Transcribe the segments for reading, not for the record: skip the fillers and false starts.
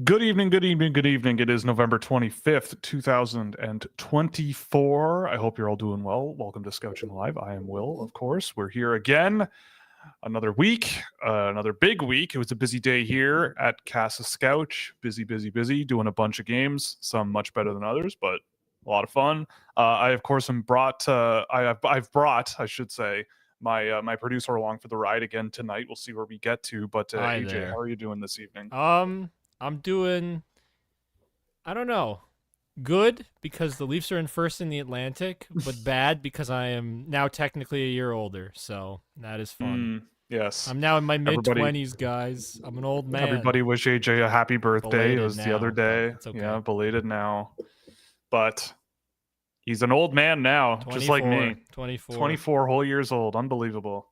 Good evening, good evening, good evening. It is November 25th, 2024. I hope you're all doing well. Welcome to Scouching Live. I am Will, of course. We're here again. Another week, another big week. It was a busy day here at Casa Scouch. Busy, doing a bunch of games, some much better than others, but a lot of fun. I, of course, am brought, I've brought, I should say, my producer along for the ride again tonight. We'll see where we get to. But Hi AJ, there. how are you doing this evening? I'm doing, I don't know, good because the Leafs are in first in the Atlantic, but bad because I am now technically a year older, so that is fun. Yes. I'm now in my Everybody, mid-20s, guys. I'm an old man. everybody wish AJ a happy birthday. It Belated was the other now, but day. it's okay. Yeah, belated now. But he's an old man now, just like me. 24. 24 whole years old. Unbelievable.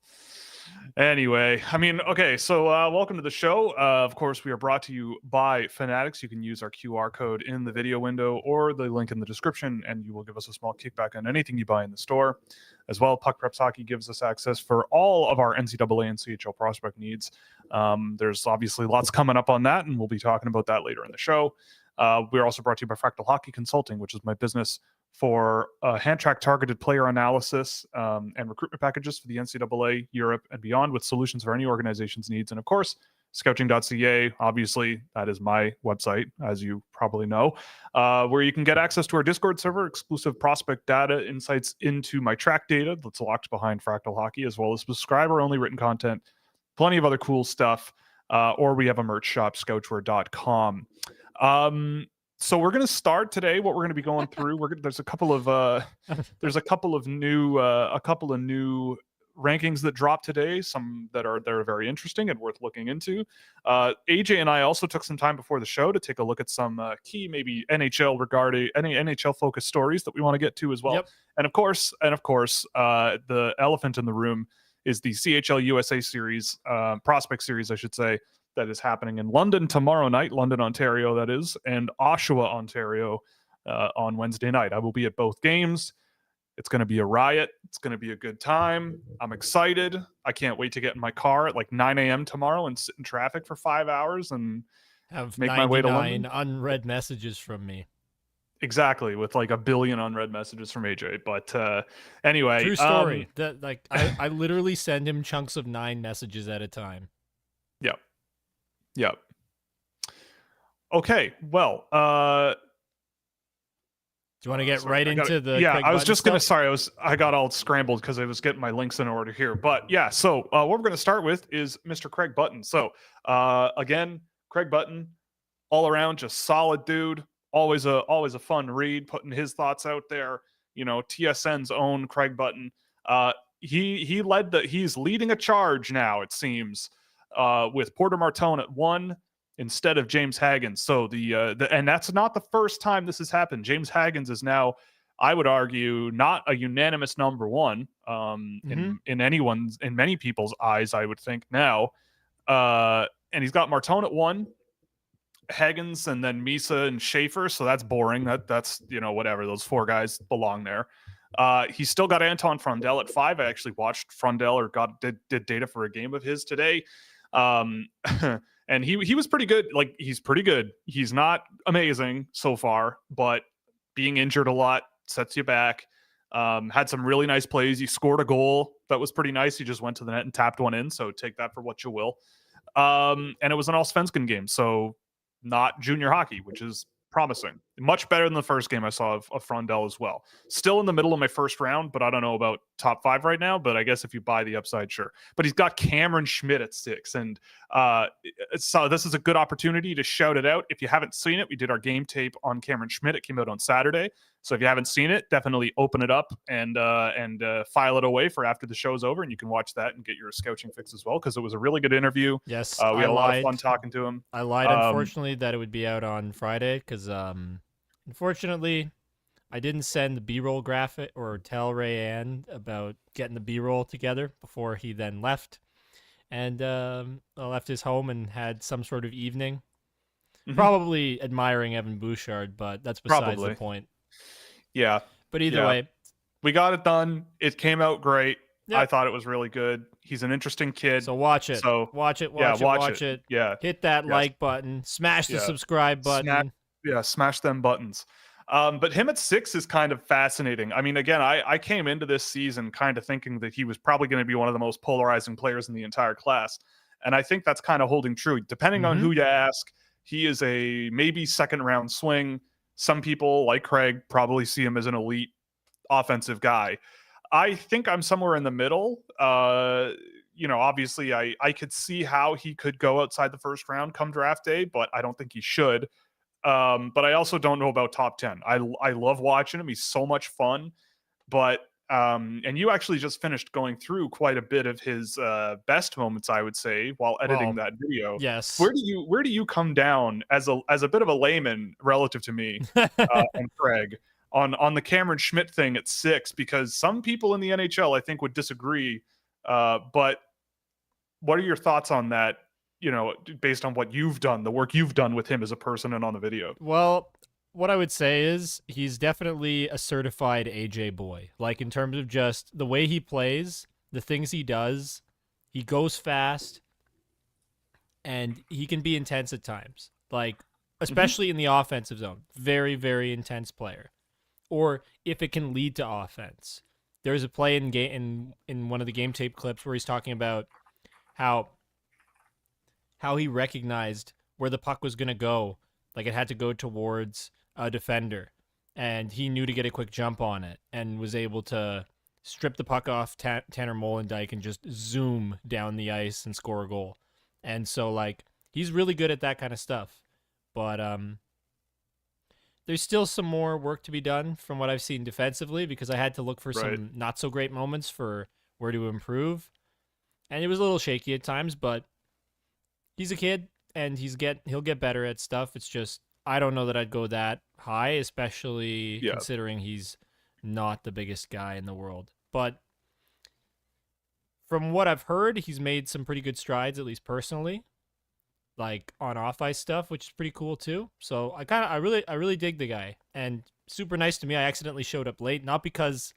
Anyway, I mean, okay, so welcome to the show. Of course, we are brought to you by Fanatics. You can use our QR code in the video window or the link in the description, and you will give us a small kickback on anything you buy in the store. As well, Puck Preps Hockey gives us access for all of our NCAA and CHL prospect needs. There's obviously lots coming up on that, and we'll be talking about that later in the show. We're also brought to you by Fractal Hockey Consulting, which is my business for hand-track targeted player analysis and recruitment packages for the NCAA, Europe, and beyond with solutions for any organization's needs. And of course, Scouching.ca, obviously, that is my website, as you probably know, where you can get access to our Discord server, exclusive prospect data, insights into my track data that's locked behind Fractal Hockey, as well as subscriber-only written content, plenty of other cool stuff, or we have a merch shop, scouchwear.com. So we're going to start today. What we're going to be going through, there's a couple of new rankings that dropped today. Some that are very interesting and worth looking into. AJ and I also took some time before the show to take a look at some key maybe NHL regarding any NHL focused stories that we want to get to as well. Yep. And of course, the elephant in the room is the CHL-USA series, prospect series, I should say, that is happening in London tomorrow night, London, Ontario, that is, and Oshawa, Ontario, on Wednesday night. I will be at both games. It's going to be a riot. It's going to be a good time. I'm excited. I can't wait to get in my car at like 9 a.m. tomorrow and sit in traffic for 5 hours and Have make my way to London. unread messages from me. Exactly, with like a billion unread messages from AJ. But anyway. True story. I literally send him chunks of 9 messages at a time. Yep. Okay, well, do you want to get into the yeah, Craig I was Button just going to, stuff? I got all scrambled because I was getting my links in order here. But yeah, so what we're going to start with is Mr. Craig Button. So again, Craig Button, all around just solid dude, always a fun read, putting his thoughts out there. You know, TSN's own Craig Button. He's leading a charge now, it seems, with Porter Martone at 1 instead of James Haggins. So and that's not the first time this has happened. James Haggins is now, I would argue, not a unanimous number 1 in many people's eyes, I would think now. And he's got Martone at 1, Haggins, and then Misa and Schaefer. So that's boring. That's whatever. Those 4 guys belong there. He's still got Anton Frondell at 5. I actually watched Frondell or did data for a game of his today. And he was pretty good. Like, he's pretty good. He's not amazing so far, but being injured a lot sets you back. Had some really nice plays. He scored a goal that was pretty nice. He just went to the net and tapped one in. So take that for what you will. And it was an Allsvenskan game. So not junior hockey, which is promising. Much better than the first game I saw of Frondell as well. Still in the middle of my first round, but I don't know about top 5 right now. But I guess if you buy the upside, sure. But he's got Cameron Schmidt at 6. And so this is a good opportunity to shout it out. If you haven't seen it, we did our game tape on Cameron Schmidt. It came out on Saturday. So if you haven't seen it, definitely open it up and file it away for after the show's over, and you can watch that and get your scouting fix as well, because it was a really good interview. Yes, we had a lot of fun talking to him. I lied, unfortunately, that it would be out on Friday because, unfortunately, I didn't send the B-roll graphic or tell Ray Ann about getting the B-roll together before he then left, and left his home and had some sort of evening, probably admiring Evan Bouchard, but that's besides the point. Yeah. But either way, we got it done. It came out great. Yep. I thought it was really good. He's an interesting kid. So watch it. So Watch it. yeah, Watch it. Yeah. Hit that Yes. like button. Smash the Yeah. subscribe button. Smash them buttons. But him at 6 is kind of fascinating. I mean, again, I came into this season kind of thinking that he was probably going to be one of the most polarizing players in the entire class. And I think that's kind of holding true. Depending on who you ask, he is a maybe second round swing. Some people, like Craig, probably see him as an elite offensive guy. I think I'm somewhere in the middle. Obviously I could see how he could go outside the first round come draft day, but I don't think he should. But I also don't know about top 10. I love watching him. He's so much fun. But and you actually just finished going through quite a bit of his best moments, I would say, while editing that video. Yes. Where do you come down as a bit of a layman relative to me and Craig on the Cameron Schmidt thing at 6? Because some people in the NHL I think would disagree. But what are your thoughts on that? Based on what you've done, the work you've done with him as a person and on the video. Well, what I would say is he's definitely a certified AJ boy. Like, in terms of just the way he plays, the things he does, he goes fast, and he can be intense at times. Like, especially in the offensive zone. Very, very intense player. Or if it can lead to offense. There's a play in one of the game tape clips where he's talking about how he recognized where the puck was going to go. Like, it had to go towards a defender, and he knew to get a quick jump on it and was able to strip the puck off Tanner Molendyke and just zoom down the ice and score a goal. And so, like, he's really good at that kind of stuff. But there's still some more work to be done from what I've seen defensively, because I had to look for some not so great moments for where to improve. And it was a little shaky at times, but he's a kid, and he'll get better at stuff. It's just, I don't know that I'd go that high, especially considering he's not the biggest guy in the world. But from what I've heard, he's made some pretty good strides, at least personally, like on off ice stuff, which is pretty cool too. So I really dig the guy, and super nice to me. I accidentally showed up late, not because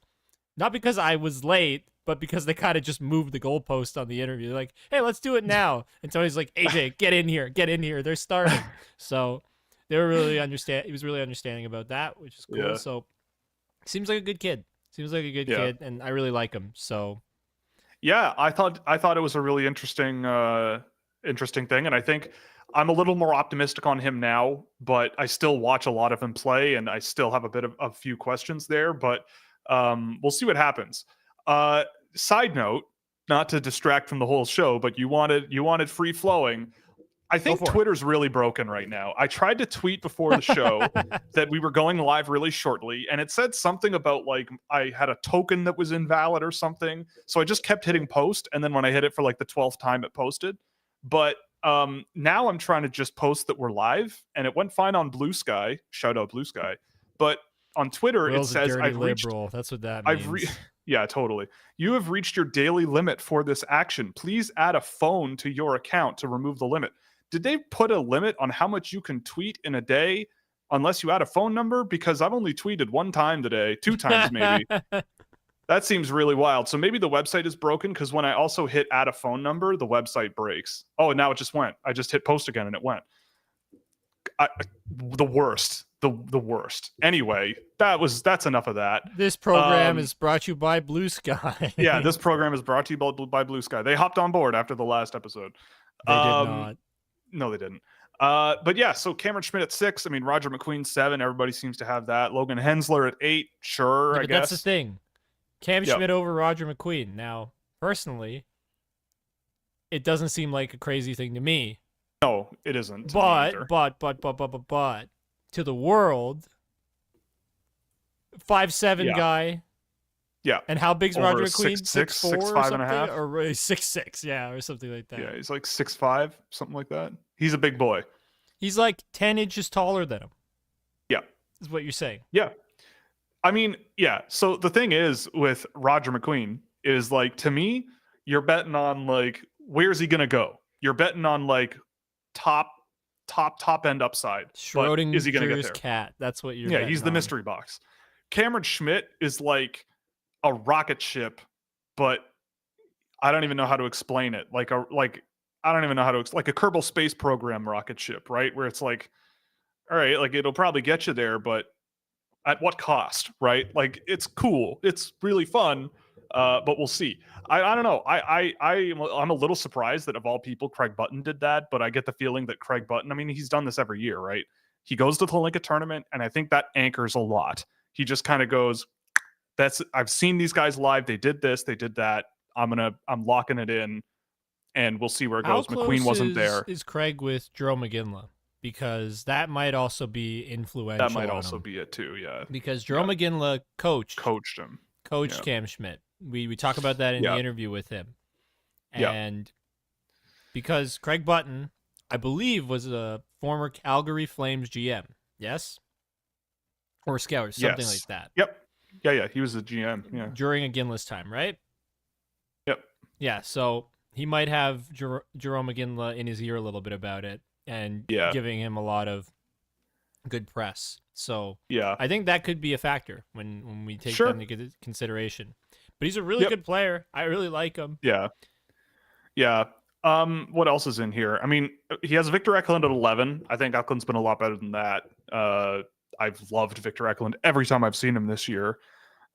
I was late, but because they kind of just moved the goalpost on the interview. They're like, hey, let's do it now. And Tony's like, AJ, get in here. They're starting. So they were really he was really understanding about that, which is cool. Yeah. So seems like a good kid. Kid, and I really like him. So yeah, I thought it was a really interesting thing, and I think I'm a little more optimistic on him now, but I still watch a lot of him play, and I still have a few questions there, but we'll see what happens. Side note, not to distract from the whole show, but you wanted free flowing. I think Twitter's really broken right now. I tried to tweet before the show that we were going live really shortly, and it said something about, like, I had a token that was invalid or something. So I just kept hitting post, and then when I hit it for like the 12th time, it posted. But now I'm trying to just post that we're live, and it went fine on Blue Sky. Shout out Blue Sky. But on Twitter, Will's it says I've reached. Liberal. That's what that means. Yeah, totally. You have reached your daily limit for this action. Please add a phone to your account to remove the limit. Did they put a limit on how much you can tweet in a day unless you add a phone number? Because I've only tweeted one time today, 2 times maybe. That seems really wild. So maybe the website is broken, because when I also hit add a phone number, the website breaks. Oh, and now it just went. I just hit post again and it went. The worst. The worst. Anyway, that's enough of that. This program is brought to you by Blue Sky. Yeah, this program is brought to you by Blue Sky. They hopped on board after the last episode. They did not. No, they didn't. But yeah, so Cameron Schmidt at 6. I mean, Roger McQueen 7. Everybody seems to have that. Logan Hensler at 8. Sure, yeah, I guess. That's the thing. Cam Schmidt over Roger McQueen. Now, personally, it doesn't seem like a crazy thing to me. No, it isn't. But to the world, 5'7" guy. Yeah. And how big's Roger McQueen? 6'4", 6'5.5", or 6'6", yeah, or something like that. Yeah, he's like 6'5", something like that. He's a big boy. He's like 10 inches taller than him. Yeah. Is what you're saying. Yeah. I mean, yeah. So the thing is with Roger McQueen is, like, to me, you're betting on, like, where's he going to go? You're betting on, like, top end upside. Schrodinger's is he going to get there? Cat. That's what you're. Yeah, he's the on. Mystery box. Cameron Schmidt is like a rocket ship, but I don't even know how to explain it. I don't even know how to like a Kerbal Space Program rocket ship, right? Where it's like, all right, like it'll probably get you there, but at what cost, right? Like it's cool, it's really fun, but we'll see. I don't know. I'm a little surprised that of all people, Craig Button did that, but I get the feeling that Craig Button, I mean, he's done this every year, right? He goes to the Lincoln tournament, and I think that anchors a lot. He just kind of goes, I've seen these guys live. They did this, they did that. I'm locking it in, and we'll see where it How goes. McQueen close wasn't there. is Craig with Jerome McGinley? Because that might also be influential. That might on also him. be it too. Yeah, Because Jerome McGinley coached him, Cam Schmidt. We talk about that in the interview with him, and because Craig Button, I believe, was a former Calgary Flames GM. Yes, or scout, something like that. Yep. Yeah. He was a GM. Yeah. During McGinley's time, right? Yep. Yeah. So he might have Jerome McGinley in his ear a little bit about it, and giving him a lot of good press. So I think that could be a factor when we take them into consideration. But he's a really good player. I really like him. Yeah. What else is in here? I mean, he has Victor Eklund at 11. I think Eklund's been a lot better than that. I've loved Victor Eklund every time I've seen him this year.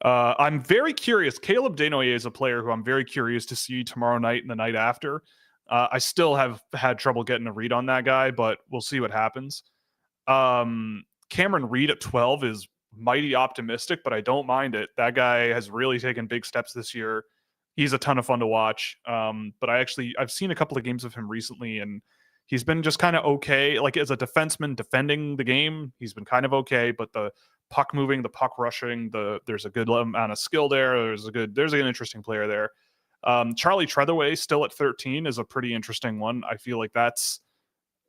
I'm very curious. Caleb Desnoyers is a player who I'm very curious to see tomorrow night and the night after. I still have had trouble getting a read on that guy, but we'll see what happens. Cameron Reed at 12 is mighty optimistic, but I don't mind it. That guy has really taken big steps this year. He's a ton of fun to watch. But I've seen a couple of games of him recently, and he's been just kind of okay. Like as a defenseman defending the game, he's been kind of okay, but the puck moving, the puck rushing, there's a good amount of skill there. There's an interesting player there. Charlie Treadaway still at 13 is a pretty interesting one. I feel like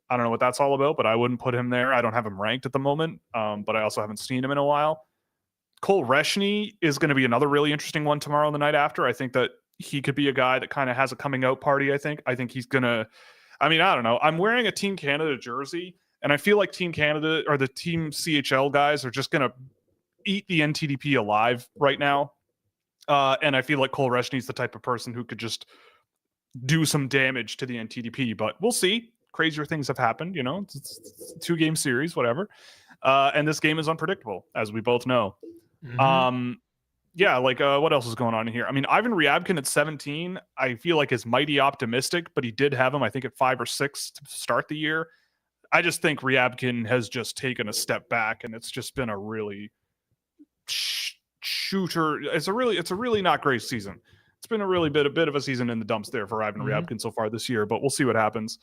I don't know what that's all about, but I wouldn't put him there. I don't have him ranked at the moment, but I also haven't seen him in a while. Cole Reshny is going to be another really interesting one tomorrow and the night after. I think that he could be a guy that kind of has a coming out party, I think he's going to, I don't know. I'm wearing a Team Canada jersey, and I feel like Team Canada or the Team CHL guys are just going to eat the NTDP alive right now. And I feel like Cole Reshny's the type of person who could just do some damage to the NTDP, but we'll see. Crazier things have happened, it's a 2-game series, whatever. And this game is unpredictable, as we both know. Mm-hmm. What else is going on in here? I mean, Ivan Ryabkin at 17, I feel like is mighty optimistic, but he did have him, I think, at 5 or 6 to start the year. I just think Ryabkin has just taken a step back, and it's just been a really shooter. It's a really not great season. It's been a bit of a season in the dumps there for Ivan Ryabkin so far this year, but we'll see what happens.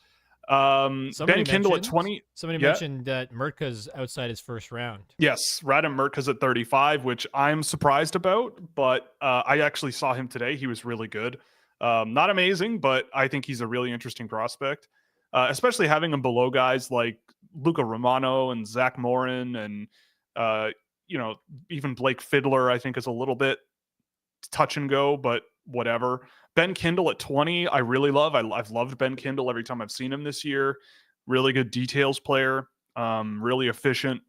Ben Kindle at 20. Somebody mentioned that Murtka's outside his first round. Yes, Radim Murtka's at 35, which I'm surprised about, but I actually saw him today. He was really good. Not amazing, but I think he's a really interesting prospect, especially having him below guys like Luca Romano and Zach Morin and, even Blake Fiddler, I think is a little bit touch and go, but whatever. Ben Kindle at 20, I really love. I've loved Ben Kindle every time I've seen him this year. Really good details player, really efficient.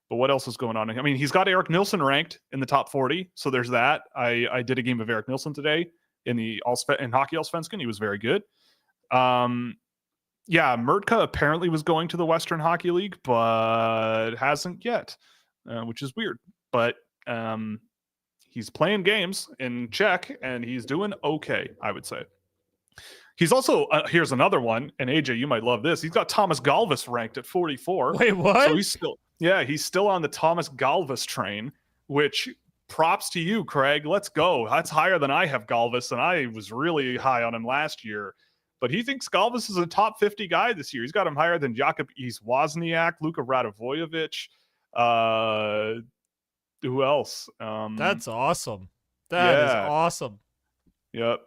But what else is going on? I mean, he's got Eric Nilsson ranked in the top 40, so there's that. I did a game of Eric Nilsson today in Hockey Allsvenskan. He was very good. Murtka apparently was going to the Western Hockey League, but hasn't yet, which is weird. But he's playing games in Czech, and he's doing okay, I would say. He's also, here's another one, and AJ, you might love this. He's got Thomas Galvis ranked at 44. Wait, what? So he's still on the Thomas Galvis train, which props to you, Craig. Let's go. That's higher than I have Galvis, and I was really high on him last year. But he thinks Galvis is a top 50 guy this year. He's got him higher than Jakub Wozniak, Luka Radovojevic, who else? That's awesome. That is awesome. Yep.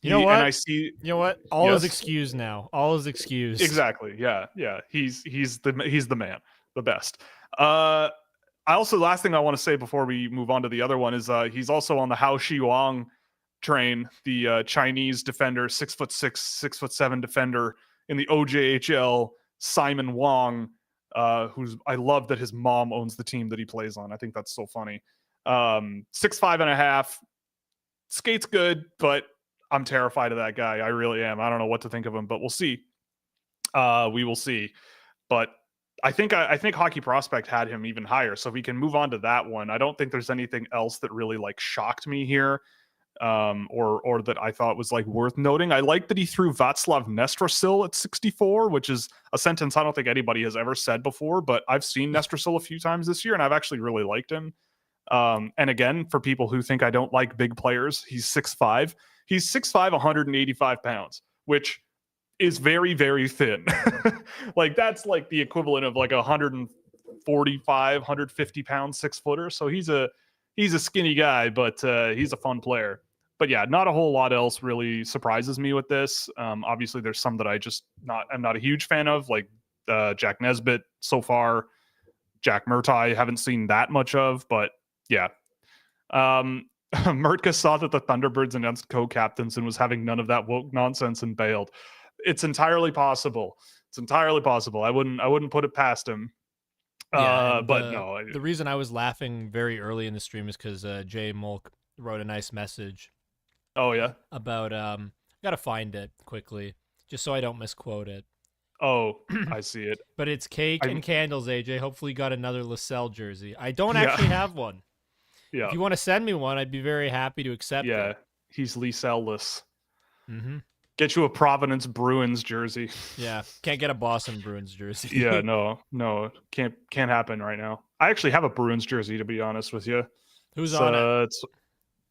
You know what? And I see. You know what? All is excused now. All is excused. Exactly. Yeah. He's the man, the best. Last thing I want to say before we move on to the other one is he's also on the Hao Xiwang train, the Chinese defender, 6'6", 6'7" defender in the OJHL, Simon Wong. I love that his mom owns the team that he plays on. I think that's so funny. 6'5.5", skates good, but I'm terrified of that guy. I really am. I don't know what to think of him, but we'll see. We will see. But I think Hockey Prospect had him even higher. So we can move on to that one. I don't think there's anything else that really like shocked me here, or that I thought was like worth noting. I like that he threw Václav Nestrasil at 64, which is a sentence I don't think anybody has ever said before. But I've seen Nestrasil a few times this year, and I've actually really liked him. And again, for people who think I don't like big players, he's 6'5". He's 6'5", 185 pounds, which is very, very thin. Like that's like the equivalent of like 145, 150 pound 6-footer. So he's a skinny guy, but he's a fun player. But yeah, not a whole lot else really surprises me with this. Obviously, there's some that I'm not a huge fan of, like Jack Nesbitt so far. Jack Murtai, haven't seen that much of, but yeah. Murtka saw that the Thunderbirds announced co-captains and was having none of that woke nonsense and bailed. It's entirely possible. I wouldn't put it past him. Yeah, but no. The reason I was laughing very early in the stream is because Jay Mulk wrote a nice message. Oh yeah. About gotta find it quickly, just so I don't misquote it. Oh, I see it. But it's cake and candles, AJ. Hopefully you got another LaSalle jersey. I don't actually have one. Yeah. If you want to send me one, I'd be very happy to accept it. Yeah, he's LaSalle-less. Mm-hmm. Get you a Providence Bruins jersey. Yeah, can't get a Boston Bruins jersey. Yeah, no, can't happen right now. I actually have a Bruins jersey, to be honest with you. Who's on it? It's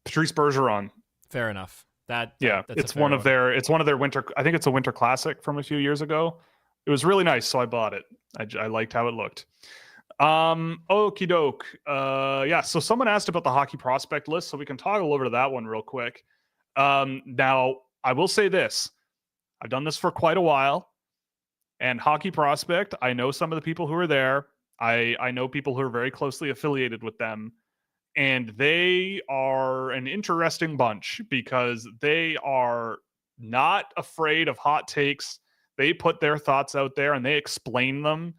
Patrice Bergeron. Fair enough. That's it's one of their winter. I think it's a winter classic from a few years ago. It was really nice, so I bought it. I liked how it looked. Okie doke. Yeah, so someone asked about the Hockey Prospect list, so we can toggle over to that one real quick. Now, I will say this. I've done this for quite a while, and Hockey Prospect, I know some of the people who are there. I know people who are very closely affiliated with them, and they are an interesting bunch because they are not afraid of hot takes. They put their thoughts out there, and they explain them.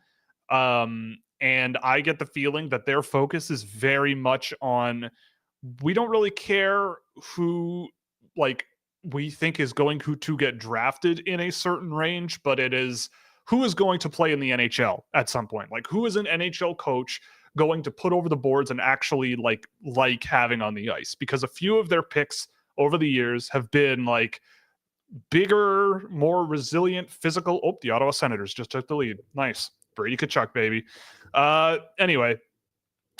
And I get the feeling that their focus is very much on, we don't really care who like we think is going to get drafted in a certain range, but it is who is going to play in the NHL at some point. Like who is an NHL coach going to put over the boards and actually like having on the ice? Because a few of their picks over the years have been like bigger, more resilient, physical. Oh, the Ottawa Senators just took the lead. Nice. Brady Tkachuk, baby. Anyway,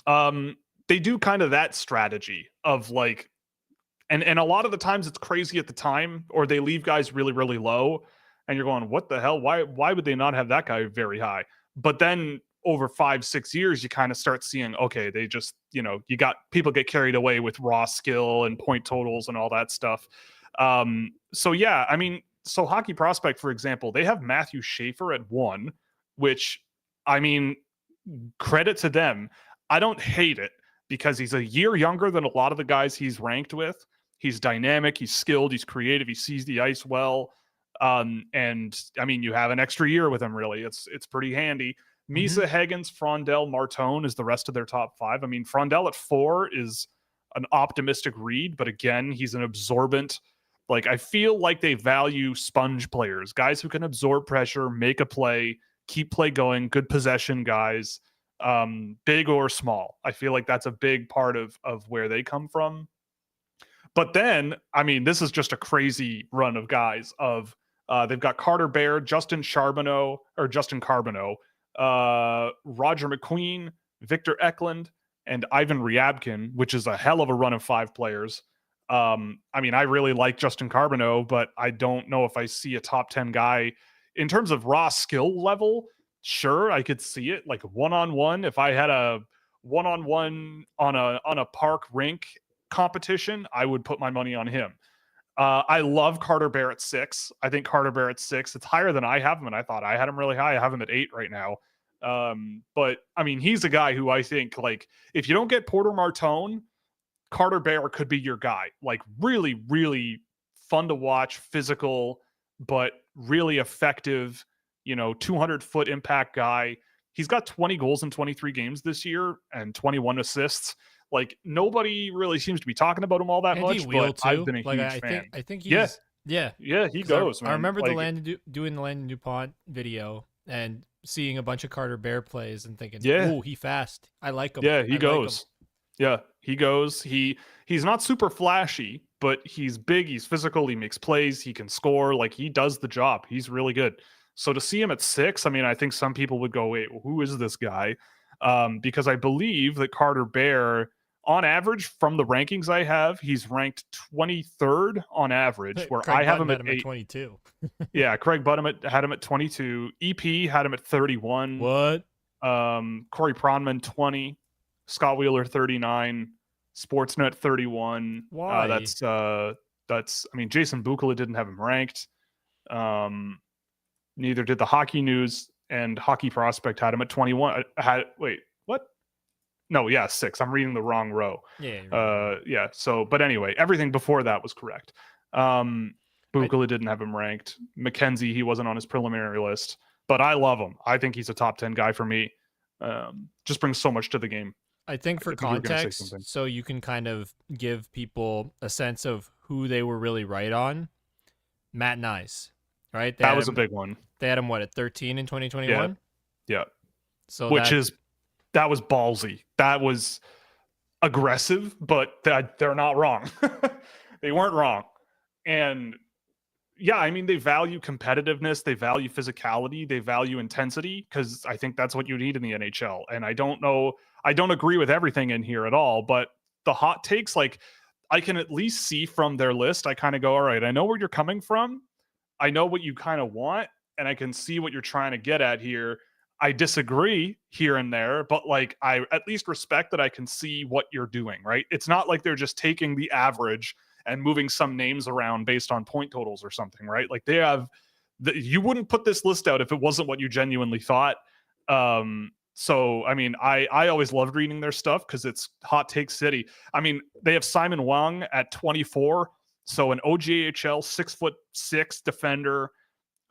they do kind of that strategy of like, and a lot of the times it's crazy at the time, or they leave guys really, really low, and you're going, what the hell? Why would they not have that guy very high? But then over 5-6 years, you kind of start seeing, okay, they just, you got people get carried away with raw skill and point totals and all that stuff. So yeah, I mean, so Hockey Prospect, for example, they have Matthew Schaefer at 1, which, I mean, credit to them. I don't hate it because he's a year younger than a lot of the guys he's ranked with. He's dynamic, he's skilled, he's creative, he sees the ice well. And I mean, you have an extra year with him, really. It's pretty handy. Misa, Higgins, Frondell, Martone is the rest of their top 5. I mean, Frondell at 4 is an optimistic read, but again, he's an absorbent. Like, I feel like they value sponge players, guys who can absorb pressure, make a play, keep play going, good possession guys, big or small. I feel like that's a big part of where they come from. But then, I mean, this is just a crazy run of guys. They've got Carter Baird, Justin Carbonneau, Roger McQueen, Victor Eklund, and Ivan Ryabkin, which is a hell of a run of 5 players. I mean, I really like Justin Carbonneau, but I don't know if I see a top 10 guy in terms of raw skill level. Sure, I could see it like one-on-one. If I had a one-on-one on a park rink competition, I would put my money on him. I love Carter Barrett 6. I think Carter Barrett 6, it's higher than I have him, and I thought I had him really high. I have him at 8 right now. But I mean, he's a guy who I think, like, if you don't get Porter Martone, Carter Barrett could be your guy. Like, really, really fun to watch, physical, but really effective, 200-foot impact guy. He's got 20 goals in 23 games this year and 21 assists. Like nobody really seems to be talking about him all that And much, he wheel but I've too. been a Like huge fan. I think Yeah, he's yeah. yeah, he 'Cause goes, man. I remember like, doing the Landon DuPont video and seeing a bunch of Carter Bear plays and thinking, yeah, "Oh, he fast. I like him. yeah, he I like him." goes. Yeah, he goes. He's not super flashy, but he's big, he's physical, he makes plays, he can score, like he does the job. He's really good. So to see him at 6, I mean, I think some people would go, "Wait, who is this guy?" Because I believe that Carter Bear, on average, from the rankings I have, he's ranked 23rd on average, where I Craig have Button him had at him at 8. 22. Yeah, Craig Button had him at 22. EP had him at 31. What? Corey Pronman 20, Scott Wheeler 39, Sportsnet 31. Why? That's I mean, Jason Bukala didn't have him ranked. Neither did the Hockey News, and Hockey Prospect had him at 21. Wait, what? No, yeah, 6. I'm reading the wrong row. Yeah. Yeah. So, but anyway, everything before that was correct. Bukala didn't have him ranked. McKenzie, he wasn't on his preliminary list, but I love him. I think he's a top 10 guy for me. Just brings so much to the game. I think for context, so you can kind of give people a sense of who they were really right on. Matt Nice, right? That was a big one. They had him, what, at 13 in 2021? Yeah. So that was ballsy. That was aggressive, but they're not wrong. They weren't wrong. And yeah, I mean, they value competitiveness, they value physicality, they value intensity, because I think that's what you need in the NHL. And I don't agree with everything in here at all, but the hot takes, like, I can at least see from their list, I kind of go, all right, I know where you're coming from. I know what you kind of want, and I can see what you're trying to get at here. I disagree here and there, but like, I at least respect that I can see what you're doing, right? It's not like they're just taking the average and moving some names around based on point totals or something, right? Like they have, you wouldn't put this list out if it wasn't what you genuinely thought. So, I mean, I always loved reading their stuff because it's hot take city. I mean, they have Simon Wang at 24. So an OGHL 6'6" defender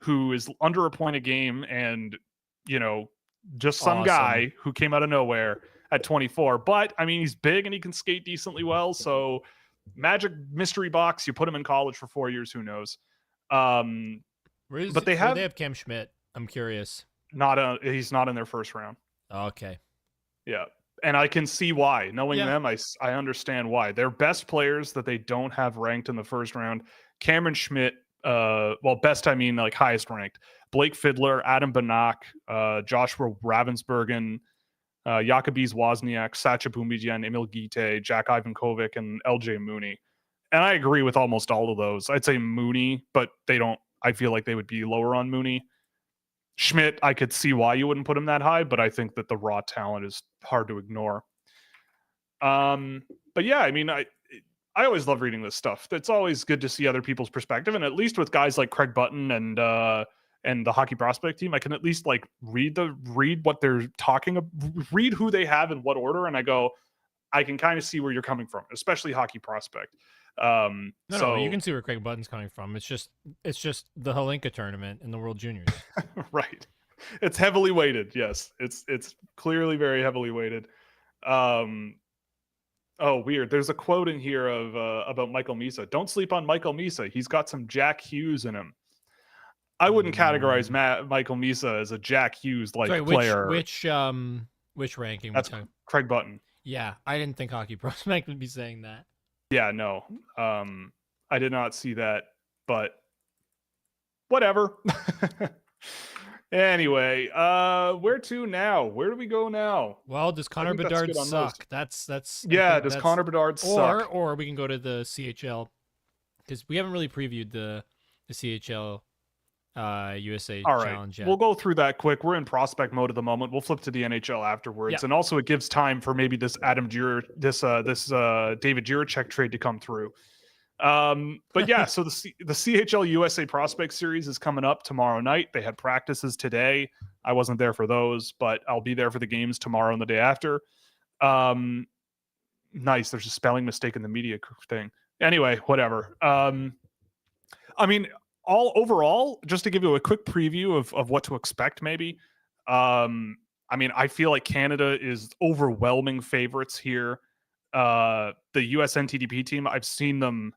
who is under a point a game and, you know, just some awesome guy who came out of nowhere at 24. But I mean, he's big and he can skate decently well. So Magic mystery box, you put him in college for 4 years, who knows? But they have Cam Schmidt. I'm curious. He's not in their first round. Okay. Yeah. And I can see why. Knowing them, I understand why. Their best players that they don't have ranked in the first round, Cameron Schmidt, best, I mean, like highest ranked, Blake Fiddler, Adam Banak, Joshua Ravensbergen, Jakubis Wozniak, Sacha Boumedienne, Emil Guite, Jack Ivankovic, and LJ Mooney. And I agree with almost all of those. I'd say Mooney, but I feel like they would be lower on Mooney. Schmidt, I could see why you wouldn't put him that high, but I think that the raw talent is hard to ignore. But yeah, I mean, I always love reading this stuff. It's always good to see other people's perspective, and at least with guys like Craig Button and the Hockey Prospect team, I can at least like read what they're talking about, read who they have in what order, and I go, I can kind of see where you're coming from, especially Hockey Prospect. No, you can see where Craig Button's coming from. It's just the Holinka tournament in the World Juniors. Right. It's heavily weighted. Yes, it's clearly very heavily weighted. Oh, weird. There's a quote in here of about Michael Misa. Don't sleep on Michael Misa. He's got some Jack Hughes in him. I wouldn't categorize Michael Misa as a Jack Hughes like player. Which ranking? That's Craig Button. Yeah, I didn't think Hockey Prospect would be saying that. Yeah, no. I did not see that, but whatever. Anyway, where to now? Where do we go now? Well, does Connor Bedard suck? That's does Connor Bedard suck? Or we can go to the CHL, because we haven't really previewed the CHL USA Challenge yet. We'll go through that quick. We're in prospect mode at the moment. We'll flip to the NHL afterwards, and also it gives time for maybe this David Jiricek trade to come through. But yeah, so the CHL-USA Prospect Series is coming up tomorrow night. They had practices today. I wasn't there for those, but I'll be there for the games tomorrow and the day after. Nice. There's a spelling mistake in the media thing. Anyway, whatever. I mean, overall, just to give you a quick preview of what to expect, maybe. I mean, I feel like Canada is overwhelming favorites here. the US NTDP team, I've seen them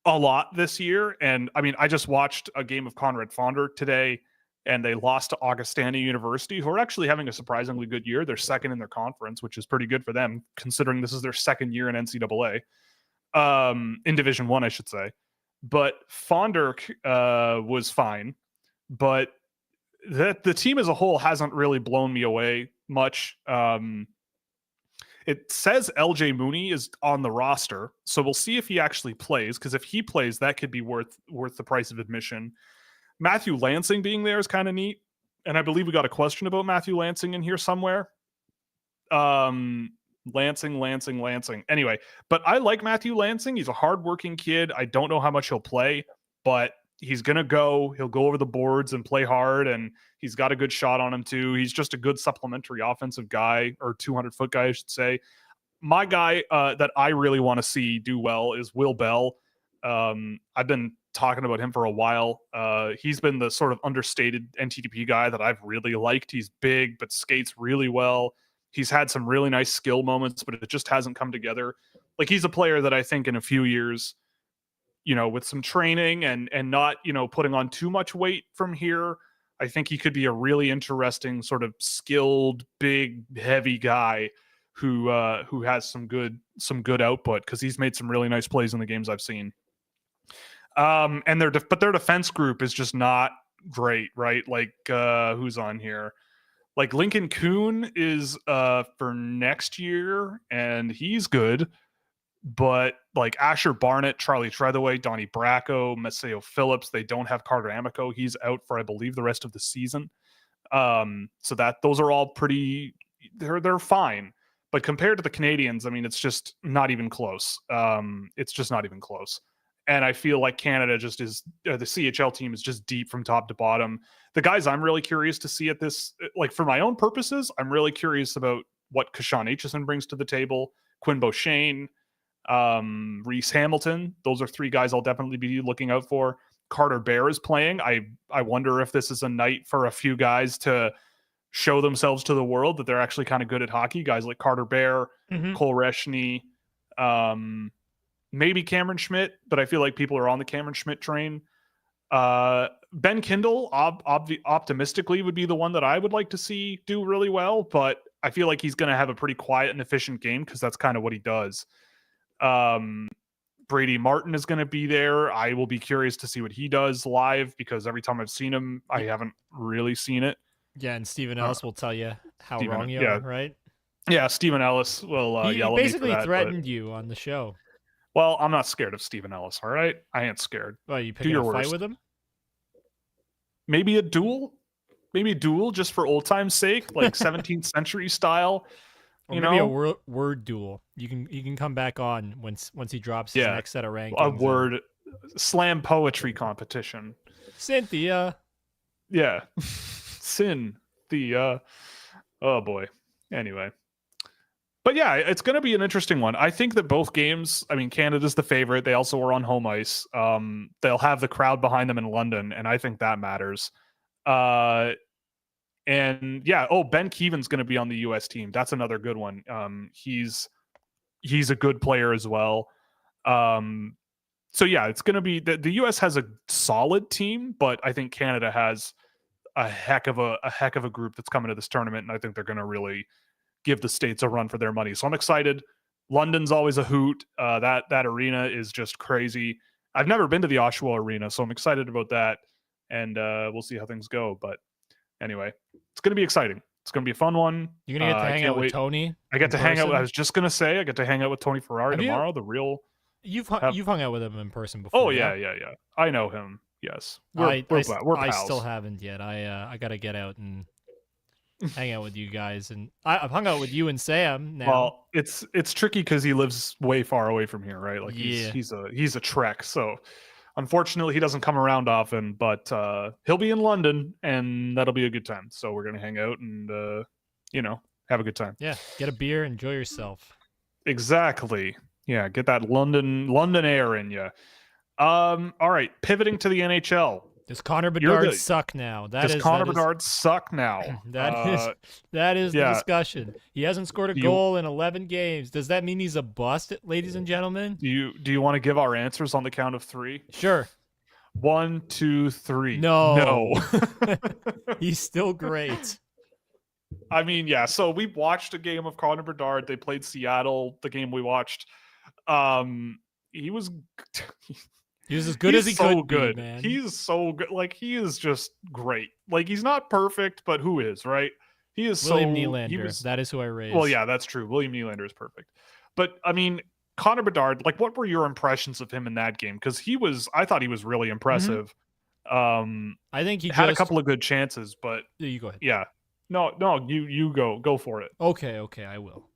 a lot this year. And I mean, I just watched a game of Conrad Fonder today, and they lost to Augustana University, who are actually having a surprisingly good year. They're second in their conference, which is pretty good for them, considering this is their second year in NCAA, in Division One, I should say. But Fonder was fine, but the team as a whole hasn't really blown me away much. It says LJ Mooney is on the roster, so we'll see if he actually plays, because if he plays, that could be worth the price of admission. Matthew Lansing being there is kind of neat, and I believe we got a question about Matthew Lansing in here somewhere. Lansing. Anyway, but I like Matthew Lansing. He's a hardworking kid. I don't know how much he'll play, but he's gonna go. He'll go over the boards and play hard, and he's got a good shot on him too. He's just a good supplementary offensive guy, or 200-foot guy, I should say. My guy that I really want to see do well is Will Bell. I've been talking about him for a while. He's been the sort of understated NTDP guy that I've really liked. He's big, but skates really well. He's had some really nice skill moments, but it just hasn't come together. Like, he's a player that I think in a few years, with some training and not, putting on too much weight from here, I think he could be a really interesting sort of skilled, big, heavy guy who has some good output, because he's made some really nice plays in the games I've seen. And their defense group is just not great, right? Like, who's on here? Like, Lincoln Kuhn is for next year, and he's good. But like Asher Barnett, Charlie Treadaway, Donnie Bracco, Maceo Phillips, they don't have Carter Amico. He's out for, I believe, the rest of the season. So those are all pretty. They're fine. But compared to the Canadians, I mean, it's just not even close. It's just not even close. And I feel like Canada just is, the CHL team is just deep from top to bottom. The guys I'm really curious to see at this, like for my own purposes, I'm really curious about what Kashawn Aitchison brings to the table, Quinn Beauchene, Reese Hamilton. Those are three guys I'll definitely be looking out for. Carter Bear is playing. I wonder if this is a night for a few guys to show themselves to the world that they're actually kind of good at hockey. Guys like Carter Bear, Cole Reshney, maybe Cameron Schmidt, but I feel like people are on the Cameron Schmidt train. Ben Kindle, optimistically, would be the one that I would like to see do really well, but I feel like he's going to have a pretty quiet and efficient game, because that's kind of what he does. Brady Martin is going to be there. I will be curious to see what he does live, because every time I've seen him, I haven't really seen it. Yeah, and Stephen Ellis will tell you how wrong you are, right? Yeah, Stephen Ellis will yell at me for that. He basically threatened you on the show. Well, I'm not scared of Stephen Ellis, all right? I ain't scared. Well, you picking a fight with him? Maybe a duel? Maybe a duel just for old time's sake, like 17th century style. Or maybe a word duel. You can come back on once he drops his next set of rankings. A word slam poetry competition. Cynthia. Yeah. Cynthia. Oh boy. Anyway. But yeah, it's going to be an interesting one. I think that both games, I mean, Canada's the favorite. They also are on home ice. They'll have the crowd behind them in London, and I think that matters. And yeah, Ben Keevan's going to be on the U.S. team. That's another good one. He's a good player as well. So yeah, it's going to be the U.S. has a solid team, but I think Canada has a heck of a group that's coming to this tournament, and I think they're going to really give the States a run for their money. So I'm excited. London's always a hoot. That arena is just crazy. I've never been to the Oshawa Arena, so I'm excited about that. And we'll see how things go. But anyway, it's going to be exciting. It's going to be a fun one. You're going to get to hang out with Tony? I get to hang out. I was just going to say, I get to hang out with Tony Ferrari tomorrow. You've hung out with him in person before. Oh, yeah. I know him. Yes. We're pals. I still haven't yet. I got to get out and hang out with you guys, and I've hung out with you and Sam now. Well, it's tricky because he lives way far away from here, right? Like he's a trek. So unfortunately, he doesn't come around often. But he'll be in London, and that'll be a good time. So we're gonna hang out and have a good time. Yeah, get a beer, enjoy yourself. Exactly. Yeah, get that London air in you. All right, pivoting to the NHL. Does Connor You're Bedard the suck now? Does Connor Bedard suck now? That is the Yeah. discussion. He hasn't scored a Do you goal in 11 games. Does that mean he's a bust, ladies and gentlemen? do you want to give our answers on the count of 3? Sure. 1, 2, 3. No. He's still great. I mean, yeah. So we watched a game of Connor Bedard. They played Seattle. The game we watched. He was He was as good as he could good. be, man. He's so good. Like, he is just great. Like, he's not perfect, but who is, right? He is William so Nylander. That is who I raised. Well, yeah, that's true. William Nylander is perfect. But I mean, Connor Bedard, like, what were your impressions of him in that game? Because I thought he was really impressive. I think he had a couple of good chances, but you go ahead. Yeah. No, you go for it. Okay, I will.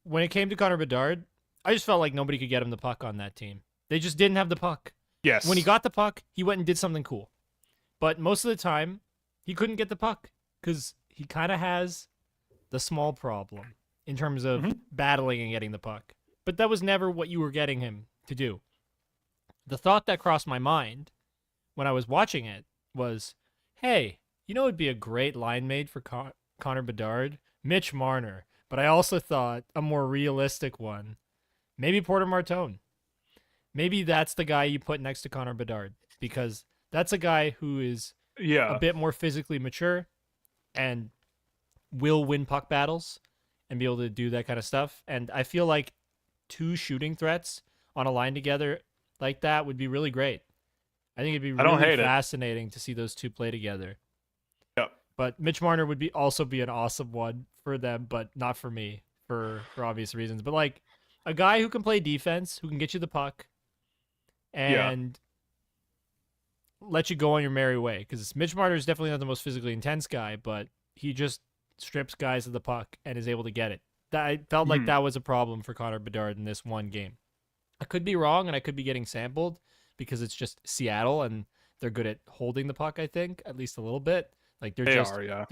When it came to Connor Bedard, I just felt like nobody could get him the puck on that team. They just didn't have the puck. Yes. When he got the puck, he went and did something cool. But most of the time, he couldn't get the puck because he kind of has the small problem in terms of battling and getting the puck. But that was never what you were getting him to do. The thought that crossed my mind when I was watching it was, hey, you know, it'd be a great line mate for Connor Bedard, Mitch Marner. But I also thought a more realistic one, maybe Porter Martone. Maybe that's the guy you put next to Connor Bedard, because that's a guy who is a bit more physically mature and will win puck battles and be able to do that kind of stuff. And I feel like 2 shooting threats on a line together like that would be really great. I think it'd be really fascinating to see those 2 play together. Yep. But Mitch Marner would also be an awesome one for them, but not for me for obvious reasons. But like a guy who can play defense, who can get you the puck and let you go on your merry way. Because Mitch Marner is definitely not the most physically intense guy, but he just strips guys of the puck and is able to get it. I felt like that was a problem for Connor Bedard in this one game. I could be wrong, and I could be getting sampled because it's just Seattle and they're good at holding the puck, I think, at least a little bit. Like they're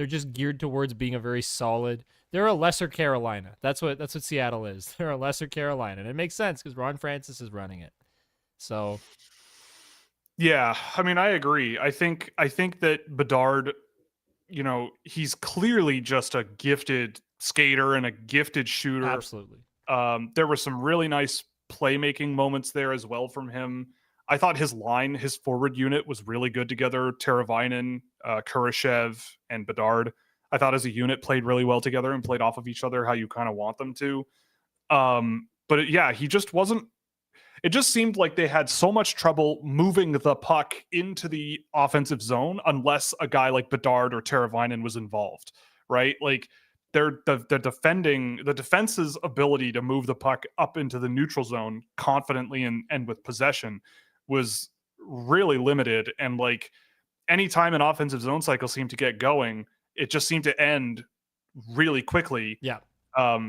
just geared towards being a very solid. They're a lesser Carolina. That's what Seattle is. They're a lesser Carolina, and it makes sense because Ron Francis is running it. So, yeah, I mean, I agree. I think that Bedard, you know, he's clearly just a gifted skater and a gifted shooter. Absolutely. There were some really nice playmaking moments there as well from him. I thought his forward unit was really good together. Teravainen, Kurashev, and Bedard. I thought as a unit played really well together and played off of each other how you kind of want them to. But he just wasn't. It just seemed like they had so much trouble moving the puck into the offensive zone unless a guy like Bedard or Teravainen was involved, right? Like the defense's ability to move the puck up into the neutral zone confidently and with possession was really limited. And like anytime an offensive zone cycle seemed to get going, it just seemed to end really quickly. Yeah.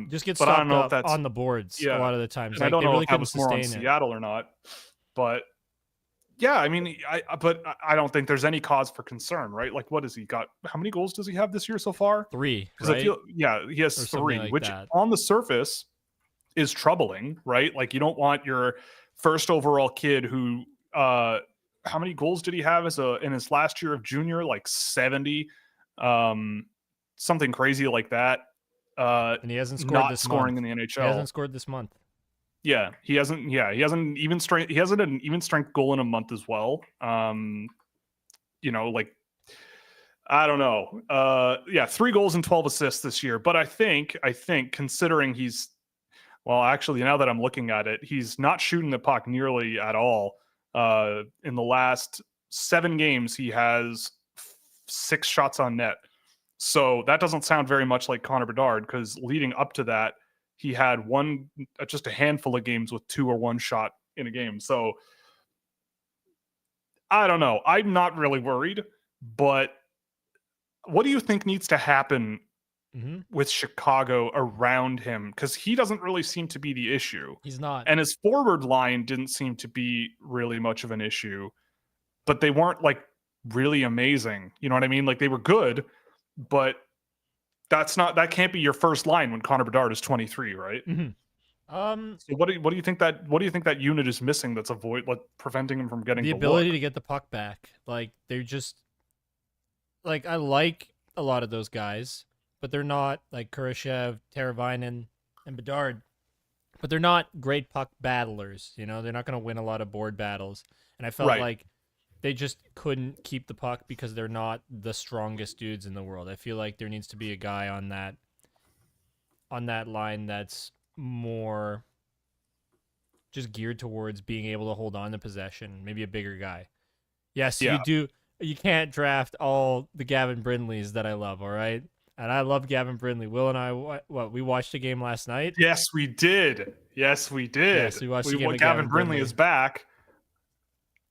Just get but I don't know if that's on the boards a lot of the times. Like, I don't know if that was more on Seattle or not. But yeah, I mean, I don't think there's any cause for concern, right? Like, what has he got? How many goals does he have this year so far? 3. Because I feel, he has 3, like which on the surface is troubling, right? Like, you don't want your first overall kid who, how many goals did he have in his last year of junior? Like 70, something crazy like that. And he hasn't scored this scoring month. in the NHL. He hasn't scored this month. Yeah, he hasn't an even strength goal in a month as well. You know, like, I don't know. 3 goals and 12 assists this year. But I think considering actually, now that I'm looking at it, he's not shooting the puck nearly at all. In the last 7 games, he has 6 shots on net. So that doesn't sound very much like Connor Bedard, because leading up to that, he had just a handful of games with 2 or 1 shot in a game. So I don't know. I'm not really worried, but what do you think needs to happen with Chicago around him? Because he doesn't really seem to be the issue. He's not. And his forward line didn't seem to be really much of an issue, but they weren't like really amazing. You know what I mean? Like, they were good, but that can't be your first line when Connor Bedard is 23, right? So what do you think that unit is missing that's preventing him from getting the the ability look? to get the puck back. Like they're just like I like a lot of those guys, but they're not like Kurashev, Teravainen, and Bedard. But they're not great puck battlers. You know, they're not going to win a lot of board battles. And I felt Right. like they just couldn't keep the puck because they're not the strongest dudes in the world. I feel like there needs to be a guy on that line that's more just geared towards being able to hold on to possession, maybe a bigger guy. Yes, Yeah. you can't draft all the Gavin Brindleys that I love, all right? And I love Gavin Brindley. Will and I, we watched a game last night. Yes, we did. Yes, we did. Yes, we watched the game of Gavin Gavin Brindley is back.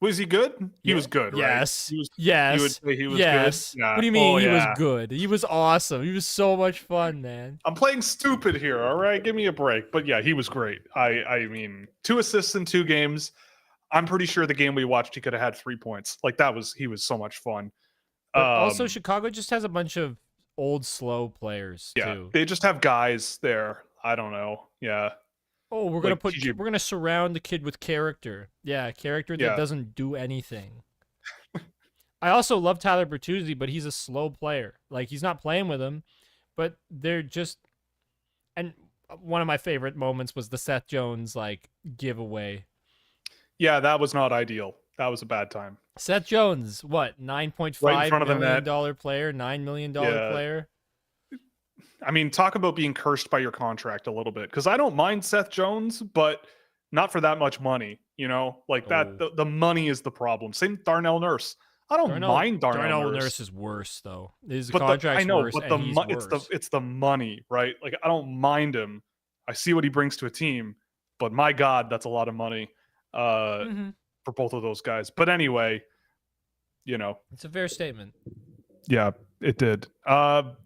Was he good? He was good, right? Yes. He was, yes. You would say he was yes. good? Yeah. What do you mean he was yeah. good? He was awesome. He was so much fun, man. I'm playing stupid here, all right? Give me a break. But yeah, he was great. I mean, 2 assists in 2 games. I'm pretty sure the game we watched, he could have had 3 points. Like he was so much fun. But also, Chicago just has a bunch of old, slow players, too. They just have guys there. I don't know. Yeah. Oh, we're gonna surround the kid with character. Yeah, character that doesn't do anything. I also love Tyler Bertuzzi, but he's a slow player. Like he's not playing with him, but they're just. And one of my favorite moments was the Seth Jones like giveaway. Yeah, that was not ideal. That was a bad time. Seth Jones, what, $9.5 million player, $9 million player? I mean, talk about being cursed by your contract a little bit. Because I don't mind Seth Jones, but not for that much money. You know, like that. The money is the problem. Same Darnell Nurse. I don't mind Darnell Nurse is worse though. His but contract's I know, worse, but it's the money, right? Like I don't mind him. I see what he brings to a team, but my God, that's a lot of money for both of those guys. But anyway, you know, it's a fair statement. Yeah, it did.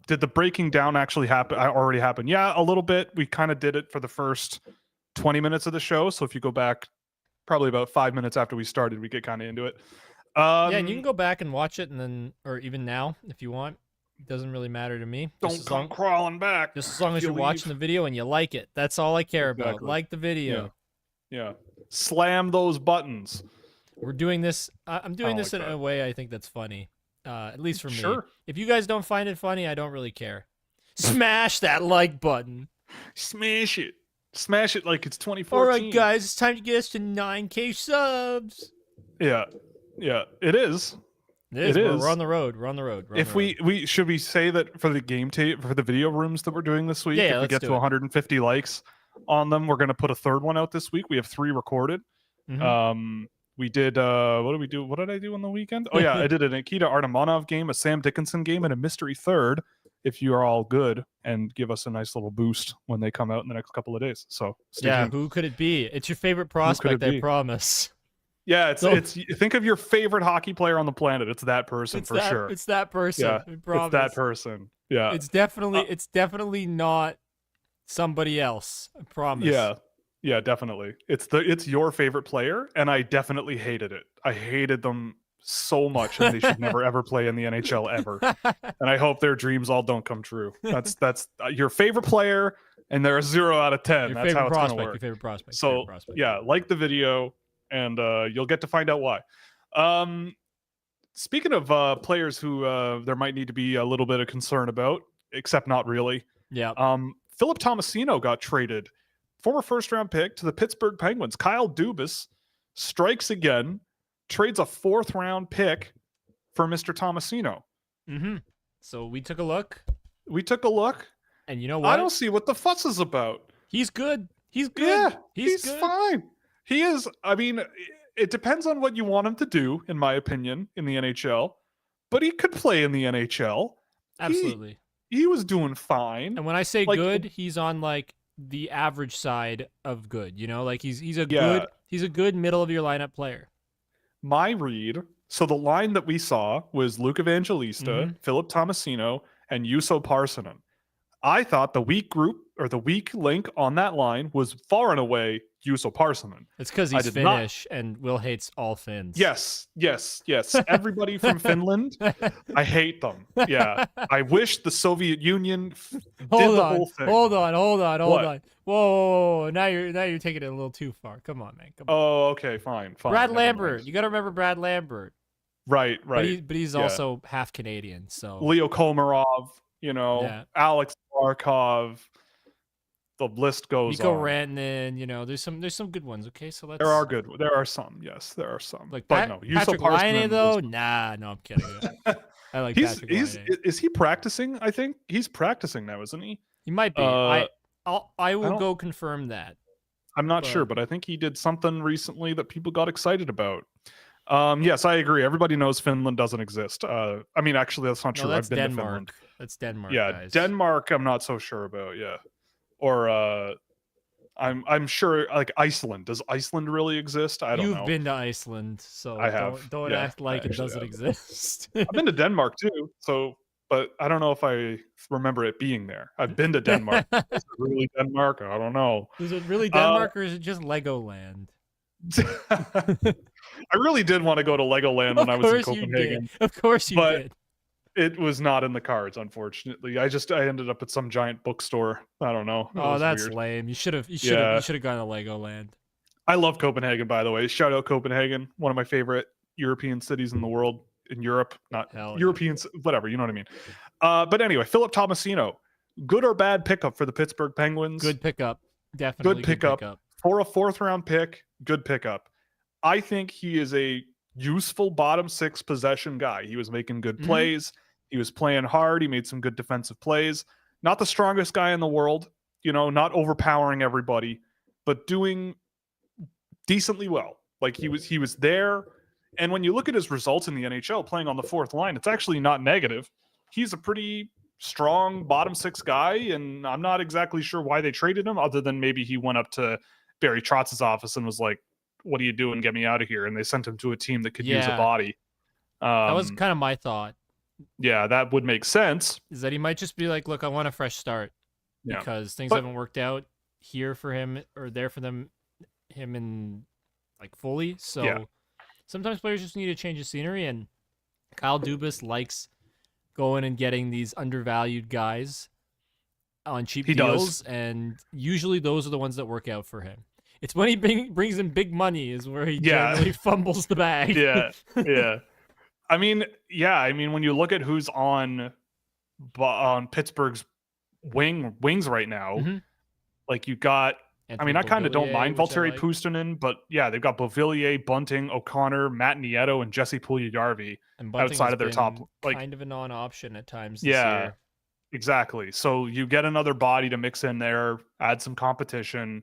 Did the breaking down actually happen? Already happened? Yeah, a little bit. We kind of did it for the first 20 minutes of the show. So if you go back, probably about 5 minutes after we started, we get kind of into it. Yeah, and you can go back and watch it, and then, or even now, if you want. It doesn't really matter to me. Don't come crawling back. Just as long as you're watching the video and you like it. That's all I care about. Like the video. Yeah. Slam those buttons. We're doing this. I'm doing this in a way I think that's funny. At least for me. Sure. If you guys don't find it funny, I don't really care. Smash that like button. Smash it. Smash it like it's 2014. All right, guys, it's time to get us to 9K subs. Yeah, it is. It is. We're on the road. If we should we say that for the game tape for the video rooms that we're doing this week, if we get to 150 likes on them, we're going to put a third one out this week. We have 3 recorded. We did what did we do? What did I do on the weekend? Oh yeah, I did an Nikita Artemonov game, a Sam Dickinson game, and a mystery third. If you are all good and give us a nice little boost when they come out in the next couple of days. So who could it be? It's your favorite prospect, I promise. Yeah, it's think of your favorite hockey player on the planet. It's that person sure. It's that person. Yeah, it's that person. Yeah. It's definitely not somebody else. I promise. Yeah, definitely. It's your favorite player, and I definitely hated it. I hated them so much, and they should never ever play in the NHL ever. And I hope their dreams all don't come true. That's your favorite player, and they're a 0 out of 10. That's how it's going to work. Your favorite prospect. So yeah, like the video, and you'll get to find out why. Speaking of players who there might need to be a little bit of concern about, except not really. Yeah. Philip Tomasino got traded. Former first-round pick to the Pittsburgh Penguins. Kyle Dubas strikes again, trades a 4th-round pick for Mr. Tomasino. So we took a look. And you know what? I don't see what the fuss is about. He's good. Yeah, he's good. Fine. He is. I mean, it depends on what you want him to do, in my opinion, in the NHL. But he could play in the NHL. Absolutely. He was doing fine. And when I say good, he's on like the average side of good, you know, like he's a good middle of your lineup player. My read, so the line that we saw was Luke Evangelista, Philip Tomasino, and Juuso Parssinen. I thought the weak group or the weak link on that line was far and away Juuso Parssinen. It's because he's Finnish, and Will hates all Finns. Yes. Everybody from Finland, I hate them. Yeah. I wish the Soviet Union did the whole thing. Hold on. Whoa. Now you're taking it a little too far. Come on, man. Come on. Oh, okay, fine. Brad Lambert. You got to remember Brad Lambert. Right. But he's also half Canadian, so Leo Komarov, Alex Barkov. The list goes Mikko on. Rantanen, there's some good ones. Okay, so there are some. Yes, there are some. Like Juuso Patrick Laine, though. Nah, no, I'm kidding. I like Patrick Laine. Is he practicing? I think he's practicing now, isn't he? He might be. I will go confirm that. I'm not sure, but I think he did something recently that people got excited about. Yes, I agree. Everybody knows Finland doesn't exist. Actually, that's not true. That's I've been Denmark. to Finland. That's Denmark. Yeah, guys. Denmark. I'm not so sure about. Yeah, or I'm sure like Iceland. Does Iceland really exist? I don't know. You've been to Iceland, so I have. Don't act like it doesn't exist. I've been to Denmark too, but I don't know if I remember it being there. I've been to Denmark. Is it really Denmark? I don't know. Is it really Denmark or is it just Legoland? I really did want to go to Legoland when I was in Copenhagen. Of course you did. It was not in the cards, unfortunately. I ended up at some giant bookstore. I don't know. Oh, that's weird. Lame. You should have gone to Legoland. I love Copenhagen, by the way. Shout out Copenhagen, one of my favorite European cities in the world. In Europe, not Europeans, whatever. You know what I mean. But anyway, Philip Tomasino, good or bad pickup for the Pittsburgh Penguins? Good pickup, definitely. Good pickup for a 4th-round pick. Good pickup. I think he is a useful bottom 6 possession guy. He was making good plays. He was playing hard. He made some good defensive plays. Not the strongest guy in the world, not overpowering everybody, but doing decently well. Like he was there. And when you look at his results in the NHL playing on the 4th line, it's actually not negative. He's a pretty strong bottom 6 guy, and I'm not exactly sure why they traded him, other than maybe he went up to Barry Trotz's office and was like, "What are you doing? Get me out of here." And they sent him to a team that could use a body. That was kind of my thought. Yeah, that would make sense. Is that he might just be like, "Look, I want a fresh start because things haven't worked out here for him or there for him and like fully." So sometimes players just need to change the scenery, and Kyle Dubas likes going and getting these undervalued guys on cheap deals, and usually those are the ones that work out for him. It's when he brings in big money is where he generally fumbles the bag. Yeah. I mean, when you look at who's on Pittsburgh's wings right now, like you got, Anthony I kind of don't mind Valtteri like. Puustinen, but they've got Beauvillier, Bunting, O'Connor, Matt Nieto, and Jesse Puljujarvi outside of their top. Kind of a non-option at times this year. Exactly. So you get another body to mix in there, add some competition.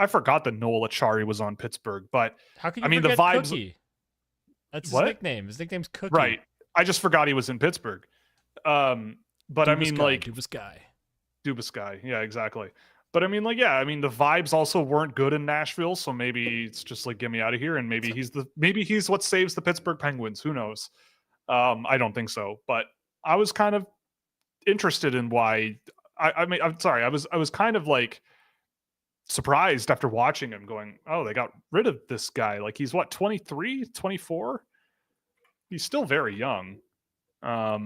I forgot that Noel Achari was on Pittsburgh, but how can you forget the vibes. Cookie? That's his nickname. His nickname's Cookie. Right. I just forgot he was in Pittsburgh. But Dubas guy. Yeah, exactly. But the vibes also weren't good in Nashville, so maybe it's just like, get me out of here, and maybe he's what saves the Pittsburgh Penguins. Who knows? I don't think so, but I was kind of interested in why. I'm sorry. I was kind of like surprised after watching him, going, "Oh, they got rid of this guy." Like he's what, 23, 24? He's still very young.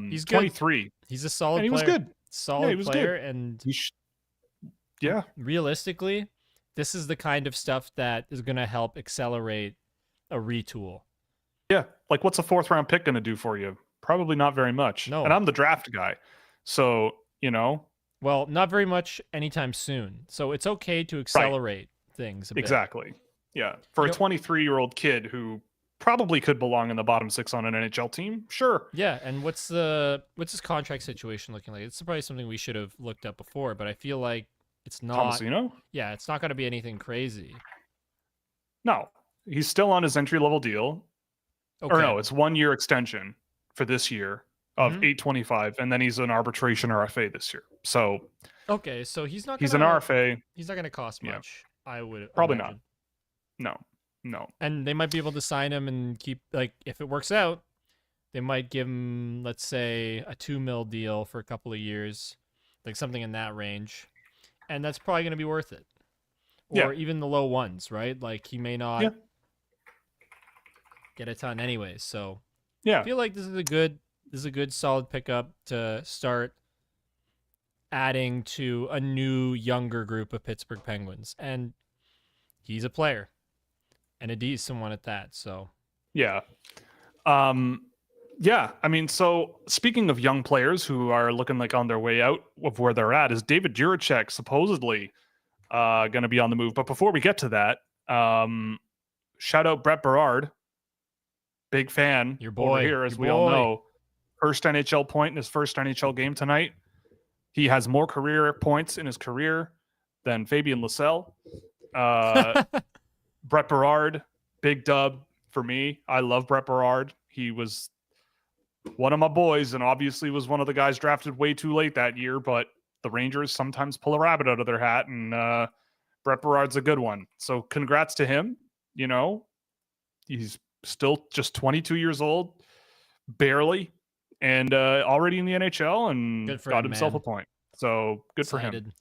He's 23. He's a solid player. He was good. Solid player, good. And realistically, this is the kind of stuff that is going to help accelerate a retool. Yeah, like what's a 4th-round pick going to do for you? Probably not very much. No. And I'm the draft guy, so Well, not very much anytime soon. So it's okay to accelerate things a bit. Exactly. Yeah, for a 23-year-old kid who probably could belong in the bottom 6 on an NHL team, sure. Yeah, and what's his contract situation looking like? It's probably something we should have looked up before, but I feel like it's not. Tomasino? Yeah, it's not going to be anything crazy. No, he's still on his entry-level deal. Okay. Or no, it's 1-year extension for this year of $825, and then he's an arbitration RFA this year. So okay, so he's an RFA. He's not going to cost much. I would probably imagine. not. No. And they might be able to sign him and keep, like, if it works out, they might give him, let's say, a $2 million deal for a couple of years, like something in that range, and that's probably going to be worth it. or even the low ones, right? Like he may Yeah. not get a ton anyways. So I Yeah. feel like this is a good solid pickup to start adding to a new younger group of Pittsburgh Penguins. And he's a player and a decent one at that. So Yeah. Yeah. I mean, so speaking of young players who are looking like on their way out of where they're at, is David Jiricek supposedly going to be on the move. But before we get to that, shout out Brett Berard, big fan your over boy, here, as your we all boy. know. First NHL point in his first NHL game tonight. He has more career points in his career than Fabian Lysell. Brett Berard, big dub for me. I love Brett Berard. He was one of my boys and obviously was one of the guys drafted way too late that year, but the Rangers sometimes pull a rabbit out of their hat, and Brett Berard's a good one. So congrats to him. You know, he's still just 22 years old, barely, and already in the NHL and Good for got him, himself man. a point. So good for him. Excited.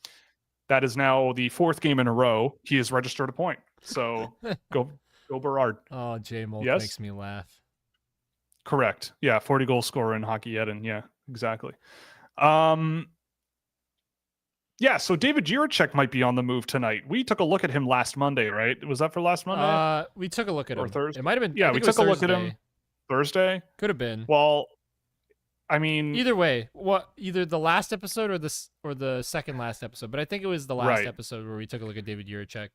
That is now the fourth game in a row he has registered a point. So go Berard. Oh, J Molk Yes? makes me laugh. Correct. Yeah, 40 goal scorer in Hockey Eden. Yeah, exactly. Yeah, so David Jiricek might be on the move tonight. We took a look at him last Monday, right? Was that for last Monday? We took a look at Or him. Thursday? It might have been. Yeah, I we think it was took a look at Thursday. him Thursday. Could have been. Well, I mean, Either way, either the last episode or the second last episode, but I think it was the last Right. episode where we took a look at David Jiricek.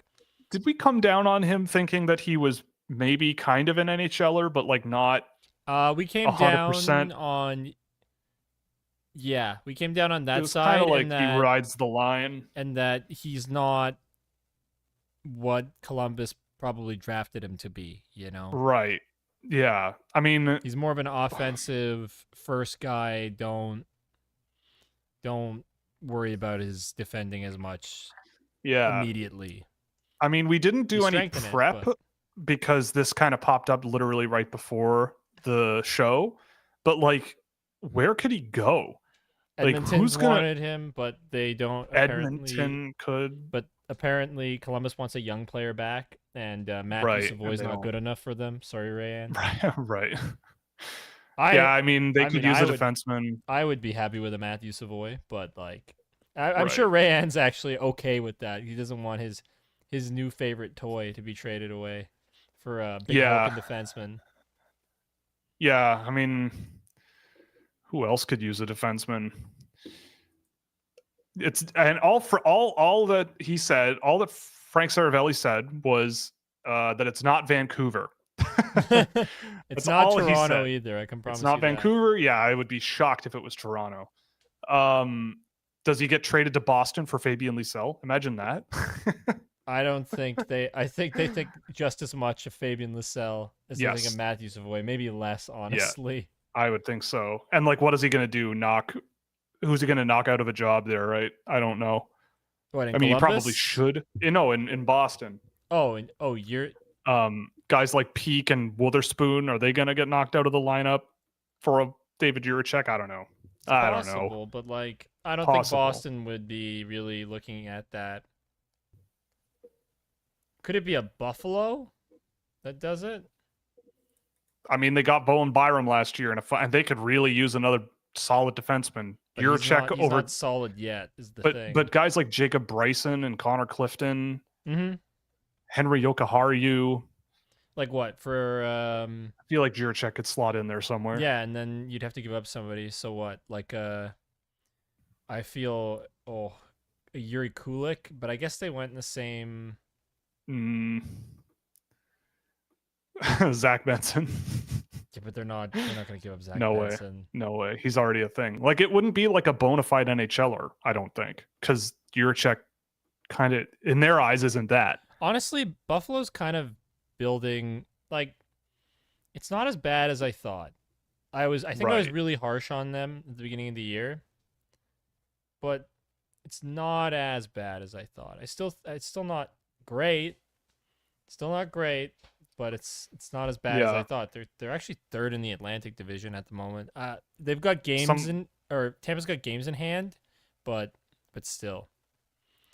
did we come down on him thinking that he was maybe kind of an NHLer, but like not? We came 100%. down on. Yeah, we came down on It that was side, kind of like and that, he rides the line. and that he's not what Columbus probably drafted him to be. You know, Right. Yeah. I mean, he's more of an offensive first guy. Don't worry about his defending as much yeah. immediately. I mean, we didn't do You any strengthen it, prep but- because this kind of popped up literally right before the show. But like, where could he go? Like, Edmonton's who's gonna- wanted him, but they don't. Apparently, Edmonton could. but apparently Columbus wants a young player back, and Matt Right, Savoy is and they not don't. good enough for them. Sorry, Rayanne. Right. I Yeah, I mean, they could use I a would- defenseman. I would be happy with a Matthew Savoy, but like, I'm Right. sure Rayanne's actually okay with that. He doesn't want his new favorite toy to be traded away for a big Yeah. hulking defenseman. Yeah, I mean, who else could use a defenseman? It's and all that he said, all that Frank Saravelli said was that it's not Vancouver. It's That's not all he Toronto said. either. I can promise It's not you that. Vancouver. Yeah, I would be shocked if it was Toronto. Does he get traded to Boston for Fabian Lysell? Imagine that. I don't think they. I think they think just as much of Fabian Lysell as they think Yes. of Matthew Savoy. Maybe less, honestly. I would think so. And like, what is he going to do? Who's he going to knock out of a job there? Right? I don't know. What, in I mean, he probably Columbus? should. In Boston. You're Guys like Peak and Witherspoon, are they going to get knocked out of the lineup for a David Jiricek? I don't know. I don't know. possible, but like, I don't Possible. think Boston would be really looking at that. Could it be a Buffalo that does it? I mean, they got Bowen Byram last year, and they could really use another solid defenseman. But he's Jiricek not, over, not solid yet. Is the but thing. but guys like Jacob Bryson and Connor Clifton, Mm-hmm. Henry Yokoharu, Like what for? I feel like Jiricek could slot in there somewhere. Yeah, and then you'd have to give up somebody. So what? Like I feel a Yuri Kulik, but I guess they went in the same. Zach Benson. Yeah, but they're not going to give up Zach No way. Benson. No way. He's already a thing. Like, it wouldn't be like a bona fide NHLer, I don't think, because Jiricek kind of, in their eyes, isn't that. Honestly, Buffalo's kind of building like it's not as bad as I thought. I think I was Right. really harsh on them at the beginning of the year. But it's not as bad as I thought. It's still not great. Still not great, but it's not as bad as I Yeah. thought. They're actually third in the Atlantic Division at the moment. They've got games Tampa's got games in hand, but still.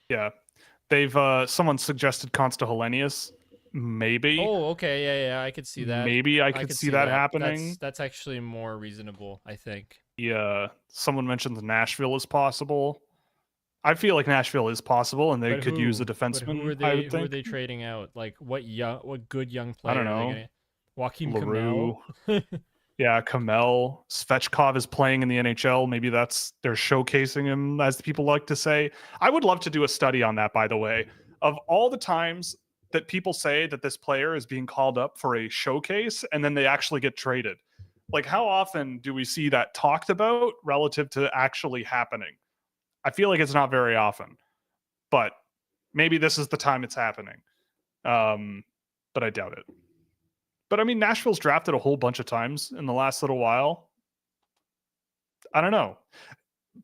Yeah. They've someone suggested Consta Hellenius. Maybe. Oh, okay, yeah, I could see that. Maybe I could see that happening. That's actually more reasonable, I think. Yeah. Someone mentioned Nashville is possible. I feel like Nashville is possible, and they could use a defenseman. I would think. Who are they trading out? Like what good young player I don't are they know. getting? Joakim LaRue. Kamel. Yeah, Kamel. Svechkov is playing in the NHL. Maybe they're showcasing him, as people like to say. I would love to do a study on that, by the way, of all the times that people say that this player is being called up for a showcase and then they actually get traded. Like, how often do we see that talked about relative to actually happening? I feel like it's not very often, but maybe this is the time it's happening. But I doubt it. But I mean, Nashville's drafted a whole bunch of times in the last little while. I don't know.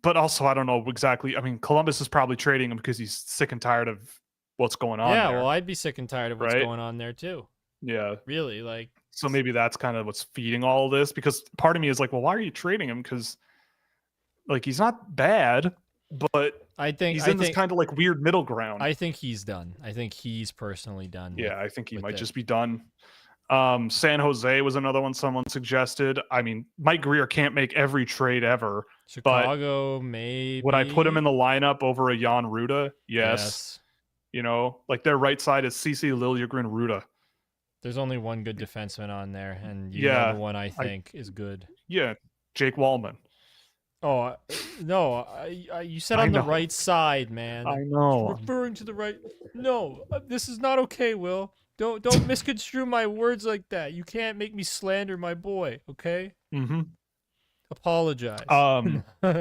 But also, I don't know exactly. I mean, Columbus is probably trading him because he's sick and tired of what's going on. Yeah, there, well, I'd be sick and tired of what's going on there too. Yeah. Really, like. So maybe that's kind of what's feeding all of this, because part of me is like, well, why are you trading him? Because like, he's not bad, but I think he's in this kind of like weird middle ground. I think he's done. I think he's personally done. Yeah, I think he might just be done. San Jose was another one someone suggested. I mean, Mike Greer can't make every trade ever. Chicago, maybe. Would I put him in the lineup over a Jan Ruda? Yes. You know, like their right side is CC Liljegren Ruda. There's only one good defenseman on there, and know the one I think is good. Yeah, Jake Wallman. Oh, no, you said on the right side, man. I know. Referring to the right. No, this is not okay, Will. Don't misconstrue my words like that. You can't make me slander my boy, okay? Mm-hmm. Apologize.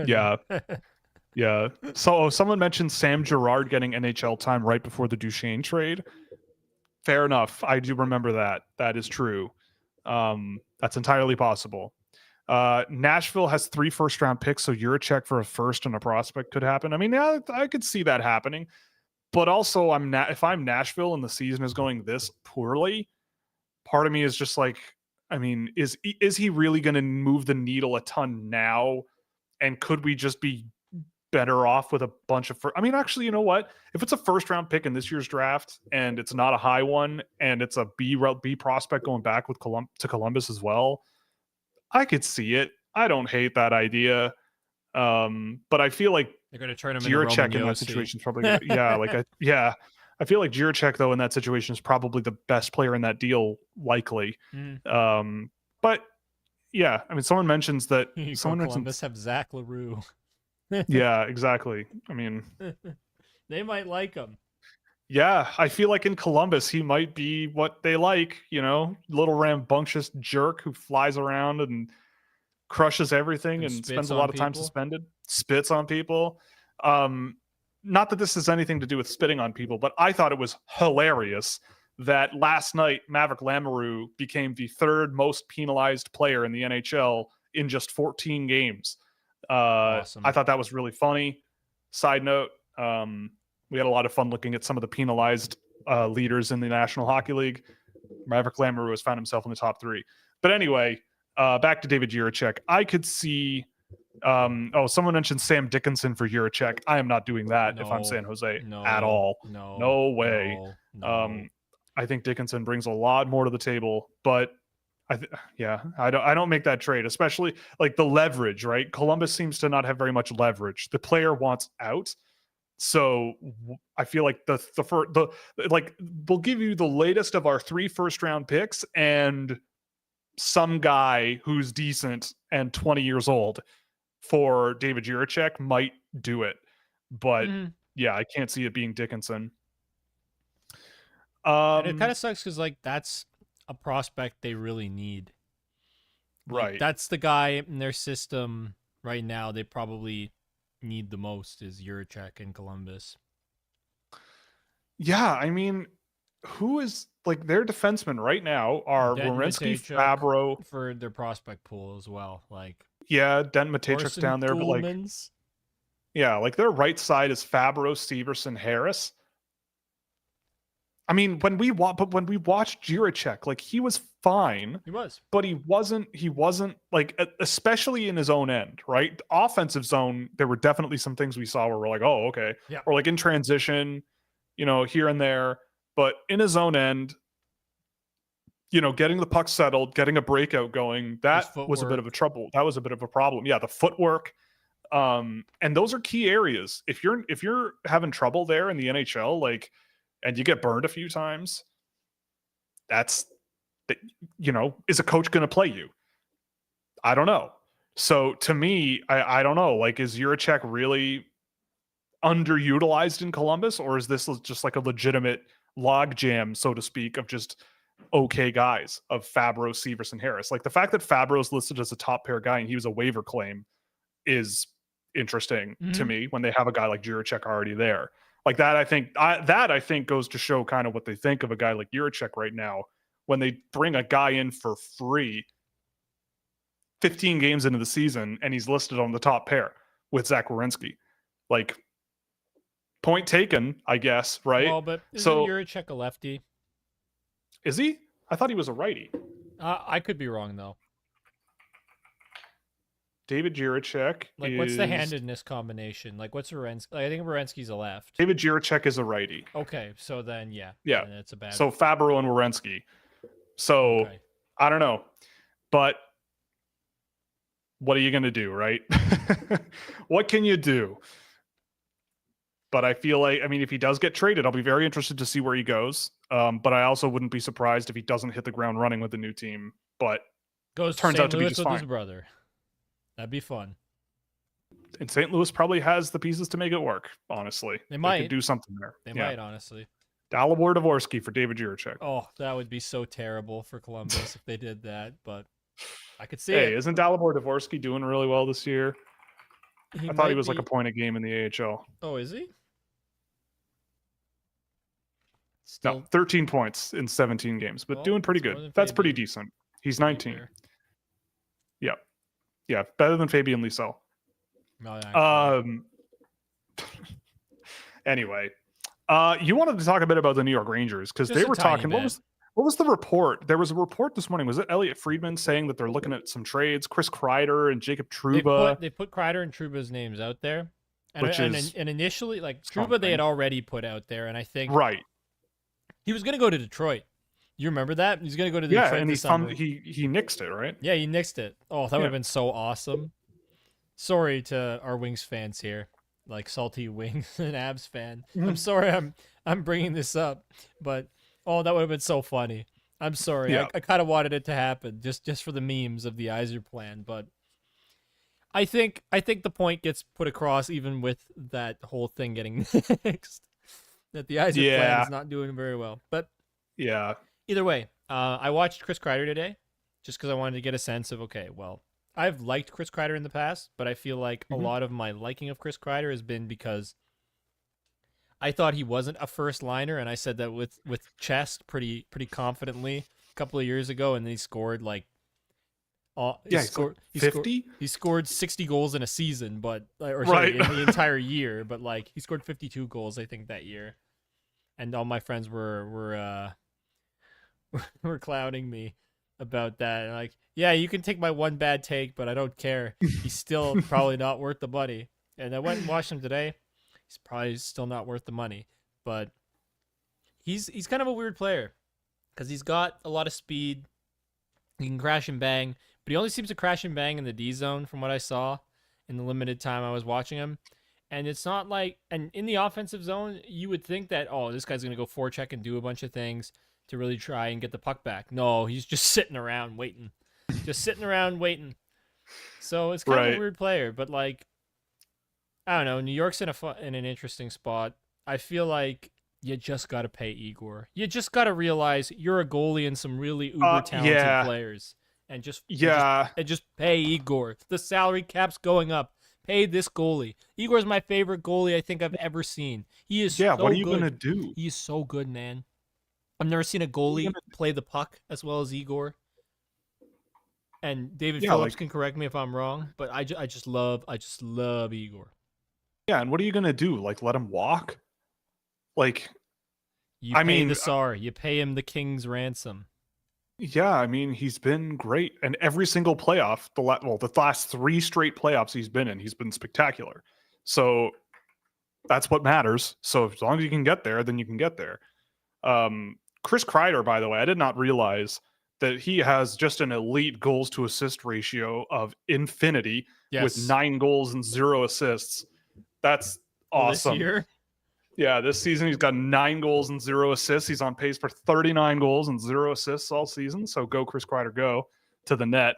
Yeah. Yeah. So someone mentioned Sam Girard getting NHL time right before the Duchesne trade. Fair enough. I do remember that. That is true. That's entirely possible. Nashville has 3 first-round picks, so Jiricek for a first and a prospect could happen. I mean, yeah, I could see that happening. But also, if I'm Nashville and the season is going this poorly, part of me is just like, I mean, is he really going to move the needle a ton now? And could we just be better off with a bunch of I mean, actually, you know what? If it's a first-round pick in this year's draft and it's not a high one and it's a B prospect going back with to Columbus as well, I could see it. I don't hate that idea. But I feel like they're going to turn him Jiricek in that situation is probably I feel like Jiricek though in that situation is probably the best player in that deal, likely. But yeah, I mean, someone mentions that Columbus have Zach LaRue. Yeah, exactly. I mean, they might like him. Yeah, I feel like in Columbus he might be what they like, you know, little rambunctious jerk who flies around and crushes everything and spends a lot of time suspended, spits on people. Not that this has anything to do with spitting on people, but I thought it was hilarious that last night Maverick Lamoureux became the 3rd most penalized player in the NHL in just 14 games. Awesome. I thought that was really funny. Side note, we had a lot of fun looking at some of the penalized leaders in the National Hockey League. Maverick Lamoureux has found himself in the top 3. But anyway, back to David Jiricek. I could see. Someone mentioned Sam Dickinson for Jiricek. I am not doing that if I'm San Jose at all. No way. No. I think Dickinson brings a lot more to the table, but I don't make that trade, especially like the leverage, right? Columbus seems to not have very much leverage. The player wants out. So I feel like we'll give you the latest of our 3 first-round picks and some guy who's decent and 20 years old for David Jiricek might do it. But yeah, I can't see it being Dickinson. And it kind of sucks because like that's a prospect they really need. Right. That's the guy in their system right now they probably need the most is Jiricek in Columbus. Yeah, I mean, who is like their defensemen right now are Werenski, Fabro for their prospect pool as well. Like Dent Matejchuk's down there, but like their right side is Fabro, Severson, Harris. I mean, when we watched Jiricek, like he was fine. He was. But he wasn't like, especially in his own end, right? The offensive zone, there were definitely some things we saw where we're like, oh, okay. Yeah. Or like in transition, here and there. But in his own end, getting the puck settled, getting a breakout going, that was a bit of a trouble. That was a bit of a problem. Yeah, the footwork. And those are key areas. If you're having trouble there in the NHL, and you get burned a few times, is a coach going to play you? I don't know. So to me, I don't know. Is Jiricek really underutilized in Columbus, or is this just like a legitimate logjam, so to speak, of just okay guys, of Fabro, Severson, Harris? The fact that Fabro's listed as a top pair guy and he was a waiver claim is interesting to me when they have a guy like Jiricek already there. That I think goes to show kind of what they think of a guy like Jiricek right now when they bring a guy in for free 15 games into the season and he's listed on the top pair with Zach Werenski. Point taken, I guess, right? Well, but isn't Jiricek a lefty? Is he? I thought he was a righty. I could be wrong, though. David Jiricek what's the handedness combination? What's Werenski? I think Werenski's a left. David Jiricek is a righty. Okay, so then, yeah. Yeah. Then it's a bad. So Fabro and Werenski. So, okay. I don't know. But what are you going to do, right? What can you do? But I feel if he does get traded, I'll be very interested to see where he goes. But I also wouldn't be surprised if he doesn't hit the ground running with the new team. But turns out to be just fine. His brother. That'd be fun. And St. Louis probably has the pieces to make it work, honestly. They might. They could do something there. They might, honestly. Dalibor Dvorsky for David Jiricek. Oh, that would be so terrible for Columbus if they did that. But I could see it. Hey, isn't Dalibor Dvorsky doing really well this year? I thought he was a point a game in the AHL. Oh, is he? No, 13 points in 17 games, but doing pretty good. That's pretty decent. He's 19. Yeah. Yeah, better than Fabian Lysell. Anyway, you wanted to talk a bit about the New York Rangers because they were talking. What was the report? There was a report this morning. Was it Elliot Friedman saying that they're looking at some trades? Chris Kreider and Jacob Trouba. They put Kreider and Trouba's names out there, and initially, Trouba they had already put out there, and I think he was going to go to Detroit. You remember that? He's going to go to Detroit. Yeah, and he nixed it, right? Yeah, he nixed it. Oh, that would have been so awesome. Sorry to our Wings fans here, salty Wings and Abs fan. I'm sorry I'm bringing this up, but that would have been so funny. I'm sorry. Yeah. I kind of wanted it to happen just for the memes of the Yzer plan, but I think the point gets put across even with that whole thing getting nixed, that the Yzer plan is not doing very well. But yeah. Either way, I watched Chris Kreider today just because I wanted to get a sense of, I've liked Chris Kreider in the past, but I feel like a lot of my liking of Chris Kreider has been because I thought he wasn't a first liner, and I said that with chest pretty confidently a couple of years ago, and then he scored he scored 50. He scored 60 goals in a season, in the entire year, but he scored 52 goals I think that year, and all my friends were clowning me about that. And yeah, you can take my one bad take, but I don't care. He's still probably not worth the money. And I went and watched him today. He's probably still not worth the money, but he's kind of a weird player because he's got a lot of speed. He can crash and bang, but he only seems to crash and bang in the D zone from what I saw in the limited time I was watching him. And it's not and in the offensive zone, you would think that, this guy's going to go forecheck and do a bunch of things to really try and get the puck back. No, he's just sitting around waiting. So it's kind of a weird player, but I don't know. New York's in an interesting spot. I feel like you just got to pay Igor. You just got to realize you're a goalie and some really uber talented players, and just pay Igor. The salary cap's going up. Pay this goalie. Igor's my favorite goalie I think I've ever seen. He is so good. What are you gonna do? He is so good, man. I've never seen a goalie play the puck as well as Igor. And David Phillips can correct me if I'm wrong, but I just love Igor. Yeah, and what are you gonna do? Let him walk? You pay the SAR. You pay him the king's ransom. Yeah, he's been great, and every single playoff, the last 3 straight playoffs he's been in, he's been spectacular. So, That's what matters. So as long as you can get there, then you can get there. Chris Kreider, by the way, I did not realize that he has just an elite goals to assist ratio of infinity with 9 goals and 0 assists. That's awesome. This year? Yeah, this season he's got 9 goals and 0 assists. He's on pace for 39 goals and 0 assists all season. So go Chris Kreider, go to the net.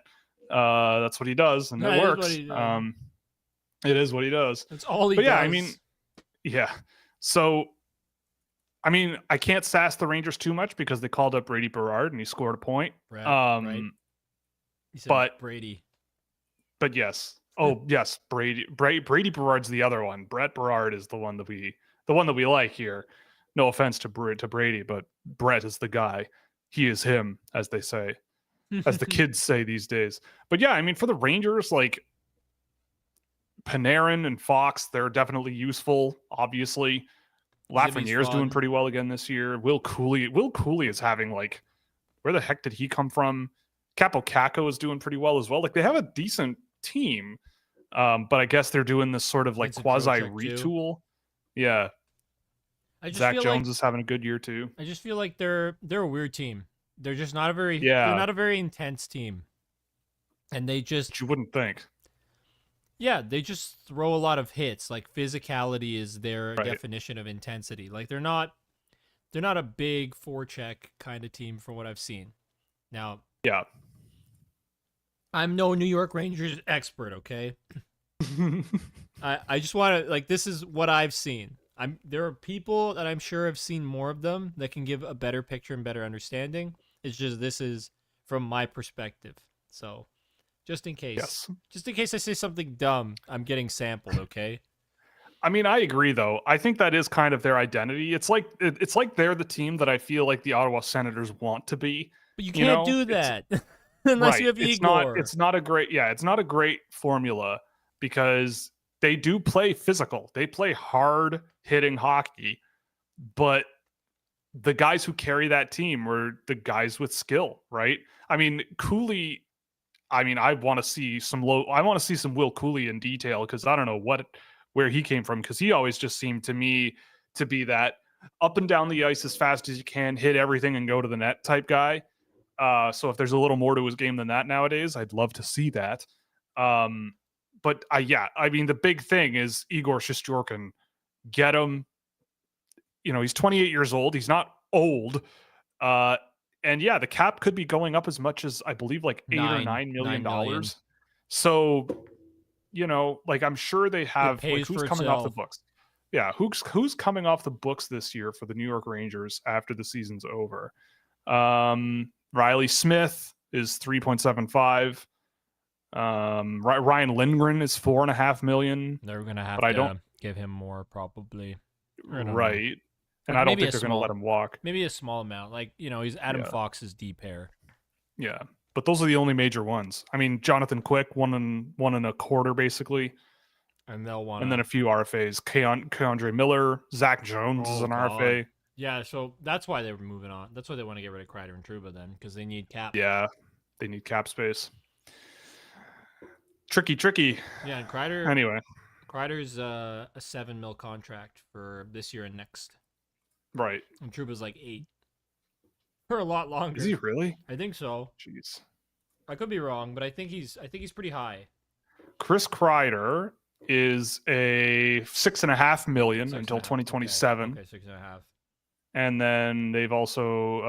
That's what he does, and it works. It is what he does. That's all he does. Yeah, I mean, yeah. So, I mean, I can't sass the Rangers too much because they called up Brady Bedard and he scored a point. Right. But Brady. But yes. Oh, yes. Brady Bedard's the other one. Brett Bedard is the one that we like here. No offense to Brady, but Brett is the guy. He is him, as they say, as the kids say these days. But yeah, I mean, for the Rangers, like Panarin and Fox, they're definitely useful. Obviously, Lafreniere's doing pretty well again this year. Will Cooley is having like, where the heck did he come from? Capo Caco is doing pretty well as well. Like they have a decent team, but I guess they're doing this sort of like quasi retool. Yeah, Zach Jones is having a good year too. I just feel like they're a weird team. They're just not a very they're not a very intense team, and they just but you wouldn't think. Yeah, they just throw a lot of hits. Like physicality is their definition of intensity. Like they're not a big forecheck kind of team from what I've seen. Now, yeah, I'm no New York Rangers expert, okay? I just want to, like, this is what I've seen. There are people that I'm sure have seen more of them that can give a better picture and better understanding. It's just this is from my perspective. So, just in case I say something dumb, I'm getting sampled, okay? I mean, I agree though. I think that is kind of their identity. It's like they're the team that I feel like the Ottawa Senators want to be. But you can't do that unless you have Igor. It's not a great formula because they do play physical. They play hard hitting hockey, but the guys who carry that team were the guys with skill, right? I mean, Cooley. I mean, I want to see some Will Cooley in detail because I don't know where he came from because he always just seemed to me to be that up and down the ice as fast as you can, hit everything and go to the net type guy. So if there's a little more to his game than that nowadays, I'd love to see that. But I mean, the big thing is Igor Shesterkin. Get him. You know, he's 28 years old. He's not old. And yeah, the cap could be going up as much as I believe like $8 or $9 million. So, you know, like I'm sure they have like, who's coming off the books. Yeah, who's coming off the books this year for the New York Rangers after the season's over? Riley Smith is 3.75. Ryan Lindgren is $4.5 million. They're gonna have to give him more probably. Right. And I don't think they're going to let him walk. Maybe a small amount. Like, you know, he's Adam Fox's D pair. Yeah. But those are the only major ones. I mean, Jonathan Quick, one and a quarter, basically. And they'll want and then a few RFAs. Keandre Miller, Zach Jones is an RFA. Yeah, so that's why they were moving on. That's why they want to get rid of Kreider and Trouba then, because they need cap. Yeah, they need cap space. Tricky. Yeah, and Kreider. Anyway. Kreider's a $7 million contract for this year and next. Right. And Trouba's like 8. For a lot longer. Is he really? I think so. Jeez. I could be wrong, but I think he's pretty high. Chris Kreider is a $6.5 million until 2027. Okay, 6.5. And then they've also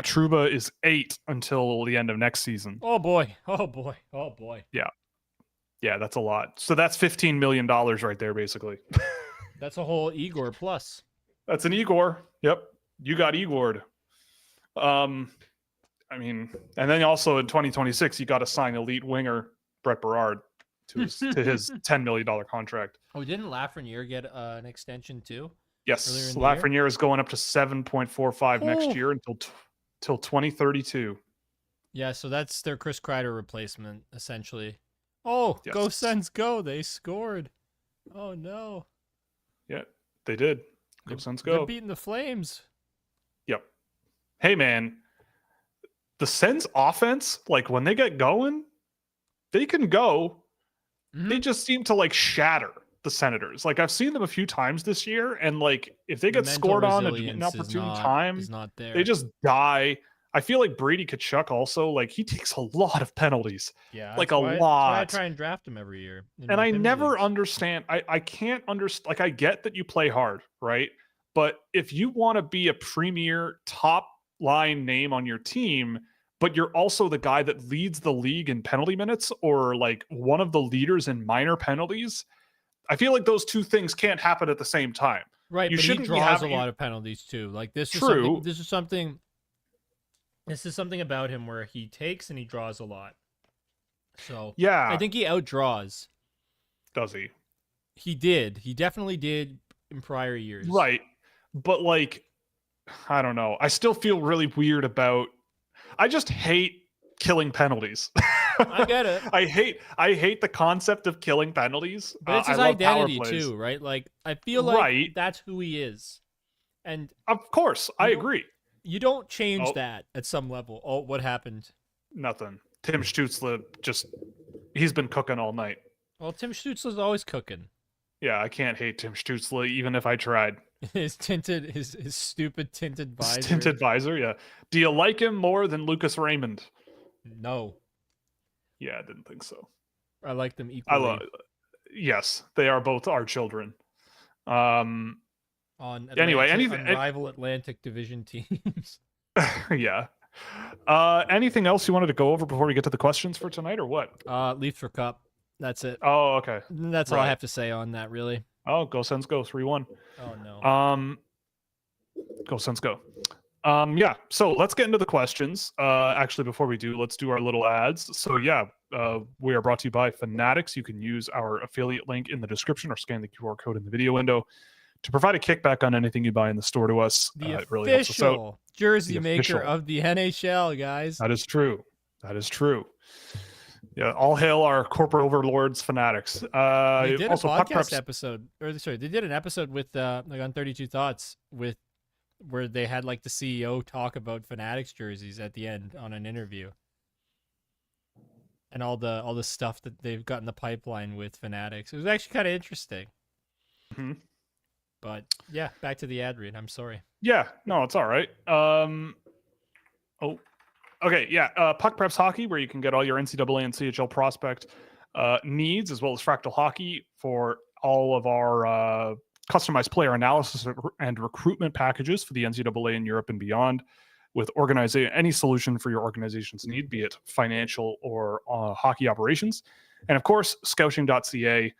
Trouba is 8 until the end of next season. Oh boy. Yeah, that's a lot. So that's $15 million right there, basically. That's a whole Igor plus. That's an Igor. Yep. You got Igored. I mean, and then also in 2026, you got to sign elite winger Brett Bedard to his $10 million contract. Oh, didn't Lafreniere get an extension too? Yes. Lafreniere is going up to 7.45 next year until 2032. Yeah, so that's their Chris Kreider replacement, essentially. Oh, yes. Go Sens go. They scored. Oh, no. Yeah, they did. Go Sens go. They're beating the Flames. Yep. Hey, man, the Sens offense, like when they get going, they can go. Mm-hmm. They just seem to like shatter. the Senators. Like I've seen them a few times this year, and like if they The get mental scored on an resilience opportune time, is not there. they just die. I feel like Brady Tkachuk also, like he takes a lot of penalties, Yeah, like that's a why I lot. try and draft him every year. And I never understand. I can't understand. Like I get that you play hard, right? But if you want to be a premier top line name on your team, but you're also the guy that leads the league in penalty minutes or like one of the leaders in minor penalties, I feel like those two things can't happen at the same time. Right, You but he shouldn't be draws a having lot of penalties too. Like true. This is something about him where he takes and he draws a lot. So I Yeah. think he outdraws. Does he? He did. He definitely did in prior years. Right. But like, I don't know. I still feel really weird about. I just hate killing penalties. I get it. I hate the concept of killing penalties. But it's his I love power identity plays. too, right? Like I feel like Right. that's who he is. And Of course, I don't- agree. you don't change Oh. that at some level. Oh, what happened? Nothing. Tim Stutzle he's been cooking all night. Well, Tim Stutzle's always cooking. Yeah, I can't hate Tim Stutzle even if I tried. His stupid tinted visor. His tinted visor, yeah. Do you like him more than Lucas Raymond? No, Yeah, I didn't think so. I like them I equally. love. Yes, they are both our children. On Anyway, rival Atlantic Division teams. yeah. Anything else you wanted to go over before we get to the questions for tonight, or what? Leafs for Cup. That's it. Oh, okay. That's all I Right. have to say on that, really. Oh, go Sens go 3-1. Oh no. Go Sens go. Yeah. So let's get into the questions. Actually, before we do, let's do our little ads. So yeah, we are brought to you by Fanatics. You can use our affiliate link in the description or scan the QR code in the video window to provide a kickback on anything you buy in the store to us. The it really helps us out. official jersey The maker official. of the NHL, guys. That is true. That is true. Yeah, all hail our corporate overlords, Fanatics. They did Also, a Puck podcast Preps- episode, or sorry, they did an episode with like on 32 Thoughts with where they had like the CEO talk about Fanatics jerseys at the end on an interview, and all the stuff that they've got in the pipeline with Fanatics. It was actually kind of interesting. Mhm. But yeah, back to the ad read. I'm sorry. Yeah, no, it's all right. Okay, yeah. Puck Preps Hockey, where you can get all your NCAA and CHL Prospect needs, as well as Fractal Hockey for all of our customized player analysis and recruitment packages for the NCAA in Europe and beyond, with any solution for your organization's need, be it financial or hockey operations. And of course, Scouching.ca,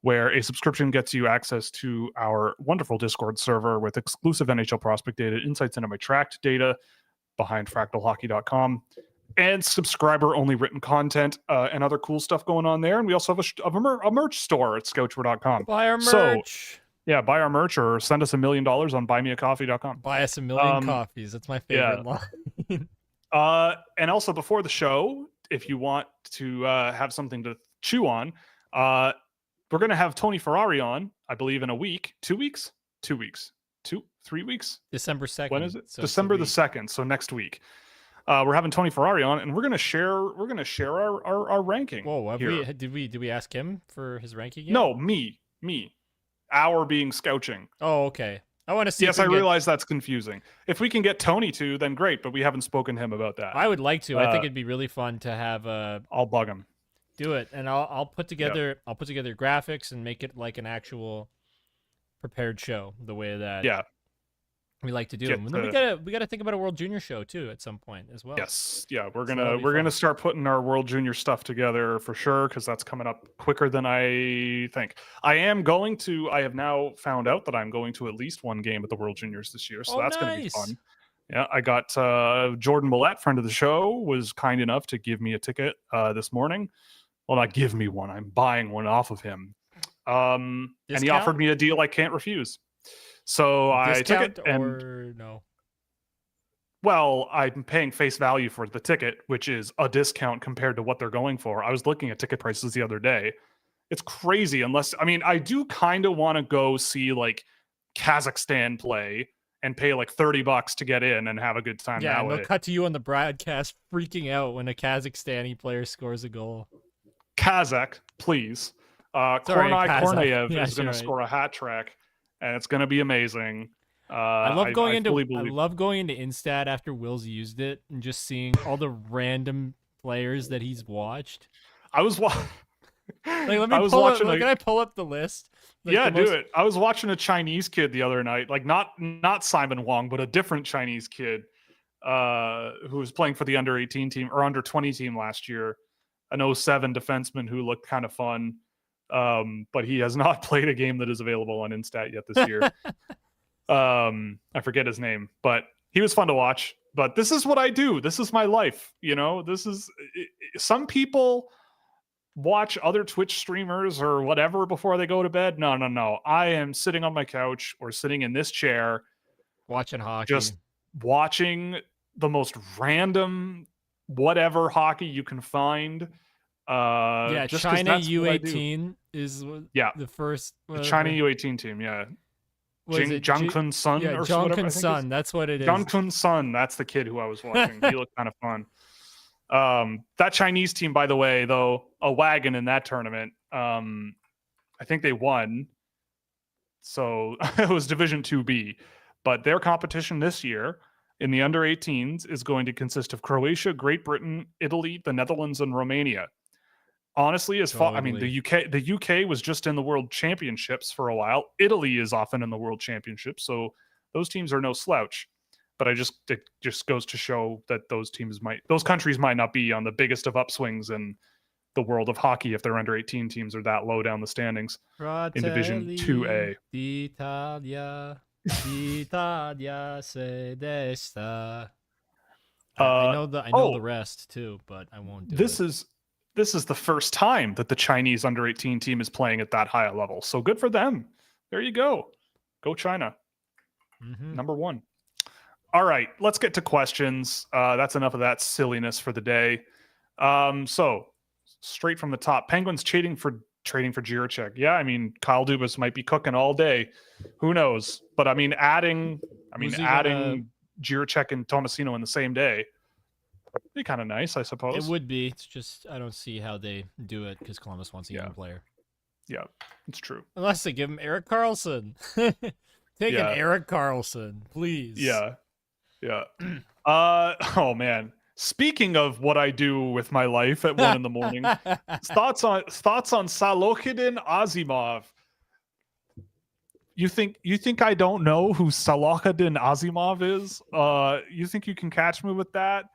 where a subscription gets you access to our wonderful Discord server with exclusive NHL prospect data, insights into my tracked data behind fractalhockey.com, and subscriber-only written content and other cool stuff going on there. And we also have a merch store at Scouchware.com. Buy our merch. So, yeah, buy our merch or send us $1 million on buymeacoffee.com. Buy us 1 million coffees. That's my favorite line. And also before the show, if you want to have something to chew on, we're going to have Tony Ferrari on, I believe, in a week. 2 weeks? 2 weeks. 3 weeks? December 2nd. When is it? So December the 2nd. So next week. We're having Tony Ferrari on, and we're gonna share our ranking. Whoa, here. did we ask him for his ranking yet? No, me. Our being Scouching. Oh, okay. I want to see. Yes, I realize that's confusing. If we can get Tony to, then great, but we haven't spoken to him about that. I would like to. I think it'd be really fun to have I'll bug him. Do it, and I'll put together graphics and make it like an actual prepared show, the way that we like to do them. And then we gotta think about a World Junior show too at some point as well. Yes, yeah, we're gonna start putting our World Junior stuff together for sure, because that's coming up quicker than I think. I have now found out that I'm going to at least one game at the World Juniors this year, so that's gonna be fun. Yeah, I got Jordan Millette, friend of the show, was kind enough to give me a ticket this morning. Well, not give me one. I'm buying one off of him. And he offered me a deal I can't refuse. So I took it. Or no? Well, I'm paying face value for the ticket, which is a discount compared to what they're going for. I was looking at ticket prices the other day. It's crazy. I do kind of want to go see like Kazakhstan play and pay like $30 to get in and have a good time. Yeah, and they'll cut to you on the broadcast freaking out when a Kazakhstani player scores a goal. Kazakh, please. Sorry, Kornei Kazakh. Korneyev Yes, is going you're to right. score a hat trick, and it's going to be amazing. I love going I fully into believe. Instat after Will's used it and just seeing all the random players that he's watched. I was Like, let me I was pull up. watching Can I pull up the list? Like yeah, the do most... it. I was watching a Chinese kid the other night, like not Simon Wong, but a different Chinese kid who was playing for the under 18 team or under 20 team last year, an 07 defenseman who looked kind of fun. But he has not played a game that is available on Instat yet this year. I forget his name, but he was fun to watch. But this is what I do. This is my life. You know, this is some people watch other Twitch streamers or whatever before they go to bed. No. I am sitting on my couch or sitting in this chair watching hockey, just watching the most random whatever hockey you can find. Yeah, just China that's U18 is the first. The China U18 team. Yeah. Jungkun Sun yeah, or Jungkun Sun. That's what it is. Jungkun Sun. That's the kid who I was watching. He looked kind of fun. That Chinese team, by the way, though, a wagon in that tournament. I think they won. So it was Division 2B. But their competition this year in the under 18s is going to consist of Croatia, Great Britain, Italy, the Netherlands, and Romania. Honestly, the UK was just in the World Championships for a while. Italy is often in the World Championships, so those teams are no slouch. But it just goes to show that those countries might not be on the biggest of upswings in the world of hockey if their under 18 teams are that low down the standings in Division 2A. D'Italia se desta. I know the rest too, but I won't do it. This is the first time that the Chinese under 18 team is playing at that high a level. So good for them. There you go. Go China. Mm-hmm. Number 1. All right, let's get to questions. That's enough of that silliness for the day. So straight from the top, Penguins trading for Jiricek. Yeah, I mean, Kyle Dubas might be cooking all day. Who knows? But I mean, adding Jiricek and Tomasino in the same day, be kind of nice, I suppose. It would be. It's just I don't see how they do it because Columbus wants a young player. Yeah, it's true. Unless they give him Erik Karlsson. Take an Erik Karlsson, please. Yeah. Oh man. Speaking of what I do with my life at 1 a.m, thoughts on Salokhidin Azimov. You think I don't know who Salokhidin Azimov is? You think you can catch me with that?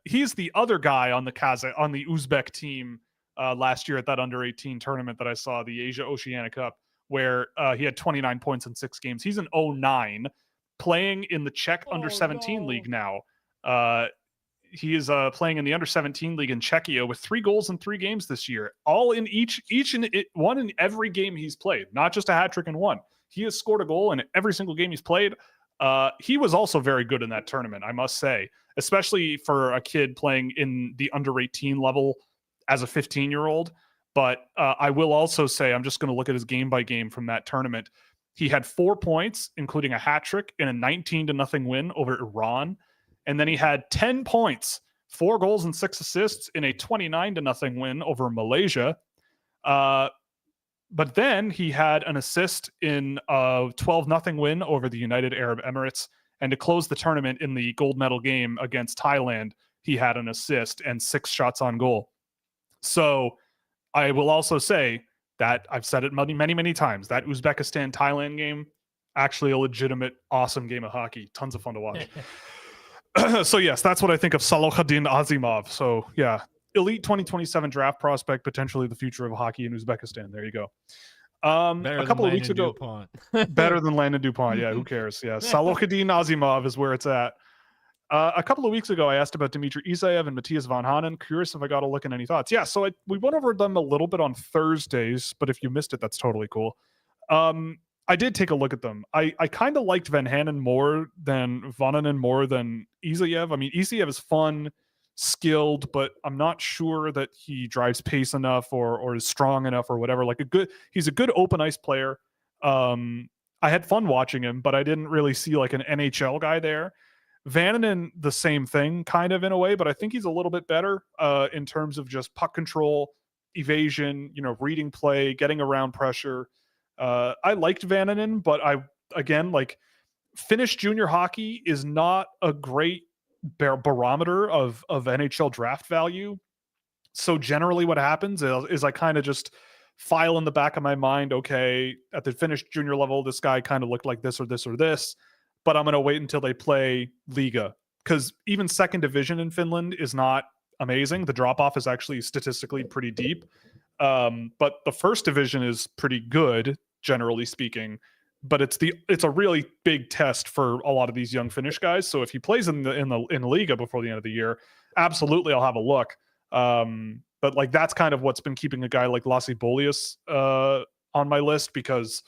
He's the other guy on the Uzbek team last year at that under 18 tournament that I saw, the Asia Oceania Cup, where he had 29 points in 6 games. He's an 09, playing in the Czech under 17 league now. He is playing in the under 17 league in Czechia with 3 goals in 3 games this year, all in one in every game he's played, not just a hat trick in one. He has scored a goal in every single game he's played. He was also very good in that tournament, I must say, especially for a kid playing in the under 18 level as a 15-year-old. But I will also say, I'm just going to look at his game by game from that tournament. He had 4 points, including a hat trick in a 19-0 win over Iran. And then he had 10 points, 4 goals and 6 assists in a 29-0 win over Malaysia. But then he had an assist in a 12-0 win over the United Arab Emirates. And to close the tournament in the gold medal game against Thailand, he had an assist and 6 shots on goal. So I will also say that I've said it many, many, many times, that Uzbekistan-Thailand game, actually a legitimate, awesome game of hockey. Tons of fun to watch. So yes, that's what I think of Salokhidin Azimov. So yeah, elite 2027 draft prospect, potentially the future of hockey in Uzbekistan. There you go. A couple of weeks ago, better than Landon Dupont. Yeah, who cares? Yeah, Salokhidin Azimov is where it's at. A couple of weeks ago, I asked about Dmitry Isaev and Matthias Van Hanen. Curious if I got a look at any thoughts. Yeah, so we went over them a little bit on Thursdays, but if you missed it, that's totally cool. I did take a look at them. I kind of liked Van Hanen more than Van Hanen more than Isaev. I mean, Isaev is fun, skilled, but I'm not sure that he drives pace enough or is strong enough or whatever. He's a good open ice player. I had fun watching him, but I didn't really see like an NHL guy there. Vananen, the same thing, kind of in a way, but I think he's a little bit better in terms of just puck control, evasion, reading play, getting around pressure. I liked Vananen, but again, like, Finnish junior hockey is not a great barometer of NHL draft value. So generally what happens is I kind of just file in the back of my mind, okay, at the Finnish junior level, this guy kind of looked like this or this or this, but I'm going to wait until they play Liga, because even second division in Finland is not amazing. The drop off is actually statistically pretty deep. But the first division is pretty good, generally speaking. But it's a really big test for a lot of these young Finnish guys. So if he plays in Liga before the end of the year, absolutely I'll have a look. But like, that's kind of what's been keeping a guy like Lassi Bolius on my list, because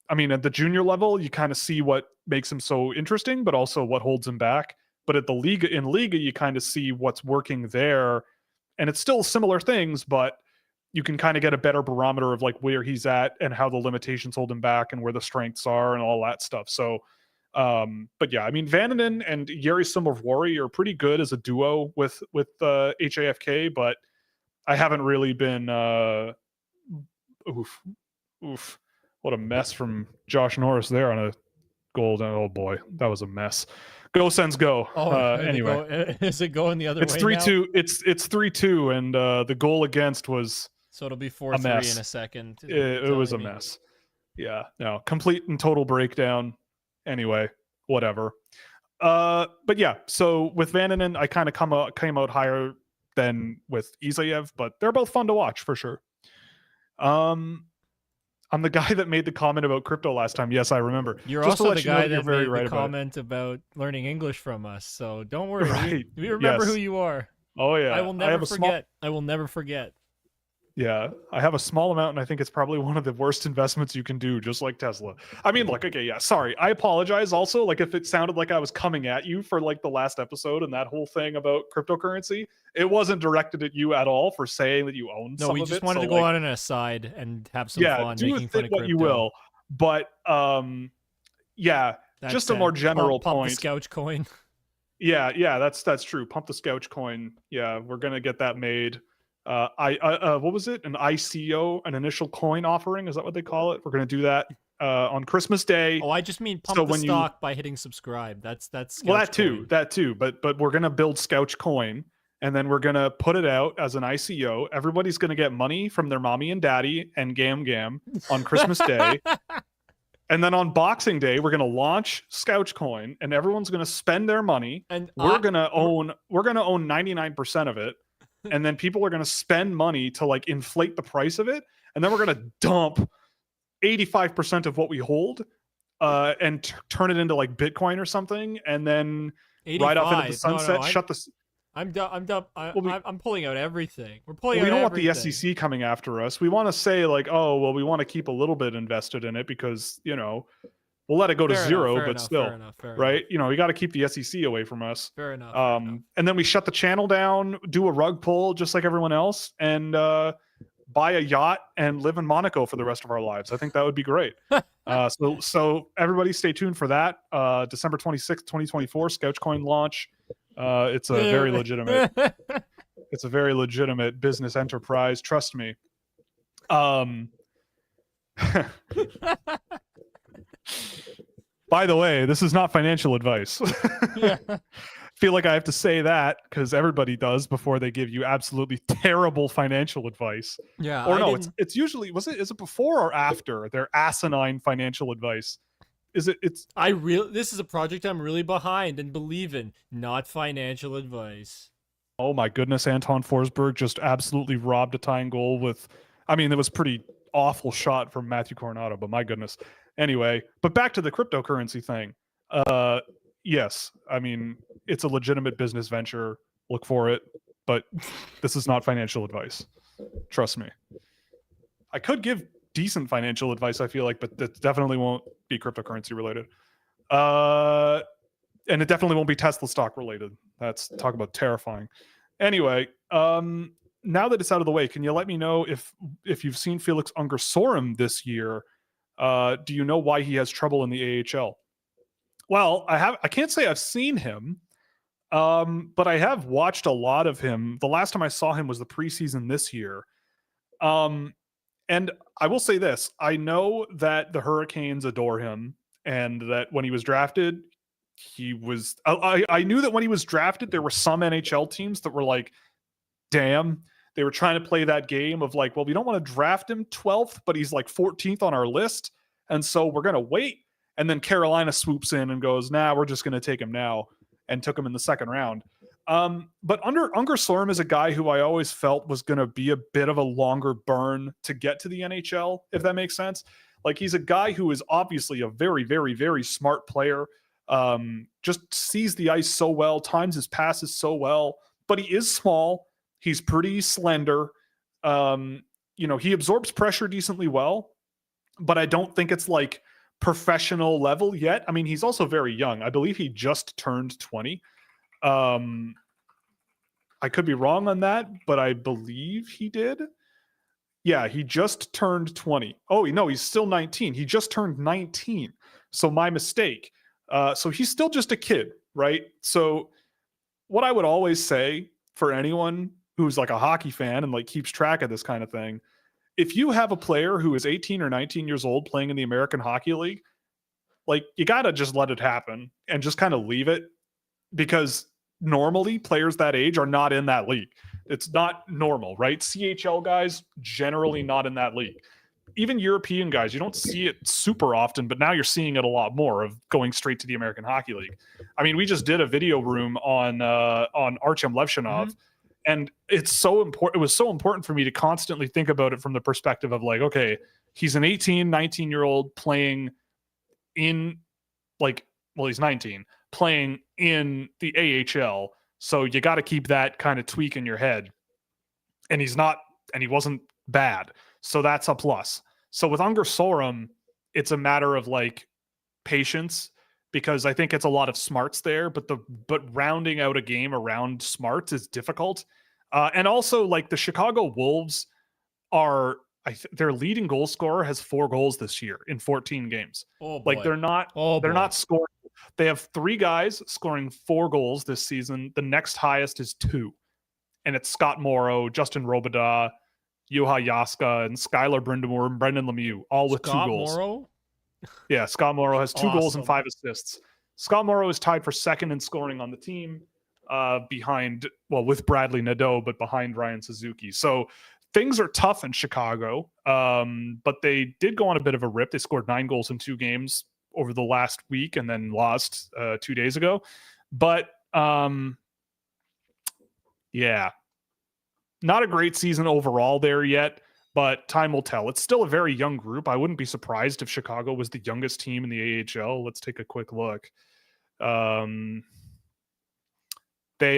I mean, at the junior level, you kind of see what makes him so interesting, but also what holds him back. But at the Liga, you kind of see what's working there, and it's still similar things, but you can kind of get a better barometer of like where he's at and how the limitations hold him back and where the strengths are and all that stuff. So, but yeah, I mean, Vananen and Jari Silmavori are pretty good as a duo with HAFK, but I haven't really been. Oof! What a mess from Josh Norris there on a goal. Oh boy, that was a mess. Go Sens go. Anyway, is it going the other way? It's 3-2. It's 3-2, and the goal against was. So it'll be 4-3 in a second. It was a mess. Yeah, no, complete and total breakdown. Anyway, whatever. But yeah, so with Vananen, I kind of came out higher than with Isayev, but they're both fun to watch for sure. I'm the guy that made the comment about crypto last time. Yes, I remember. You're also the guy that made the comment about learning English from us. So don't worry. Right. We remember who you are. Oh yeah. I will never forget. I will never forget. Yeah, I have a small amount, and I think it's probably one of the worst investments you can do, just like Tesla. I mean, like, okay, yeah, sorry. I apologize also, like, if it sounded like I was coming at you for, like, the last episode and that whole thing about cryptocurrency. It wasn't directed at you at all for saying that you own some of it. No, we just wanted to go on an aside and have some fun making fun of crypto. What you will. But, yeah, just a more general point. Pump the Scouch coin. Yeah, that's true. Pump the Scouch coin. Yeah, we're going to get that made. What was it? An ICO, an initial coin offering? Is that what they call it? We're going to do that on Christmas Day. Oh, I just mean pump the stock by hitting subscribe. That's well, that too. But we're going to build Scouch coin, and then we're going to put it out as an ICO. Everybody's going to get money from their mommy and daddy and Gam on Christmas Day. And then on Boxing Day, we're going to launch Scouch coin, and everyone's going to spend their money. And we're going to own 99% of it. And then people are going to spend money to like inflate the price of it. And then we're going to dump 85% of what we hold and turn it into like Bitcoin or something. And then 85. Right off into the sunset, shut the... I'm done. I'm pulling out everything. We don't want the SEC coming after us. We want to say like, oh, well, we want to keep a little bit invested in it because, we'll let it go to zero, but still, right? You got to keep the SEC away from us. Fair enough. And then we shut the channel down, do a rug pull just like everyone else, and buy a yacht and live in Monaco for the rest of our lives. I think that would be great. So everybody stay tuned for that. December 26th, 2024, Scouch coin launch. It's a very legitimate business enterprise. Trust me. By the way, this is not financial advice. Yeah. Feel like I have to say that because everybody does before they give you absolutely terrible financial advice. Yeah. Or no, it's usually is it before or after their asinine financial advice? This is a project I'm really behind and believe in, not financial advice. Oh my goodness, Anton Forsberg just absolutely robbed a tying goal with, I mean, it was pretty awful shot from Matthew Coronado, but my goodness. Anyway, but back to the cryptocurrency thing. Yes, I mean, it's a legitimate business venture. Look for it, but this is not financial advice. Trust me. I could give decent financial advice, I feel like, but that definitely won't be cryptocurrency related. And it definitely won't be Tesla stock related. That's talk about terrifying. Anyway, now that it's out of the way, can you let me know if you've seen Felix Unger-Sorum this year? Do you know why he has trouble in the AHL? Well, I can't say I've seen him, but I have watched a lot of him. The last time I saw him was the preseason this year. And I will say this. I know that the Hurricanes adore him, and that when he was drafted, he was I knew that when he was drafted, there were some NHL teams that were like, damn, they were trying to play that game of like, well, we don't want to draft him 12th, but he's like 14th on our list. And so we're going to wait. And then Carolina swoops in and goes, nah, we're just going to take him now, and took him in the second round. But Unger Sorum is a guy who I always felt was going to be a bit of a longer burn to get to the NHL, if that makes sense. Like, he's a guy who is obviously a very, very, very smart player. Just sees the ice so well, times his passes so well, but he is small. He's pretty slender. He absorbs pressure decently well, but I don't think it's like professional level yet. I mean, he's also very young. I believe he just turned 20. I could be wrong on that, but I believe he did. Yeah, he just turned 20. Oh, no, he's still 19. He just turned 19. So my mistake. So he's still just a kid, right? So what I would always say for anyone who's like a hockey fan and like keeps track of this kind of thing, if you have a player who is 18 or 19 years old playing in the American Hockey League, like, you got to just let it happen and just kind of leave it, because normally players that age are not in that league. It's not normal, right? CHL guys generally not in that league. Even European guys, you don't see it super often, but now you're seeing it a lot more of going straight to the American Hockey League. I mean, we just did a video room on Artyom Levshinov, and it's so important. It was so important for me to constantly think about it from the perspective of like, okay, he's an 18, 19-year-old playing in he's 19, playing in the AHL. So you got to keep that kind of tweak in your head. And he wasn't bad. So that's a plus. So with Unger Sorum, it's a matter of like patience, because I think it's a lot of smarts there, but rounding out a game around smarts is difficult. And also, like, the Chicago Wolves are, their leading goal scorer has 4 goals this year in 14 games. Oh boy. Like, they're not scoring. They have 3 guys scoring 4 goals this season. The next highest is 2. And it's Scott Morrow, Justin Robidas, Juha Jaska, and Skylar Brindamore and Brendan Lemieux, all with 2 goals. Morrow? Yeah, Scott Morrow has 2 goals and 5 assists. Scott Morrow is tied for second in scoring on the team, with Bradley Nadeau, but behind Ryan Suzuki. So things are tough in Chicago, but they did go on a bit of a rip. They scored 9 goals in 2 games over the last week and then lost 2 days ago. But yeah, not a great season overall there yet, but time will tell. It's still a very young group. I wouldn't be surprised if Chicago was the youngest team in the AHL. Let's take a quick look. They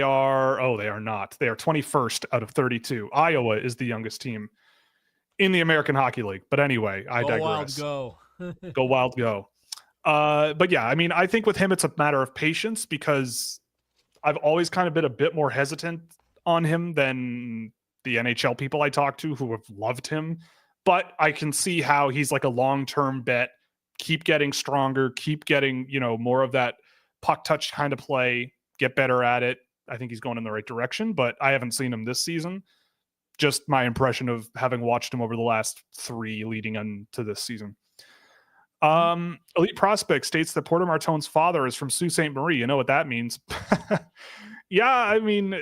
are not. They are 21st out of 32. Iowa is the youngest team in the American Hockey League. But anyway, I digress. Go Wild, go. Go Wild, go. But yeah, I mean, I think with him, it's a matter of patience, because I've always kind of been a bit more hesitant on him than the NHL people I talk to who have loved him. But I can see how he's like a long-term bet. Keep getting stronger, keep getting, more of that puck touch kind of play, get better at it. I think he's going in the right direction, but I haven't seen him this season. Just my impression of having watched him over the last 3 leading into this season. Elite Prospect states that Porter Martone's father is from Sault Ste. Marie. You know what that means? Yeah, I mean,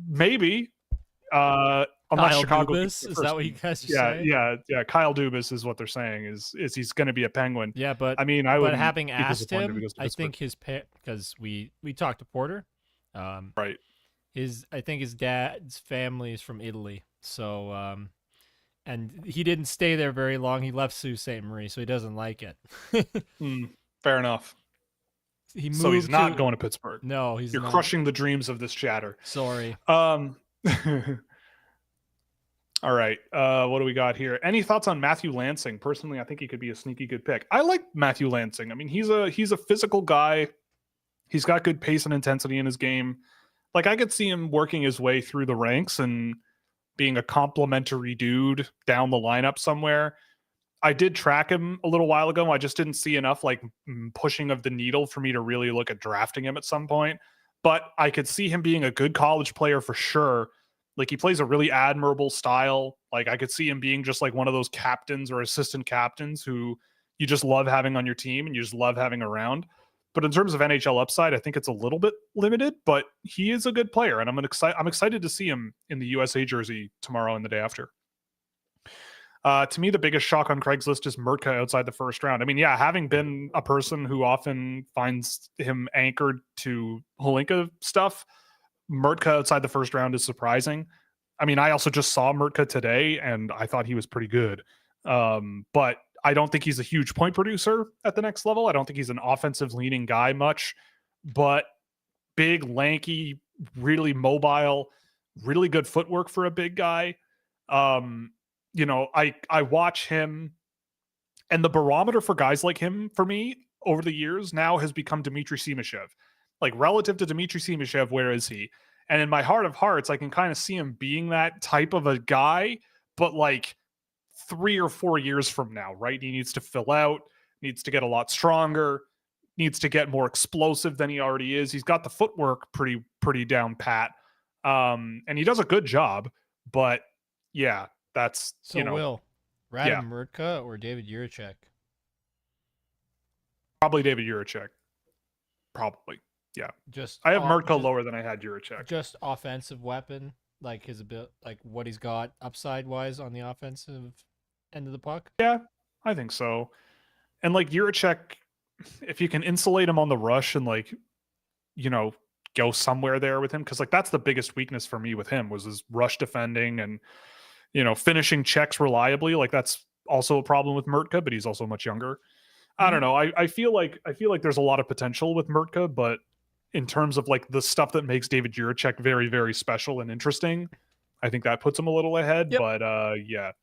maybe. Unless Kyle Chicago Dubas? Is that what you guys are saying? Yeah. Kyle Dubas is what they're saying. Is he's going to be a Penguin? Yeah, but I mean, but having asked him, I think because we talked to Porter, right. I think his dad's family is from Italy, so and he didn't stay there very long. He left Sault Ste. Marie, so he doesn't like it. Fair enough. So he's not going to Pittsburgh. No, You're not. crushing the dreams of this chatter. Sorry. All right. What do we got here? Any thoughts on Matthew Lansing? Personally, I think he could be a sneaky good pick. I like Matthew Lansing. I mean, he's a physical guy. He's got good pace and intensity in his game. Like, I could see him working his way through the ranks and being a complimentary dude down the lineup somewhere. I did track him a little while ago. I just didn't see enough like pushing of the needle for me to really look at drafting him at some point. But I could see him being a good college player for sure. Like, he plays a really admirable style. Like, I could see him being just like one of those captains or assistant captains who you just love having on your team and you just love having around. But in terms of NHL upside, I think it's a little bit limited, but he is a good player, and I'm excited to see him in the USA jersey tomorrow and the day after. To me, the biggest shock on Craigslist is Murtka outside the first round. I mean, yeah, having been a person who often finds him anchored to Holinka stuff, Murtka outside the first round is surprising. I mean, I also just saw Murtka today, and I thought he was pretty good. But I don't think he's a huge point producer at the next level. I don't think he's an offensive leaning guy much, but big, lanky, really mobile, really good footwork for a big guy. I watch him, and the barometer for guys like him for me over the years now has become Dmitry Simashev. Like, relative to Dmitry Simashev, where is he? And in my heart of hearts, I can kind of see him being that type of a guy, but like 3 or 4 years from now, right? He needs to fill out, needs to get a lot stronger, needs to get more explosive than he already is. He's got the footwork pretty down pat. And he does a good job, but yeah, that's, So Will, Radim Murtka or David Jiricek? Probably David Jiricek. Probably. Yeah. I have Murtka lower than I had Jiricek. Just offensive weapon, like his ability, like what he's got upside wise on the offensive end of the puck. Yeah, I think so. And like Jiricek, if you can insulate him on the rush and like, go somewhere there with him, because like that's the biggest weakness for me with him was his rush defending and finishing checks reliably. Like, that's also a problem with Murtka, but he's also much younger. I don't know. I feel like there's a lot of potential with Murtka, but in terms of like the stuff that makes David Jiricek very, very special and interesting, I think that puts him a little ahead. Yep. But yeah.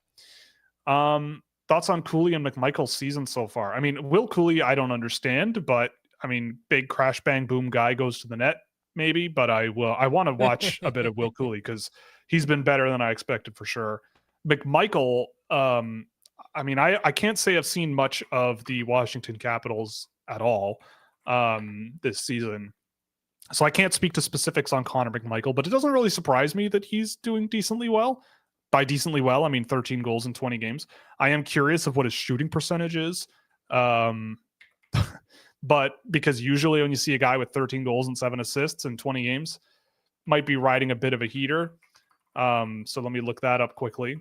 Thoughts on Cooley and McMichael's season so far? I mean, Will Cooley, I don't understand, but I mean, big crash bang boom guy goes to the net, maybe. But I want to watch a bit of Will Cooley because he's been better than I expected for sure. McMichael, I mean, I can't say I've seen much of the Washington Capitals at all this season. So I can't speak to specifics on Connor McMichael, but it doesn't really surprise me that he's doing decently well. By decently well, I mean 13 goals in 20 games. I am curious of what his shooting percentage is. But because usually when you see a guy with 13 goals and 7 assists in 20 games, might be riding a bit of a heater. So let me look that up quickly.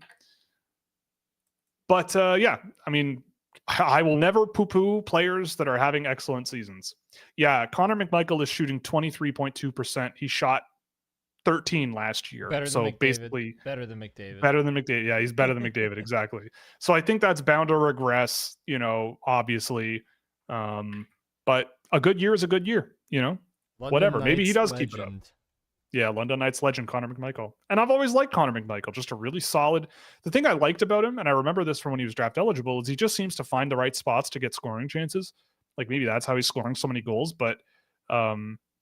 But yeah, I mean, I will never poo-poo players that are having excellent seasons. Yeah, Connor McMichael is shooting 23.2%. He shot 13 last year. So basically better than McDavid. Better than McDavid. Yeah, he's better than McDavid. Exactly. So I think that's bound to regress, obviously. But a good year is a good year, London whatever. Knights Maybe he does legend. keep it up. Yeah, London Knights legend Connor McMichael. And I've always liked Connor McMichael, just a really solid. The thing I liked about him, and I remember this from when he was draft eligible, is he just seems to find the right spots to get scoring chances. Like maybe that's how he's scoring so many goals, but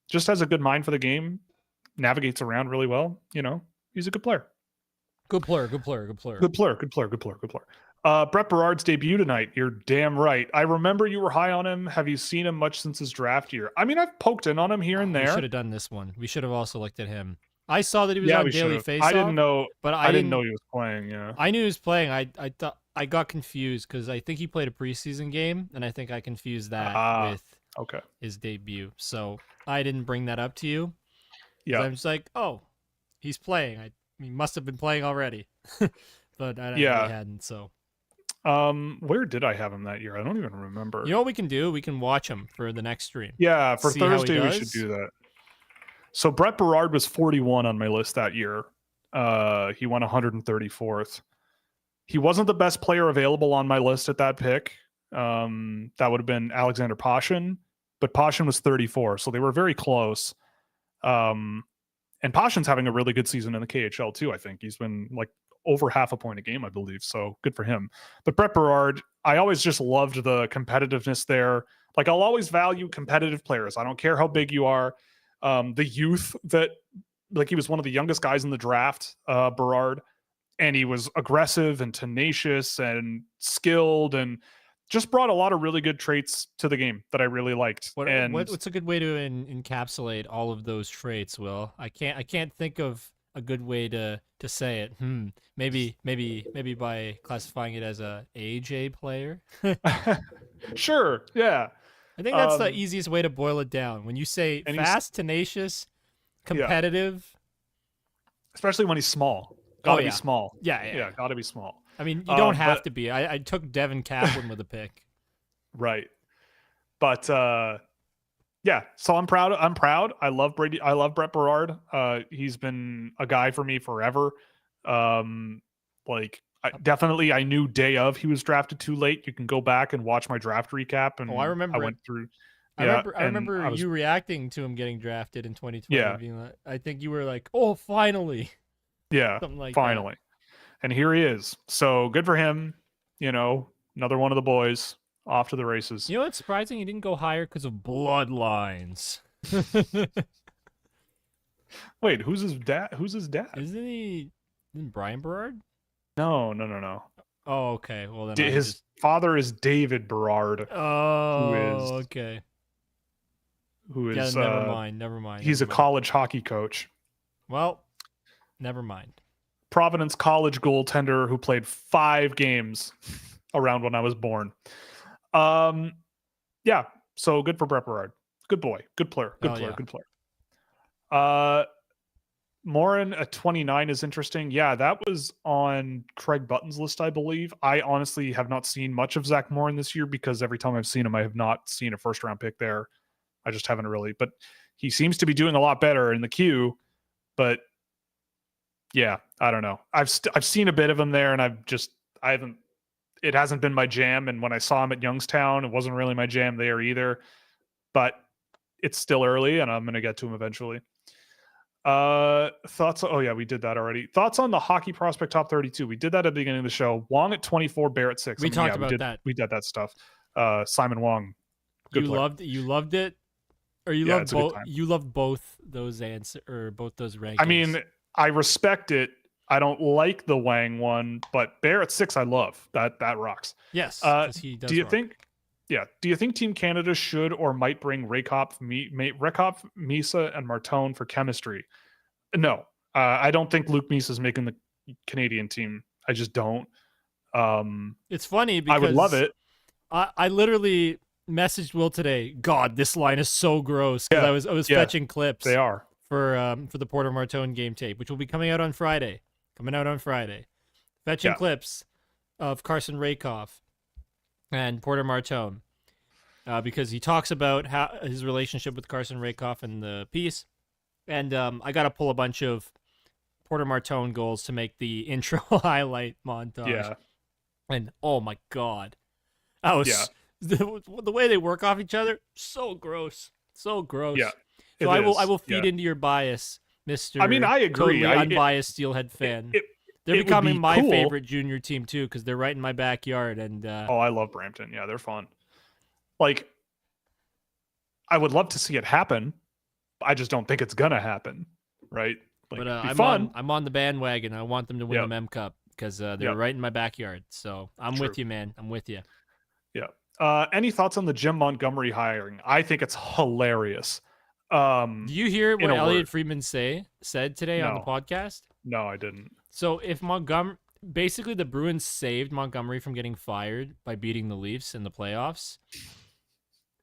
just has a good mind for the game, navigates around really well. He's a good player. Good player. Brett Berard's debut tonight. You're damn right. I remember you were high on him. Have you seen him much since his draft year? I mean, I've poked in on him here and there. We should have done this one. We should have also looked at him. I saw that he was on Daily Faceoff. I didn't know, but I didn't know he was playing. Yeah, I knew he was playing. I thought I got confused because I think he played a preseason game, and I think I confused that with his debut. So I didn't bring that up to you. Yeah, I'm just like, oh, he's playing. He must have been playing already, but I hadn't. So. Where did I have him that year? I don't even remember. You know what we can do? We can watch him for the next stream. Yeah, for Thursday we should do that. So Brett Berard was 41 on my list that year. He went 134th. He wasn't the best player available on my list at that pick. That would have been Alexander Pashin, but Pashin was 34, so they were very close. And Pashin's having a really good season in the KHL too, I think. He's been like over half a point a game, I believe. So good for him. But Brett Berard, I always just loved the competitiveness there. Like, I'll always value competitive players. I don't care how big you are. The youth that, like, he was one of the youngest guys in the draft, Berard, and he was aggressive and tenacious and skilled and just brought a lot of really good traits to the game that I really liked. What's a good way to encapsulate all of those traits, Will? I can't think of a good way to say it. Maybe by classifying it as a AJ player. Sure. Yeah. I think that's the easiest way to boil it down. When you say And fast, tenacious, yeah, competitive. especially when he's small. Oh, Gotta be yeah. small. Yeah. Yeah, gotta be small. I mean, you don't have but- to be. I took Devin Kaplan with a pick. Right. But yeah, so I'm proud. I love Brady. I love Brett Berard. He's been a guy for me forever. Like I knew day of he was drafted too late. You can go back and watch my draft recap, and I remember. I went through. I remember you reacting to him getting drafted in 2020. Yeah. Being like, I think you were like, "Oh, finally!" Yeah, Something like finally. And here he is. So good for him. Another one of the boys off to the races. You know what's surprising? He didn't go higher because of bloodlines. Wait, who's his dad? Isn't Brian Berard? No. Oh, okay. Well, then His father is David Berard. Oh, okay. Who is? Never mind. He's a college hockey coach. Well, never mind. Providence College goaltender who played 5 games around when I was born. Yeah. So good for Brett Berard. Good boy. Good player. Good player. Morin at 29 is interesting. Yeah, that was on Craig Button's list, I believe. I honestly have not seen much of Zach Morin this year because every time I've seen him, I have not seen a first round pick there. I just haven't really. But he seems to be doing a lot better in the queue. But yeah, I don't know. I've seen a bit of him there, and it hasn't been my jam. And when I saw him at Youngstown, it wasn't really my jam there either. But it's still early, and I'm going to get to him eventually. Thoughts? Oh yeah, we did that already. Thoughts on the hockey prospect top 32? We did that at the beginning of the show. Wong at 24, Barrett 6. We talked about that. We did that stuff. Simon Wong. You loved it, or you loved both. You loved both those both those rankings. I mean, I respect it. I don't like the Wang one, but Barrett 6, I love. That rocks. Yes. He does. Do you think? Yeah. Do you think Team Canada should or might bring Rakoff, Misa, and Martone for chemistry? No. I don't think Luke Misa is making the Canadian team. I just don't. It's funny because I would love it. I literally messaged Will today. God, this line is so gross. Because I was fetching clips. They are for the Porter Martone game tape, which will be coming out on Friday. Fetching clips of Carson Rakoff and Porter Martone, because he talks about how his relationship with Carson Rakoff in the piece, and I got to pull a bunch of Porter Martone goals to make the intro highlight montage. Yeah, and oh my god, the way they work off each other, so gross. Yeah, so I will feed into your bias, Mister. I mean, I agree. Totally unbiased Steelhead fan. They're becoming my favorite junior team too, because they're right in my backyard. And I love Brampton. Yeah, they're fun. Like, I would love to see it happen. I just don't think it's gonna happen, right? Like, but I'm on the bandwagon. I want them to win the Mem Cup because they're right in my backyard. So I'm with you, man. I'm with you. Yeah. Any thoughts on the Jim Montgomery hiring? I think it's hilarious. Do you hear what Elliot Friedman said today on the podcast? No, I didn't. So if basically the Bruins saved Montgomery from getting fired by beating the Leafs in the playoffs.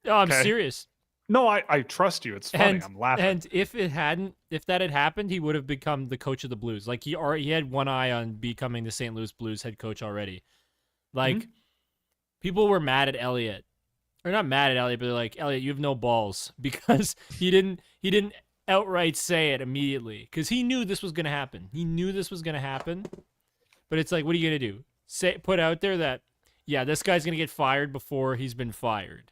Oh, I'm serious. No, I trust you. It's funny. I'm laughing. And if that had happened, he would have become the coach of the Blues. Like he had one eye on becoming the St. Louis Blues head coach already. Like people were mad at Elliot. Or not mad at Elliot, but they're like, Elliot, you have no balls, because he didn't outright say it immediately, because he knew this was going to happen. But it's like, what are you going to do? Put out there that, yeah, this guy's going to get fired before he's been fired.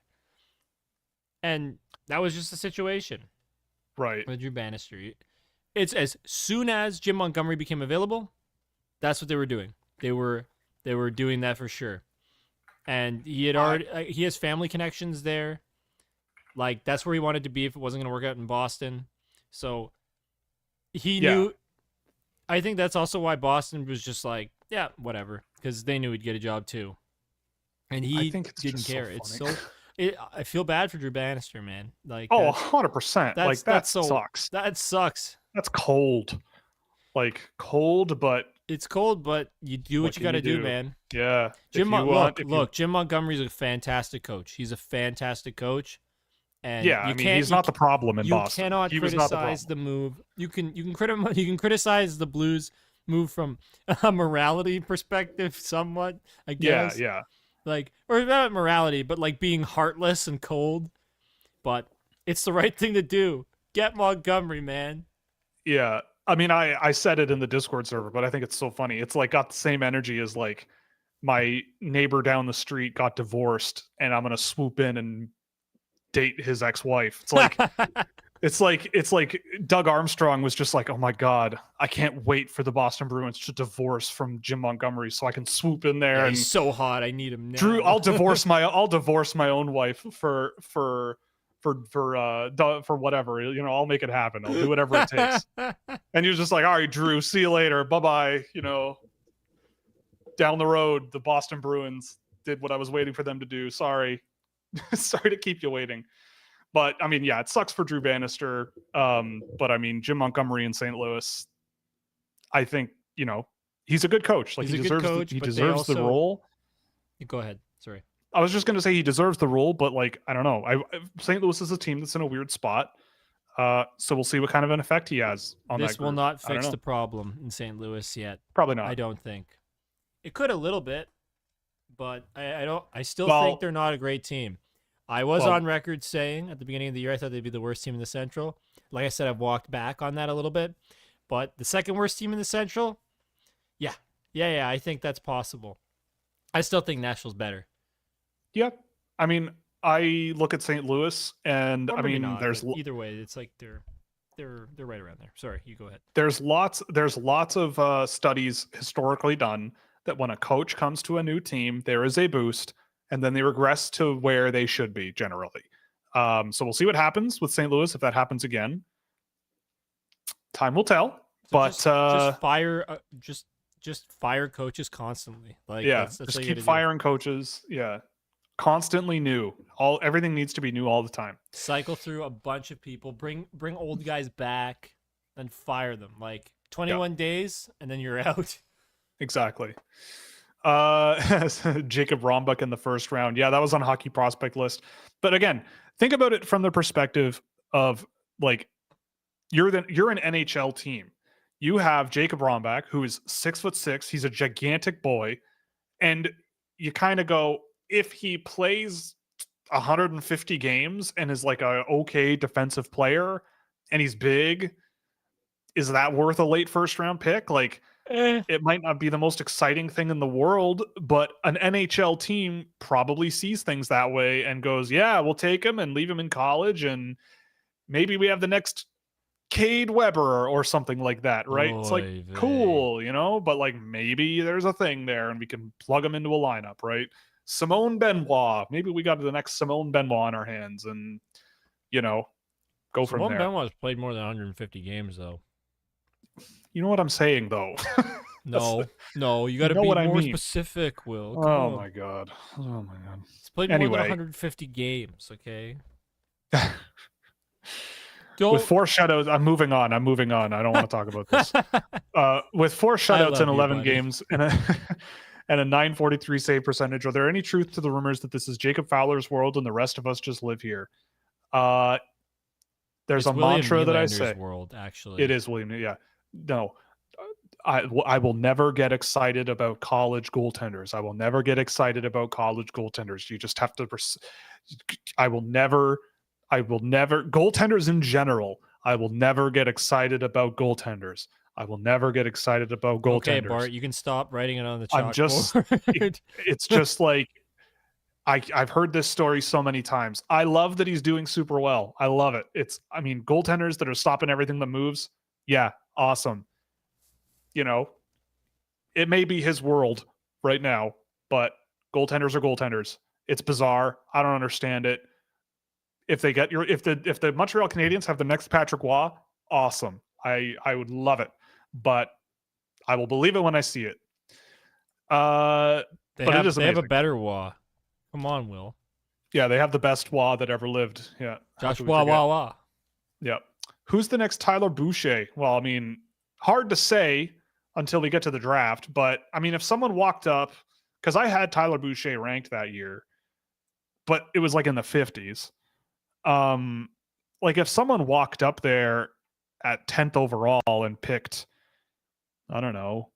And that was just the situation. Right. With Drew Bannister. It's as soon as Jim Montgomery became available, that's what they were doing. They were doing that for sure. And he has family connections there. Like, that's where he wanted to be if it wasn't going to work out in Boston. So he knew. I think that's also why Boston was just like, yeah, whatever, because they knew he'd get a job too. And he didn't care. I feel bad for Drew Bannister, man. Like, 100%. Like, that sucks. That's cold. like cold, but It's cold, but you do what you got to do, man. Yeah. Jim Montgomery's a fantastic coach. He's a fantastic coach. And yeah, I mean, he's not the problem in Boston. Cannot he was not criticize the move. You can criticize the Blues move from a morality perspective somewhat, I guess. Yeah. Like, or not morality, but like being heartless and cold. But it's the right thing to do. Get Montgomery, man. Yeah. I mean, I said it in the Discord server, but I think it's so funny. It's like got the same energy as like my neighbor down the street got divorced and I'm going to swoop in and date his ex-wife. It's like Doug Armstrong was just like, oh my God, I can't wait for the Boston Bruins to divorce from Jim Montgomery so I can swoop in there. Yeah, he's so hot. I need him now. Drew, I'll divorce my own wife for whatever, I'll make it happen. I'll do whatever it takes. And you're just like, all right, Drew, see you later. Bye-bye. Down the road, the Boston Bruins did what I was waiting for them to do. Sorry. Sorry to keep you waiting. But I mean, yeah, it sucks for Drew Bannister. But I mean, Jim Montgomery in St. Louis, I think, he's a good coach. Like he deserves the role. You go ahead. Sorry. I was just going to say he deserves the role, but like, I don't know. St. Louis is a team that's in a weird spot. So we'll see what kind of an effect he has on that. This will not fix the problem in St. Louis yet. Probably not. I don't think. It could a little bit, but I still think they're not a great team. I was on record saying at the beginning of the year I thought they'd be the worst team in the Central. Like I said, I've walked back on that a little bit. But the second worst team in the Central, yeah, I think that's possible. I still think Nashville's better. Yep. I mean, I look at St. Louis, and I mean, there's either way. It's like they're right around there. Sorry, you go ahead. There's lots of studies historically done that when a coach comes to a new team, there is a boost, and then they regress to where they should be generally. So we'll see what happens with St. Louis if that happens again. Time will tell. So but just fire coaches constantly. Like that's just keep firing coaches. Yeah. Constantly new. Everything needs to be new all the time. Cycle through a bunch of people, bring old guys back, then fire them. Like 21 days, and then you're out. Exactly. Jacob Rombuck in the first round. Yeah, that was on Hockey Prospect list. But again, think about it from the perspective of like you're an NHL team. You have Jacob Rombuck, who is 6'6". He's a gigantic boy, and you kind of go, if he plays 150 games and is like a okay defensive player and he's big, is that worth a late first round pick? Like it might not be the most exciting thing in the world, but an NHL team probably sees things that way and goes, yeah, we'll take him and leave him in college. And maybe we have the next Cade Weber or something like that, right? It's like cool, but like maybe there's a thing there and we can plug him into a lineup, right? Simone Benoit. Maybe we got the next Simone Benoit on our hands and, go from there. Simone Benoit's played more than 150 games, though. You know what I'm saying, though? No, you got to be more specific, Will. Come on. My God. He's played more than 150 games, okay? With 4 shutouts, I'm moving on. I don't want to talk about this. With 4 shutouts in 11 games and a 943 save percentage, are there any truth to the rumors that this is Jacob Fowler's world and the rest of us just live here? There's a mantra that I say. World, actually. It is William. Yeah. No. I will never get excited about college goaltenders. I will never get excited about college goaltenders. You just have to. I will never. Goaltenders in general. I will never get excited about goaltenders. I will never get excited about goaltenders. Okay, Bart, you can stop writing it on the chalkboard. It's just like I've heard this story so many times. I love that he's doing super well. I love it. Goaltenders that are stopping everything that moves. Yeah, awesome. It may be his world right now, but goaltenders are goaltenders. It's bizarre. I don't understand it. If the Montreal Canadiens have the next Patrick Waugh, awesome. I would love it, but I will believe it when I see it. They have a better Waugh. Come on, Will. Yeah, they have the best Waugh that ever lived. Yeah, Josh Waugh. Yeah. Who's the next Tyler Boucher? Well, I mean, hard to say until we get to the draft. But I mean, if someone walked up, because I had Tyler Boucher ranked that year, but it was like in the 50s. Like if someone walked up there at 10th overall and picked, I don't know,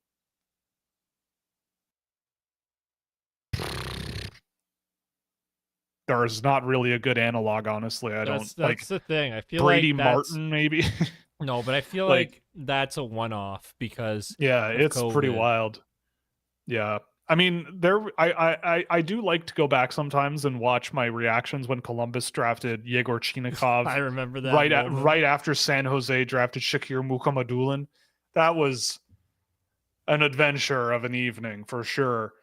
there's not really a good analog, honestly. That's like the thing. I feel Brady like that's Martin, maybe. no, but I feel Like- like that's a one-off because Yeah, of it's pretty COVID. wild. Yeah. I mean, I do like to go back sometimes and watch my reactions when Columbus drafted Yegor I Chinikov remember that right after San Jose drafted Shakir Mukhamadullin. That was an adventure of an evening for sure.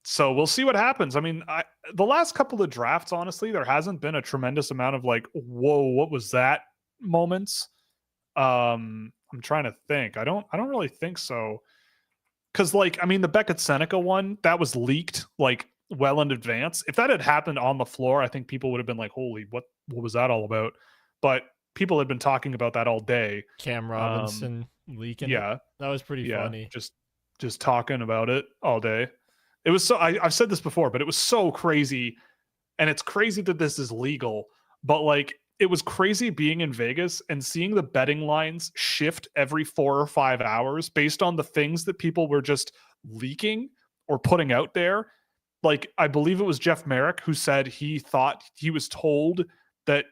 So we'll see what happens. I mean, the last couple of drafts, honestly, there hasn't been a tremendous amount of like, whoa, what was that moments. I'm trying to think. I don't really think so. Cause like, I mean, the Beckett Seneca one that was leaked like well in advance. If that had happened on the floor, I think people would have been like, holy, what was that all about? But people had been talking about that all day. Cam Robinson leaking Yeah. it. That was pretty funny. Just talking about it all day. It was so I've said this before, but it was so crazy. And it's crazy that this is legal, but like it was crazy being in Vegas and seeing the betting lines shift every 4 or 5 hours based on the things that people were just leaking or putting out there. Like I believe it was Jeff Merrick who said he thought he was told that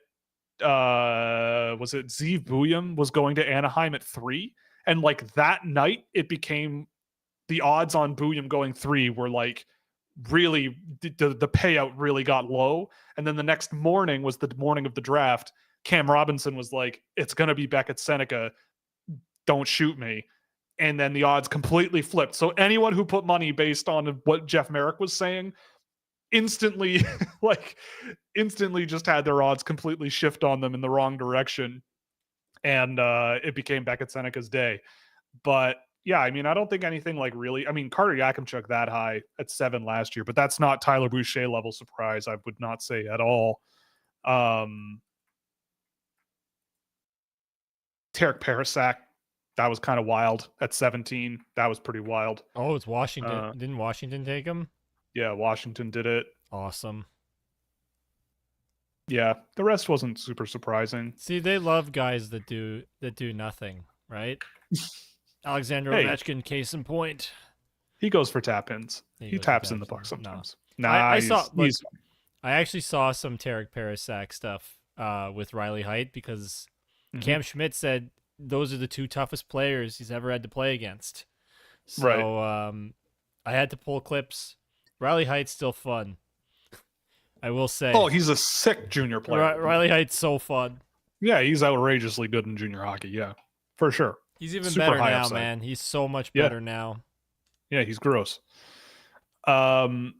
was it Zeev Buium was going to Anaheim at 3, and like that night it became the odds on Buium going 3 were like really the payout really got low. And then the next morning was the morning of the draft. Cam Robinson was like, it's going to be Beckett Seneca. Don't shoot me. And then the odds completely flipped. So anyone who put money based on what Jeff Merrick was saying instantly just had their odds completely shift on them in the wrong direction. And it became Beckett Seneca's day. But yeah, I mean, I don't think anything like really. I mean, Carter Yakimchuk that high at 7 last year, but that's not Tyler Boucher level surprise. I would not say at all. Tarek Parasak, that was kind of wild at 17. That was pretty wild. Oh, it's Washington. Didn't Washington take him? Yeah, Washington did it. Awesome. Yeah, the rest wasn't super surprising. See, they love guys that do nothing, right? Alexander Ovechkin, case in point. He goes for tap-ins. He taps in the puck sometimes. No. I actually saw some Tarek Parasak stuff with Riley Heidt because Cam Schmidt said those are the 2 toughest players he's ever had to play against. So I had to pull clips. Riley Height's still fun. I will say. Oh, he's a sick junior player. Riley Height's so fun. Yeah, he's outrageously good in junior hockey. Yeah, for sure. He's even better now, man. He's so much better now. Yeah, he's gross. Okay,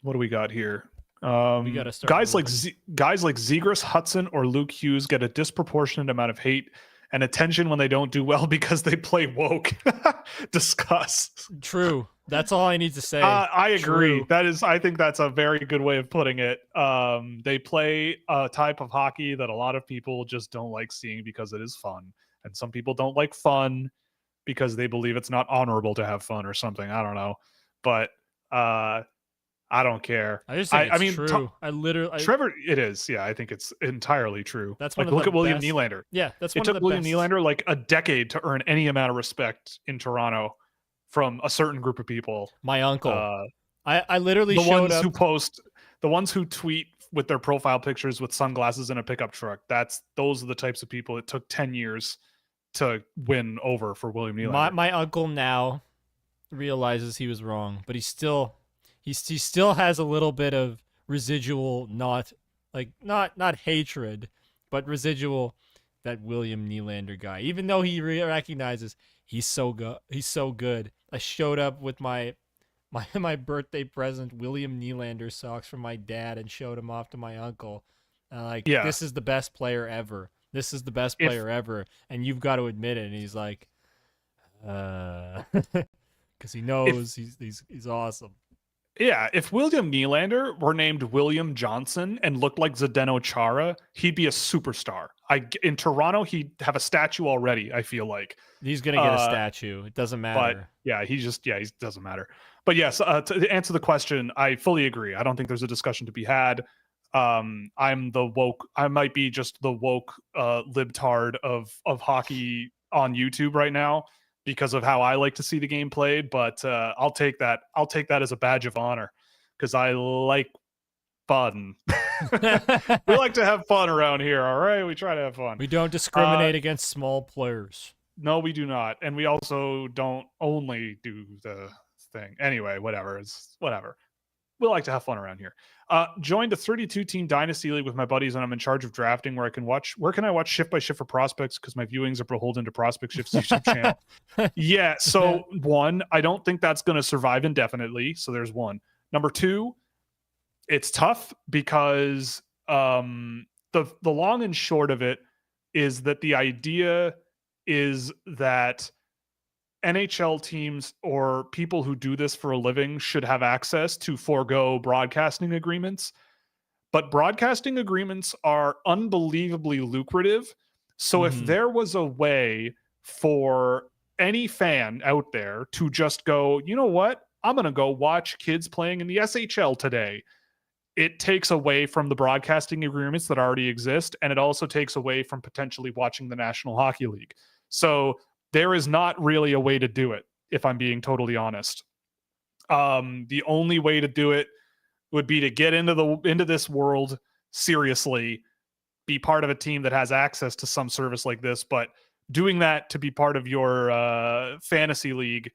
what do we got here? We got to start. Guys like Zegras, Hudson, or Luke Hughes get a disproportionate amount of hate and attention when they don't do well because they play woke. Discuss. True. That's all I need to say. I agree. True. I think that's a very good way of putting it. They play a type of hockey that a lot of people just don't like seeing because it is fun. And some people don't like fun because they believe it's not honorable to have fun or something. I don't know. But I don't care. I just think it's true. Trevor, it is. Yeah, I think it's entirely true. That's like, look at William Nylander. Yeah, that's it took William Nylander like a decade to earn any amount of respect in Toronto from a certain group of people. My uncle. I literally the showed ones up. The ones who tweet with their profile pictures with sunglasses in a pickup truck. Those are the types of people it took 10 years to win over for William Nylander. My uncle now realizes he was wrong, but he still has a little bit of residual not hatred, but residual that William Nylander guy. Even though he recognizes he's so good. I showed up with my birthday present William Nylander socks from my dad and showed him off to my uncle. This is the best player ever. This is the best player ever, and you've got to admit it. And he's like, because he knows he's awesome. Yeah, if William Nylander were named William Johnson and looked like Zdeno Chara, he'd be a superstar. In Toronto, he'd have a statue already, I feel like. He's gonna get a statue. It doesn't But matter. yeah, he doesn't matter. But yes, to answer the question, I fully agree. I don't think there's a discussion to be had. I'm the woke. I might be just the woke libtard of hockey on YouTube right now because of how I like to see the game played. But I'll take that. I'll take that as a badge of honor because I like fun. We like to have fun around here. All right, we try to have fun. We don't discriminate against small players. No, we do not, and we also don't only do the thing. Anyway, whatever. It's whatever. We like to have fun around here. Joined a 32-team dynasty league with my buddies, and I'm in charge of drafting. Where can I watch shift by shift for prospects? Because my viewings are beholden to Prospect Shift's YouTube channel. Yeah. So one, I don't think that's going to survive indefinitely. So there's one. Number two, it's tough because the long and short of it is that the idea is that NHL teams or people who do this for a living should have access to forego broadcasting agreements. But broadcasting agreements are unbelievably lucrative. So if there was a way for any fan out there to just go, you know what? I'm going to go watch kids playing in the SHL today. It takes away from the broadcasting agreements that already exist. And it also takes away from potentially watching the National Hockey League. So there is not really a way to do it, if I'm being totally honest. The only way to do it would be to get into this world seriously, be part of a team that has access to some service like this. But doing that to be part of your fantasy league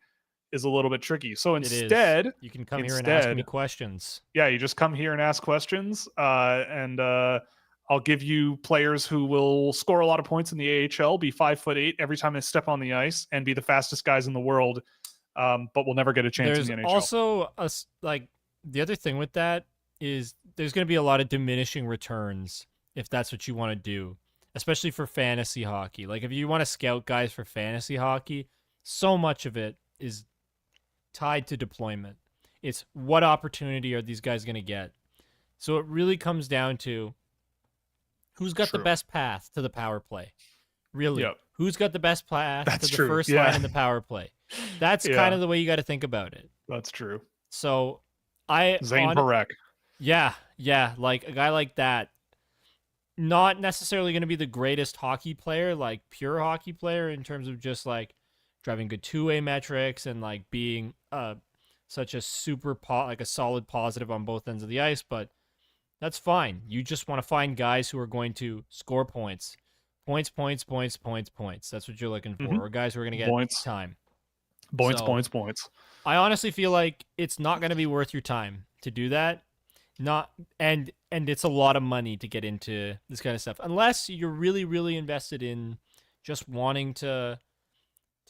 is a little bit tricky. So instead, you can come here and ask me questions. Yeah, you just come here and ask questions, and I'll give you players who will score a lot of points in the AHL, be 5'8" every time they step on the ice, and be the fastest guys in the world, but will never get a chance in the NHL. There's also the other thing with that is there's going to be a lot of diminishing returns if that's what you want to do, especially for fantasy hockey. Like if you want to scout guys for fantasy hockey, so much of it is tied to deployment. It's what opportunity are these guys going to get? So it really comes down to who's got the best path to the power play. Really? Yep. Who's got the best path to the first line in the power play? That's kind of the way you got to think about it. That's true. So Zane Barek. Yeah, like a guy like that, not necessarily going to be the greatest hockey player, like pure hockey player in terms of just like driving good two-way metrics and like being such a like a solid positive on both ends of the ice, but that's fine. You just want to find guys who are going to score points. Points. That's what you're looking for. Or guys who are going to get time. Points. I honestly feel like it's not going to be worth your time to do that. And it's a lot of money to get into this kind of stuff. Unless you're really, really invested in just wanting to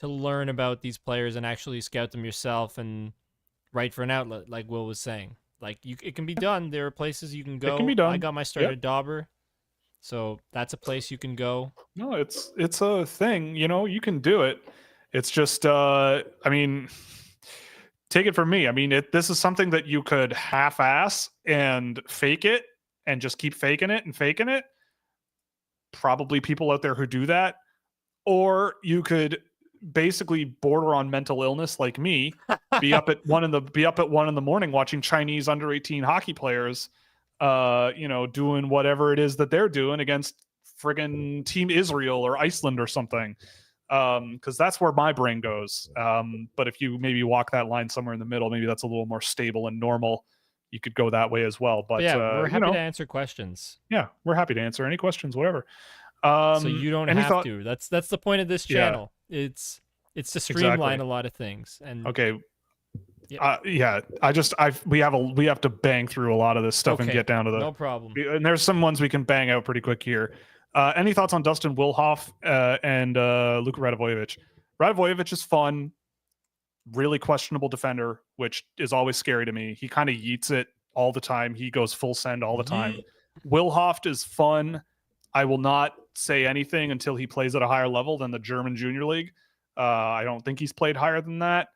learn about these players and actually scout them yourself and write for an outlet, like Will was saying. Like it can be done. There are places you can go. It can be done. I got my start at Dauber, so that's a place you can go. No, it's a thing. You know, you can do it. It's just, I mean, take it from me. I mean, this is something that you could half-ass and fake it and just keep faking it and faking it. Probably people out there who do that, or you could basically border on mental illness like me, be up at 1 in the morning watching Chinese under 18 hockey players, doing whatever it is that they're doing against friggin' Team Israel or Iceland or something. Because that's where my brain goes. But if you maybe walk that line somewhere in the middle, maybe that's a little more stable and normal. You could go that way as well. But yeah, we're happy to answer questions. Yeah, we're happy to answer any questions, whatever. So you don't have to. That's the point of this channel. Yeah. It's to streamline a lot of things. And okay. We have to bang through a lot of this stuff and get down to the. No problem. And there's some ones we can bang out pretty quick here. Any thoughts on Dustin Wilhoff and Luka Radovojevic? Radovojevic is fun, really questionable defender, which is always scary to me. He kind of yeets it all the time. He goes full send all the time. Wilhoff is fun. I will not say anything until he plays at a higher level than the German Junior League. I don't think he's played higher than that.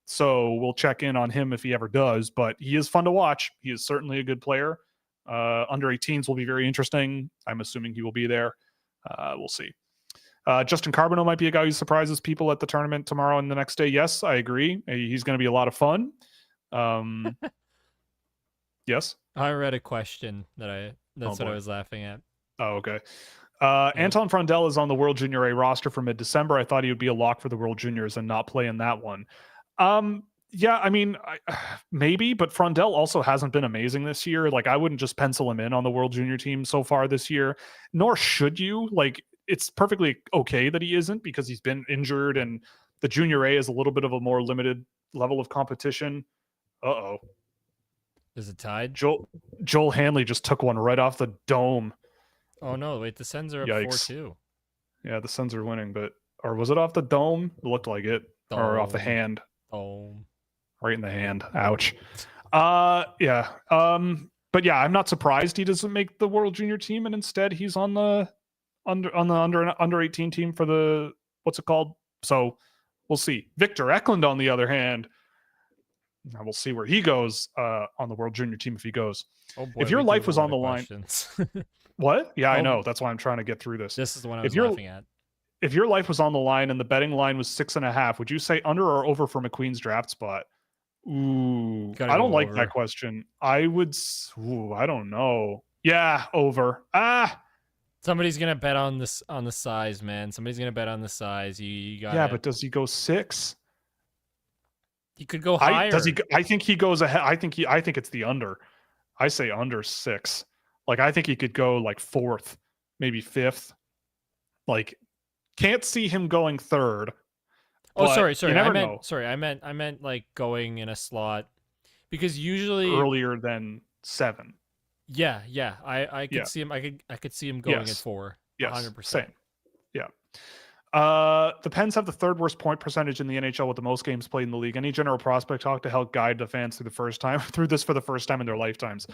So we'll check in on him if he ever does, but he is fun to watch. He is certainly a good player. Under 18s will be very interesting. I'm assuming he will be there. We'll see. Justin Carbonell might be a guy who surprises people at the tournament tomorrow and the next day. Yes, I agree. He's going to be a lot of fun. Yes. I read a question that's what I was laughing at. Oh, okay. Anton Frondell is on the World Junior A roster for mid-December. I thought he would be a lock for the World Juniors and not play in that one. Yeah, I mean, maybe, but Frondell also hasn't been amazing this year. Like, I wouldn't just pencil him in on the World Junior team so far this year, nor should you. Like, it's perfectly okay that he isn't because he's been injured and the Junior A is a little bit of a more limited level of competition. Uh-oh. Is it tied? Joel Hanley just took one right off the dome. Oh, no. Wait, the Sens are up 4-2. Yeah, the Sens are winning, or was it off the dome? It looked like it. Dome. Or off the hand. Dome. Right in the hand. Ouch. Yeah. But yeah, I'm not surprised he doesn't make the World Junior team, and instead he's on the under 18 team for the what's it called? So we'll see. Victor Eklund, on the other hand, we'll see where he goes on the World Junior team if he goes. Oh boy, if your life was on the line. What? Yeah, I know. That's why I'm trying to get through this. This is the one I was laughing at. If your life was on the line and the betting line was 6.5, would you say under or over for McQueen's draft spot? Ooh, I don't like that question. I would. Ooh, I don't know. Yeah, over. Somebody's gonna bet on this the size, man. Somebody's gonna bet on the size. You got. Yeah, but does he go 6? He could go higher. Does he? I think he goes ahead. I think it's the under. I say under 6. Like, I think he could go like 4th, maybe 5th. Like, can't see him going 3rd. Oh, sorry. I meant like going in a slot, because usually earlier than 7. Yeah. I could see him. I could see him going at 4. Yes, 100%. Same. Yeah. The Pens have the 3rd worst point percentage in the NHL with the most games played in the league. Any general prospect talk to help guide the fans through this for the first time in their lifetimes.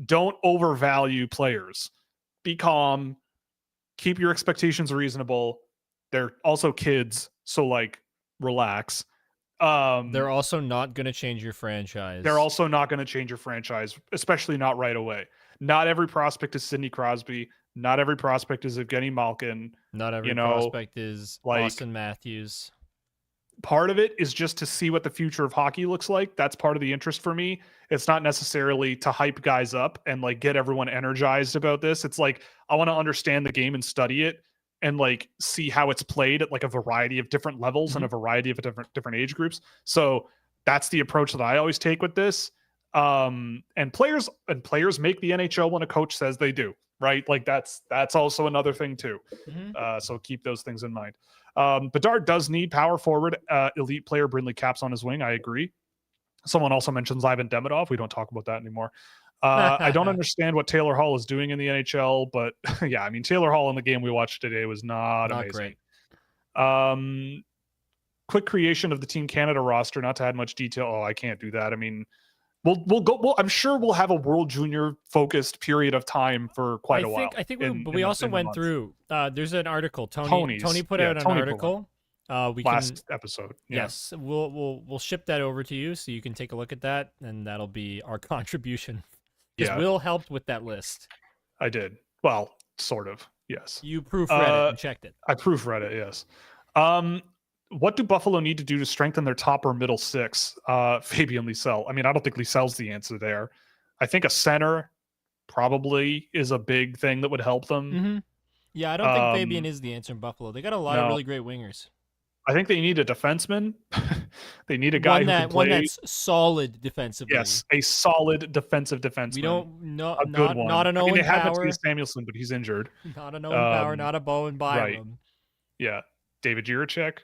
Don't overvalue players. Be calm. Keep your expectations reasonable. They're also kids, so like relax. They're also not going to change your franchise. Especially not right away. Not every prospect is Sidney Crosby. Not every prospect is Evgeny Malkin. Not every prospect is Austin Matthews. Part of it is just to see what the future of hockey looks like. That's part of the interest for me. It's not necessarily to hype guys up and like get everyone energized about this. It's like, I want to understand the game and study it and like see how it's played at like a variety of different levels and a variety of different age groups. So that's the approach that I always take with this. And players make the NHL when a coach says they do, right? Like that's also another thing too. So keep those things in mind. Bedard does need power forward, elite player Brindley Caps on his wing. I agree. Someone also mentions Ivan Demidov. We don't talk about that anymore. I don't understand what Taylor Hall is doing in the NHL, but yeah, I mean, Taylor Hall in the game we watched today was not amazing. Great. Quick creation of the Team Canada roster, not to add much detail. Oh, I can't do that. I mean, we'll go. I'm sure we'll have a World Junior focused period of time for quite a while. I think we also went through. There's an article. Tony put out an article. Last episode. Yeah. Yes, we'll ship that over to you so you can take a look at that, and that'll be our contribution. Because Will helped with that list. I did. Well, sort of. Yes. You proofread it and checked it. I proofread it. Yes. What do Buffalo need to do to strengthen their top or middle 6? Fabian Lysell. I mean, I don't think Lysell's the answer there. I think a center probably is a big thing that would help them. Yeah, I don't think Fabian is the answer in Buffalo. They got a lot of really great wingers. I think they need a defenseman. They need a guy who can play. One that's solid defensively. Yes, a solid defensive defenseman. We don't not an Owen they had Power. Matthias Samuelsson, but he's injured. Not an Owen Power, not a Bowen Byram. Right. Yeah, David Jiricek.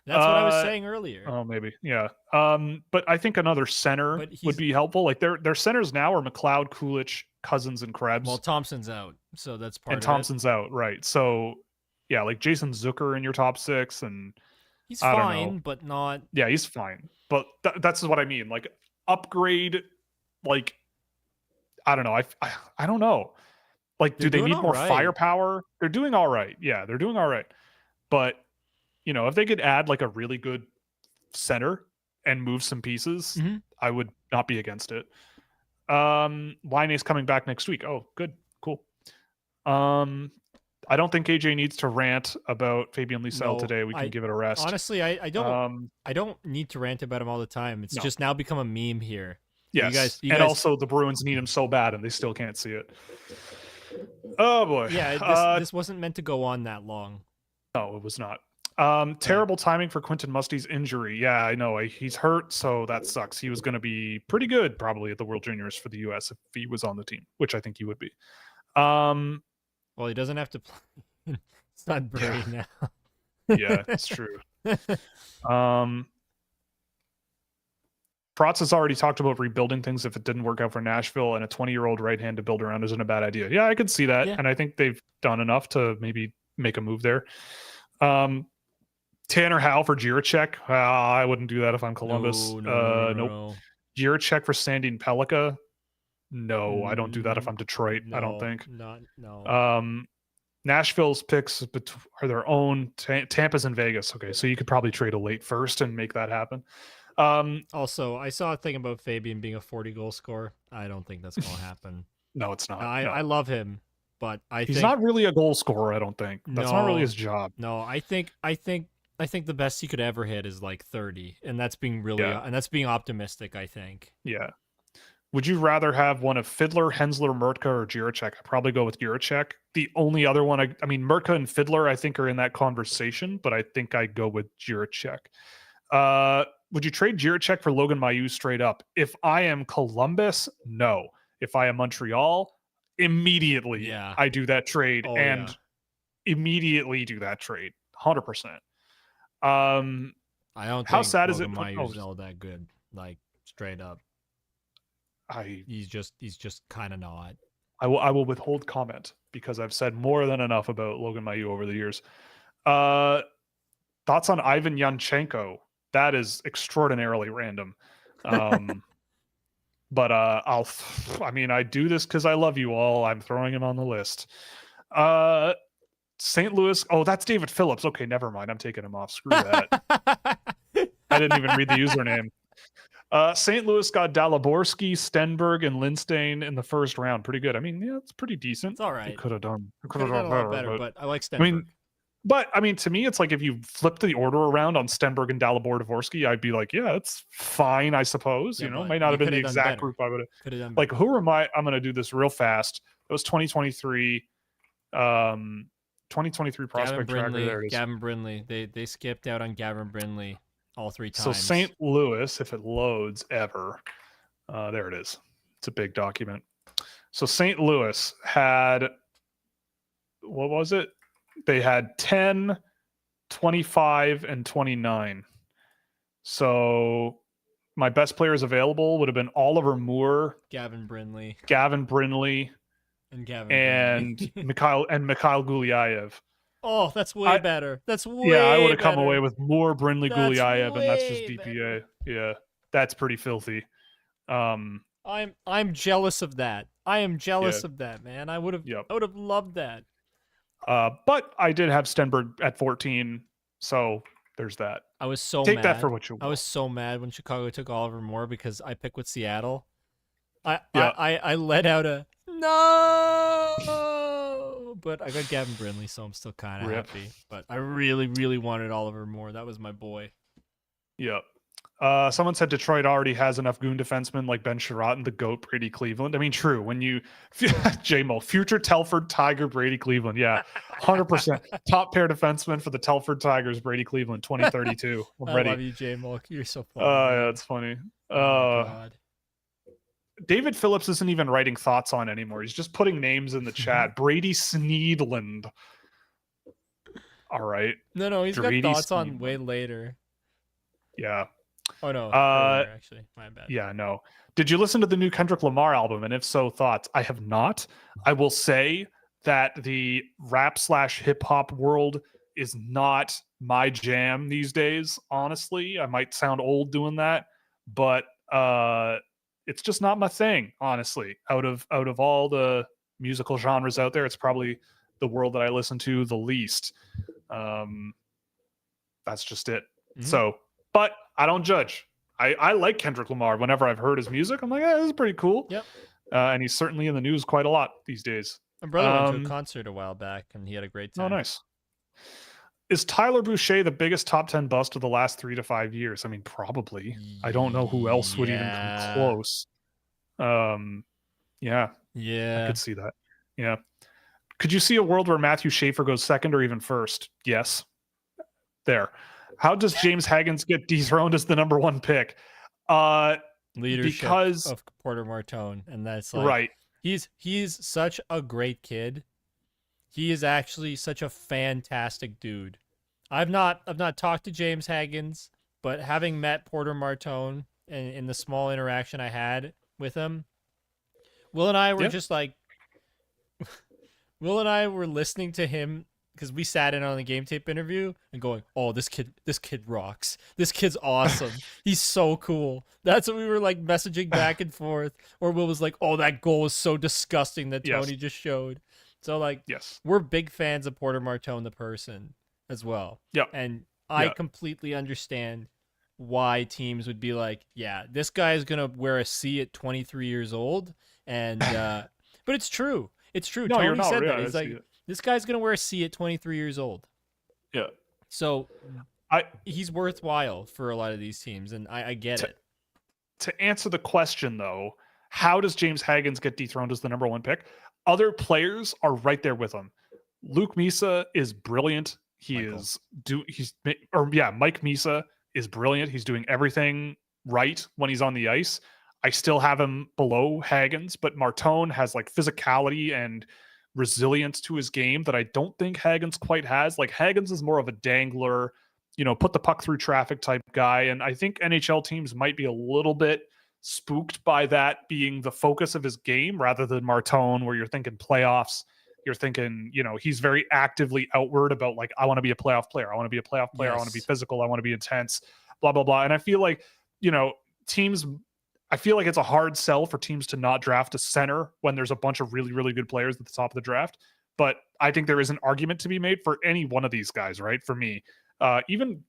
That's what I was saying earlier. Oh, maybe. Yeah. But I think another center would be helpful. Like their centers now are McLeod, Kulich, Cousins, and Krebs. Well, Thompson's out, so that's part of it. And Thompson's out, right. So, yeah, like Jason Zucker in your top 6, and he's fine, but not... Yeah, he's fine. But that's what I mean. Like, upgrade, like, I don't know. I don't know. Like, do they need more firepower? They're doing all right. Yeah, they're doing all right. But, you know, if they could add, like, a really good center and move some pieces, Mm-hmm. I would not be against it. Liney's coming back next week. Oh, good. Cool. I don't think AJ needs to rant about Fabian Lisel today. We can give it a rest. Honestly, I don't need to rant about him all the time. It's just now become a meme here. Yes. You guys, also the Bruins need him so bad and they still can't see it. Oh boy. Yeah, this wasn't meant to go on that long. No, it was not. Terrible timing for Quentin Musty's injury. Yeah, I know. He's hurt, so that sucks. He was going to be pretty good probably at the World Juniors for the U.S. if he was on the team, which I think he would be. Well, he doesn't have to play. Sudbury now. Yeah, it's true. Protz has already talked about rebuilding things if it didn't work out for Nashville, and a 20-year-old right hand to build around isn't a bad idea. Yeah, I could see that, and I think they've done enough to maybe make a move there. Tanner Howe for Jiricek. I wouldn't do that if I'm Columbus. Nope. Jiricek for Sandin Pellikka. No, I don't do that if I'm Detroit. I don't think. No. Nashville's picks are their own. Tampa's and Vegas. Okay, so you could probably trade a late first and make that happen. Also, I saw a thing about Fabian being a 40-goal scorer. I don't think that's going to happen. No, it's not. I love him, but he's not really a goal scorer. I don't think that's not really his job. No, I think the best he could ever hit is like 30, and that's being and that's being optimistic. I think. Yeah. Would you rather have one of Fiddler, Hensler, Murtka, or Jiricek? I'd probably go with Jiricek. The only other one, I mean, Murtka and Fiddler, I think, are in that conversation, but I think I'd go with Jiricek. Would you trade Jiricek for Logan Mailloux straight up? If I am Columbus, no. If I am Montreal, immediately I do that trade immediately do that trade. 100%. I don't how think sad Logan is it? Mailloux's all that good, like straight up. He's just kind of not. I will withhold comment because I've said more than enough about Logan Mailloux over the years. Thoughts on Ivan Yanchenko? That is extraordinarily random. But I do this because I love you all. I'm throwing him on the list. St. Louis. Oh, that's David Phillips. Okay, never mind. I'm taking him off. Screw that. I didn't even read the username. St. Louis got Dalaborski, Stenberg, and Lindstein in the first round. Pretty good. I mean, yeah, it's pretty decent. It's all right. It could have done a lot better, but I like Stenberg. I mean, to me, it's like if you flipped the order around on Stenberg and Dalibor Dvorsky, I'd be like, yeah, it's fine, I suppose. Yeah, might not have been the exact group I would have. Like, who am I? I'm going to do this real fast. It was 2023. 2023 prospect tracker. There it is. Gavin Brindley. They skipped out on Gavin Brindley all three times. So St. Louis, if it loads ever, there it is. It's a big document. So St. Louis had, what was it? They had 10, 25, and 29. So my best players available would have been Oliver Moore, Gavin Brindley, and Mikhail Gulyayev. Oh, that's way better. That's way better. Yeah, I would have come away with Moore, Brindley, Gulyayev, and that's just BPA. Better. Yeah, that's pretty filthy. I'm jealous of that. I am jealous of that, man. I would have loved that. But I did have Stenberg at 14, so there's that. I was so Take mad. that for what you want. I was so mad when Chicago took Oliver Moore because I picked with Seattle. I let out a no, but I got Gavin Brindley, so I'm still kind of happy. But I really, really wanted Oliver Moore. That was my boy. Yeah. Someone said Detroit already has enough goon defensemen like Ben Sherratt and the GOAT Brady Cleveland. I mean, true. When you J-Mo, future Telford Tiger Brady Cleveland. Yeah, 100%. Top pair defenseman for the Telford Tigers Brady Cleveland 2032. I'm ready. I love you, J-Mo. You're so funny. Yeah, it's funny. God. David Phillips isn't even writing thoughts on anymore. He's just putting names in the chat. Brady Sneedland. All right. No, he's got thoughts on way later. Yeah. Oh no, earlier, actually, my bad. Yeah, no. Did you listen to the new Kendrick Lamar album? And if so, thoughts? I have not. I will say that the rap/hip hop world is not my jam these days. Honestly, I might sound old doing that, but it's just not my thing. Honestly, out of all the musical genres out there, it's probably the world that I listen to the least. That's just it. Mm-hmm. So but I don't judge. I like Kendrick Lamar. Whenever I've heard his music, I'm like, this is pretty cool. Yep. And he's certainly in the news quite a lot these days. My brother went to a concert a while back, and he had a great time. Oh, nice. Is Tyler Boucher the biggest top 10 bust of the last 3 to 5 years? I mean, probably. I don't know who else would even come close. Yeah. I could see that. Yeah. Could you see a world where Matthew Schaefer goes second or even first? Yes. There. How does James Haggins get dethroned as the number 1 pick? Leadership because of Porter Martone, and that's like, right. He's such a great kid. He is actually such a fantastic dude. I've not talked to James Haggins, but having met Porter Martone and in the small interaction I had with him, Will and I were just like, Will and I were listening to him because we sat in on the game tape interview and going, "Oh, this kid rocks. This kid's awesome. He's so cool." That's what we were like messaging back and forth. Or Will was like, "Oh, that goal was so disgusting that Tony just showed." So like, we're big fans of Porter Martone, the person, as well. Yeah, and I completely understand why teams would be like, "Yeah, this guy is gonna wear a C at 23 years old," and but it's true. It's true. No, Tony said that. He's like, this guy's going to wear a C at 23 years old. Yeah. So he's worthwhile for a lot of these teams, and I get it. To answer the question, though, how does James Haggins get dethroned as the number 1 pick? Other players are right there with him. Luke Misa is brilliant. Mike Misa is brilliant. He's doing everything right when he's on the ice. I still have him below Haggins, but Martone has like physicality and resilience to his game that I don't think Haggins quite has. Like Haggins is more of a dangler, put the puck through traffic type guy. And I think NHL teams might be a little bit spooked by that being the focus of his game rather than Martone, where you're thinking playoffs. You're thinking, he's very actively outward about like, I want to be a playoff player. I want to be a playoff player. I want to be physical. I want to be intense, blah, blah, blah. And I feel like, I feel like it's a hard sell for teams to not draft a center when there's a bunch of really, really good players at the top of the draft. But I think there is an argument to be made for any one of these guys, right? For me, even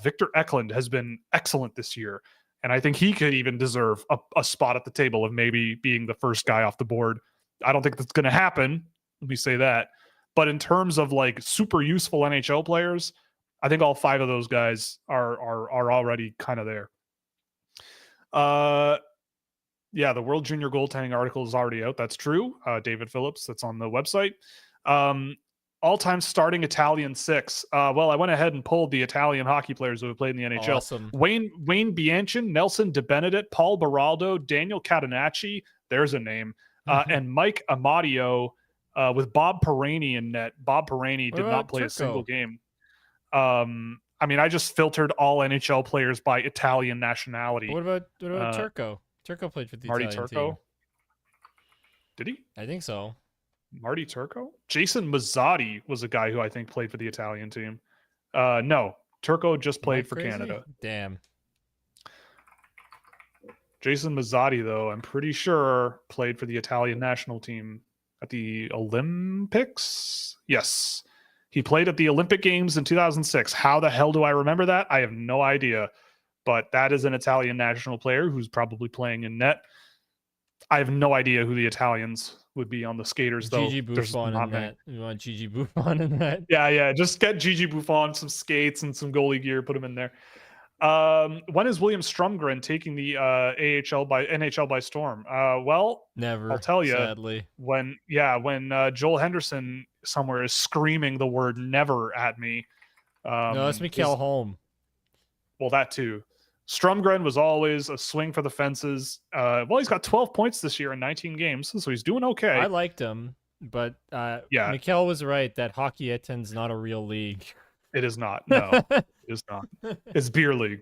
Victor Eklund has been excellent this year. And I think he could even deserve a spot at the table of maybe being the first guy off the board. I don't think that's going to happen. Let me say that. But in terms of like super useful NHL players, I think all 5 of those guys are already kind of there. The World Junior Goaltending article is already out. That's true. David Phillips, that's on the website. All-time starting Italian 6. Well, I went ahead and pulled the Italian hockey players who have played in the NHL. Awesome. Wayne Bianchin, Nelson DeBenedett, Paul Baraldo, Daniel Catenacci, there's a name, and Mike Amadio with Bob Perrani in net. Bob Perrani did not play a single game. I just filtered all NHL players by Italian nationality. What about Turco? Turco played for the Marty Italian Turco team. Did he? I think so. Marty Turco? Jason Mazzotti was a guy who I think played for the Italian team. No, Turco just played for Canada. Damn. Jason Mazzotti, though, I'm pretty sure played for the Italian national team at the Olympics. Yes. He played at the Olympic Games in 2006. How the hell do I remember that? I have no idea. But that is an Italian national player who's probably playing in net. I have no idea who the Italians would be on the skaters, though. Gigi Buffon in that. You want Gigi Buffon in that? Yeah. Just get Gigi Buffon, some skates, and some goalie gear. Put him in there. When is William Strumgren taking the NHL by storm? Well, never. I'll tell you. Sadly, when Joel Henderson somewhere is screaming the word "never" at me. No, that's Mikkel Holm. Well, that too. Strumgren was always a swing for the fences. He's got 12 points this year in 19 games, so he's doing okay. I liked him, but Mikkel was right that Hockey Eten's not a real league. It is not. No, it is not. It's beer league.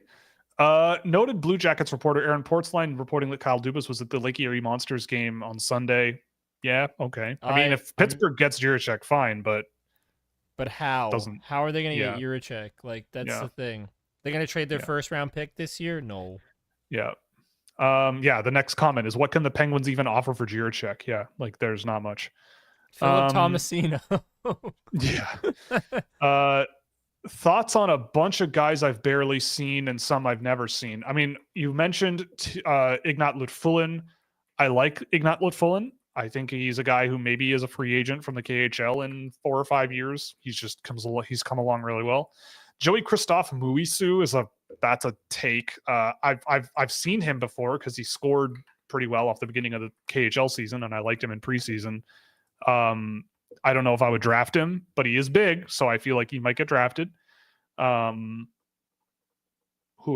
Noted Blue Jackets reporter Aaron Portzline reporting that Kyle Dubas was at the Lake Erie Monsters game on Sunday. Yeah, okay. I mean, if Pittsburgh gets Jiricek, fine, but how? How are they going to get Jiricek? Like, that's the thing. They're going to trade their first round pick this year? No. Yeah. The next comment is, what can the Penguins even offer for Jiricek? Yeah, like there's not much. Philip Tomasino. Yeah. Thoughts on a bunch of guys I've barely seen and some I've never seen. I mean, you mentioned Ignat Lutfulin. I like Ignat Lutfulin. I think he's a guy who maybe is a free agent from the KHL in 4 or 5 years. He's come along really well. Joey Christophe Muisu that's a take. I've seen him before because he scored pretty well off the beginning of the KHL season, and I liked him in preseason. I don't know if I would draft him, but he is big, so I feel like he might get drafted. Who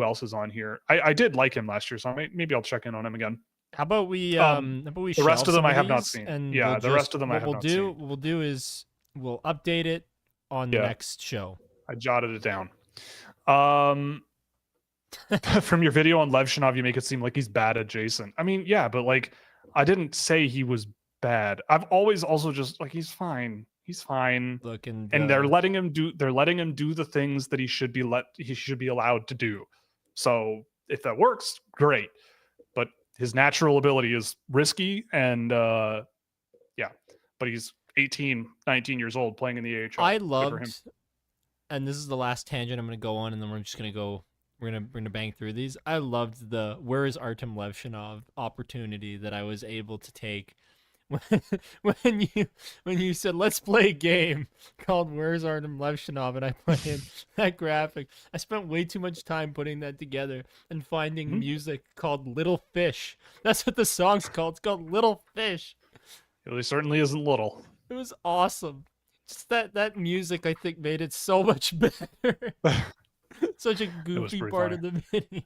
else is on here? I did like him last year, so maybe I'll check in on him again. How about we the rest of them I have not seen. And yeah, the rest of them I have not seen. What we'll do is we'll update it on the next show. I jotted it down. From your video on Levshinov, you make it seem like he's bad adjacent. I mean, yeah, but like I didn't say he was bad. I've always also just like he's fine. He's fine. And they're letting him do the things that he should be allowed to do. So if that works, great. But his natural ability is risky and but he's 18, 19 years old playing in the AHL. I loved, and this is the last tangent I'm going to go on, and then we're gonna bang through these. I loved the "Where is Artem Levshinov" opportunity that I was able to take when you said let's play a game called "Where's Artem Levshinov" and I put in that graphic. I spent way too much time putting that together and finding music called "Little Fish." That's what the song's called. It's called "Little Fish." It certainly isn't little. It was awesome. Just that music, I think, made it so much better. Such a goofy part of the video.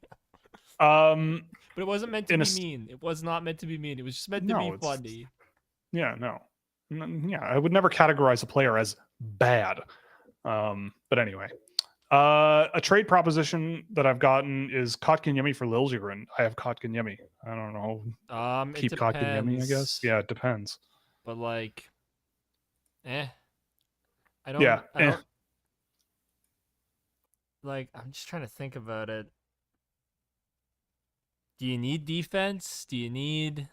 But it wasn't meant to be mean. It was not meant to be mean. It was just meant to be funny. Yeah, no. Yeah, I would never categorize a player as bad. But anyway. A trade proposition that I've gotten is Kotkaniemi for Liljegren. I have Kotkaniemi. I don't know. Keep Kotkaniemi, I guess. Yeah, it depends. But like, I don't. Like, I'm just trying to think about it. Do you need defense? Do you need...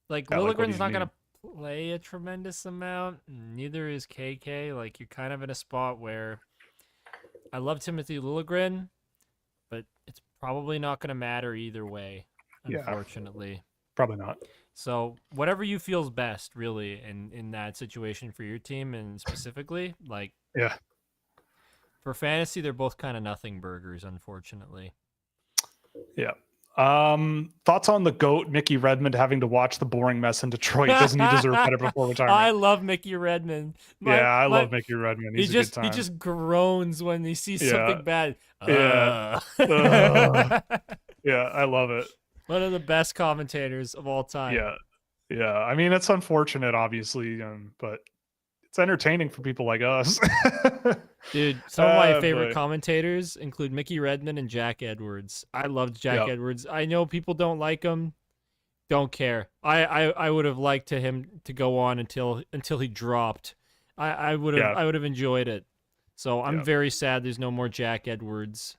Like, Liljegren's not going to play a tremendous amount. Neither is KK. Like, you're kind of in a spot where... I love Timothy Liljegren, but it's probably not going to matter either way, unfortunately. Yeah, probably not. So, whatever you feel's best, really, in that situation for your team, and specifically, like... Yeah. For fantasy, they're both kind of nothing burgers, unfortunately. Yeah. Thoughts on the GOAT, Mickey Redmond, having to watch the boring mess in Detroit? Doesn't he deserve better before retirement? I love Mickey Redmond. I love Mickey Redmond. He's a good time. He just groans when he sees something bad. Yeah, I love it. One of the best commentators of all time. Yeah. I mean, it's unfortunate, obviously, but it's entertaining for people like us. Dude, some of my favorite commentators include Mickey Redmond and Jack Edwards. I loved Jack Edwards. I know people don't like him. Don't care. I would have liked him to go on until he dropped. I would have enjoyed it. So I'm very sad there's no more Jack Edwards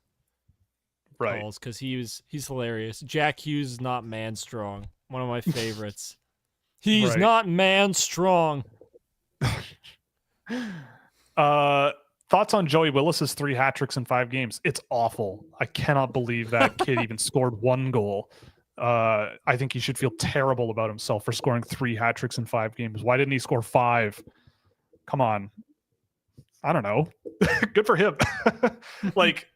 calls because he's hilarious. Jack Hughes is not man strong. One of my favorites. He's not man strong. Thoughts on Joey Willis's 3 hat tricks in 5 games? It's awful. I cannot believe that kid even scored 1 goal. I think he should feel terrible about himself for scoring 3 hat tricks in 5 games. Why didn't he score 5? Come on. I don't know. Good for him. Like,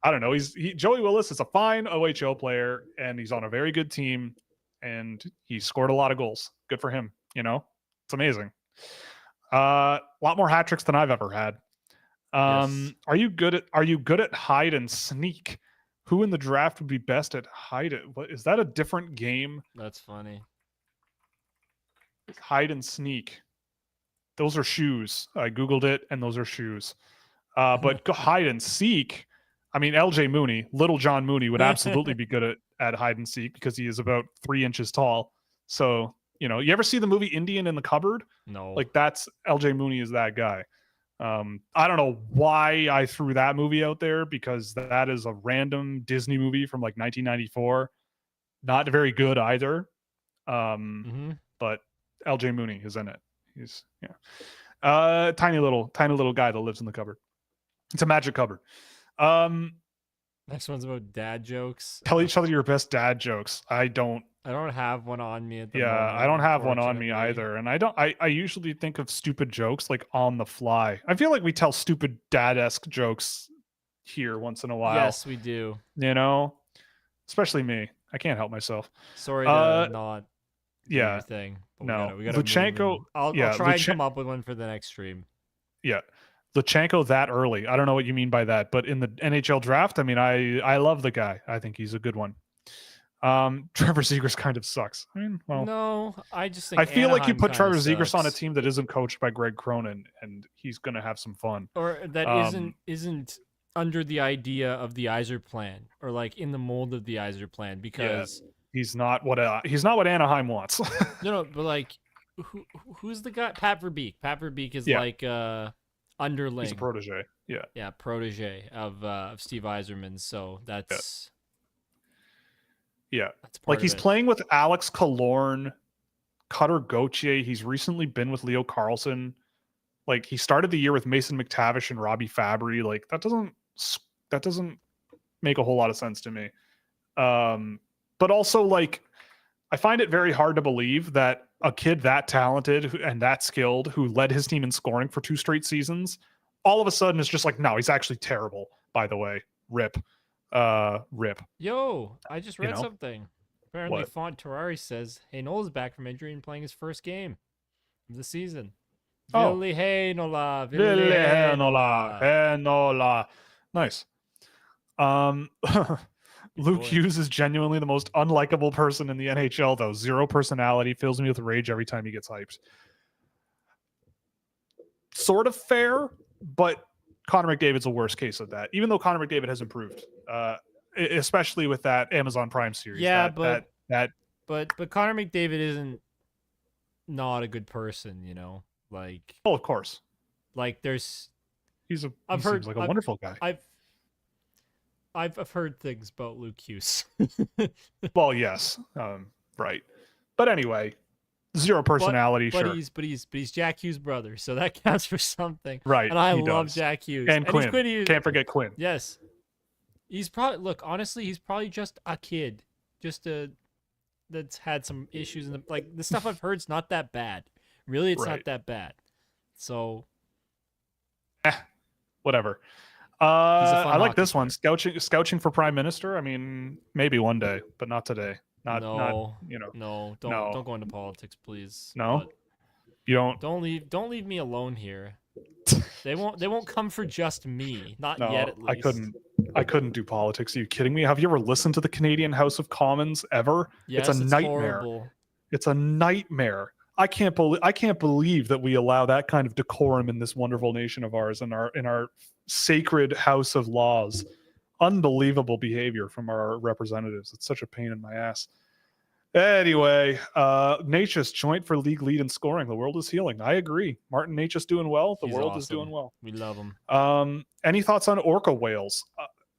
I don't know. Joey Willis is a fine OHL player, and he's on a very good team, and he scored a lot of goals. Good for him. It's amazing. A lot more hat tricks than I've ever had. Yes. Are you good at hide and sneak? Who in the draft would be best at hide it? What is that, a different game? That's funny. Hide and sneak. Those are shoes. I Googled it, and those are shoes. But hide and seek, I mean, LJ Mooney, Little John Mooney would absolutely be good at hide and seek because he is about 3 inches tall. So, you ever see the movie Indian in the Cupboard? No. Like, that's LJ Mooney is that guy. I don't know why I threw that movie out there because that is a random Disney movie from like 1994. Not very good either. But LJ Mooney is in it. He's tiny little guy that lives in the cupboard. It's a magic cupboard. Um, Next one's about dad jokes. Tell each other your best dad jokes. I don't have one on me at the Yeah, moment. I don't have one on me unfortunately. either. And I usually think of stupid jokes like on the fly. I feel like we tell stupid dad-esque jokes here once in a while. Yes, we do. You know? Especially me. I can't help myself. Sorry to not do yeah. your thing. But No. we gotta Luchenko. I'll try and come up with one for the next stream. Yeah. Luchenko that early. I don't know what you mean by that, but in the NHL draft, I mean, I love the guy. I think he's a good one. Trevor Zegras kind of sucks. I mean, well, no, I just think I feel like you Anaheim put Trevor kinda Zegras on a sucks. team that isn't coached by Greg Cronin, and he's gonna have some fun. Or that isn't under the idea of the Yzer plan, or like in the mold of the Yzer plan, because he's not what Anaheim wants. no, but like who's the guy? Pat Verbeek. Pat Verbeek is like underling. He's a protege. Yeah, protege of Steve Yzerman. So that's that's like he's playing with Alex Killorn, Cutter Gauthier. He's recently been with Leo Carlson. Like he started the year with Mason McTavish and Robbie Fabry. Like that doesn't make a whole lot of sense to me. But also like I find it very hard to believe that a kid that talented and that skilled who led his team in scoring for 2 straight seasons, all of a sudden is just like, no, he's actually terrible, by the way. Rip. Yo, I just read something. Apparently Font Terrari says Heinola is back from injury and playing his first game of the season. Ville Heinola. Nice. Luke Hughes is genuinely the most unlikable person in the NHL, though. Zero personality, fills me with rage every time he gets hyped. Sort of fair, but Connor McDavid's a worst case of that, even though Connor McDavid has improved, especially with that Amazon Prime series. Yeah, but Connor McDavid isn't not a good person, you know? Like, of course. Like seems like a wonderful guy. I've heard things about Luke Hughes. Well, yes, right, but anyway, zero personality. But he's Jack Hughes' brother, so that counts for something, right? And I love Jack Hughes and Quinn. Can't forget Quinn. Yes, he's probably he's probably just a kid, that's had some issues, and like the stuff I've heard's not that bad. Really, it's not that bad. So, whatever. I like this one. Scouching for prime minister. I mean, maybe one day, but not today. Don't go into politics, please. No, but you don't. Don't leave me alone here. They won't come for just me. Not yet, at least. I couldn't do politics. Are you kidding me? Have you ever listened to the Canadian House of Commons ever? Yes, it's a nightmare. Horrible. It's a nightmare. I can't believe that we allow that kind of decorum in this wonderful nation of ours, in our sacred house of laws. Unbelievable behavior from our representatives. It's such a pain in my ass. Anyway, Natchez joint for league lead in scoring. The world is healing. I agree. Martin Natchez doing well. The world is doing well. We love him. Any thoughts on orca whales?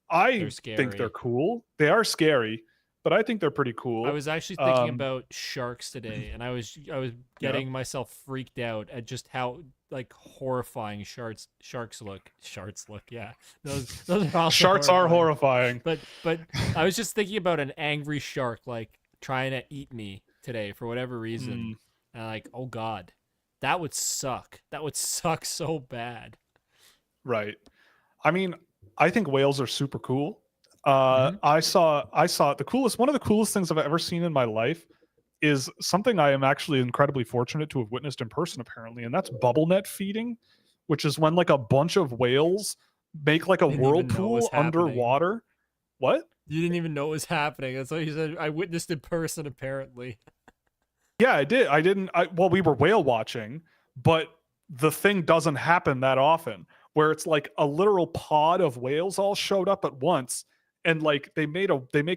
I think they're cool. They are scary, but I think they're pretty cool. I was actually thinking about sharks today, and I was getting myself freaked out at just how like horrifying sharks look. Yeah, those are also sharks horrifying. Are horrifying. But I was just thinking about an angry shark like trying to eat me today for whatever reason, and like, oh god, that would suck. That would suck so bad. Right. I mean, I think whales are super cool. I saw one of the coolest things I've ever seen in my life is something I am actually incredibly fortunate to have witnessed in person, apparently, and that's bubble net feeding, which is when like a bunch of whales make like a whirlpool underwater. What? You didn't even know it was happening. That's what you said. I witnessed in person, apparently. Yeah, I did. Well, we were whale watching, but the thing doesn't happen that often, where it's like a literal pod of whales all showed up at once. And like they make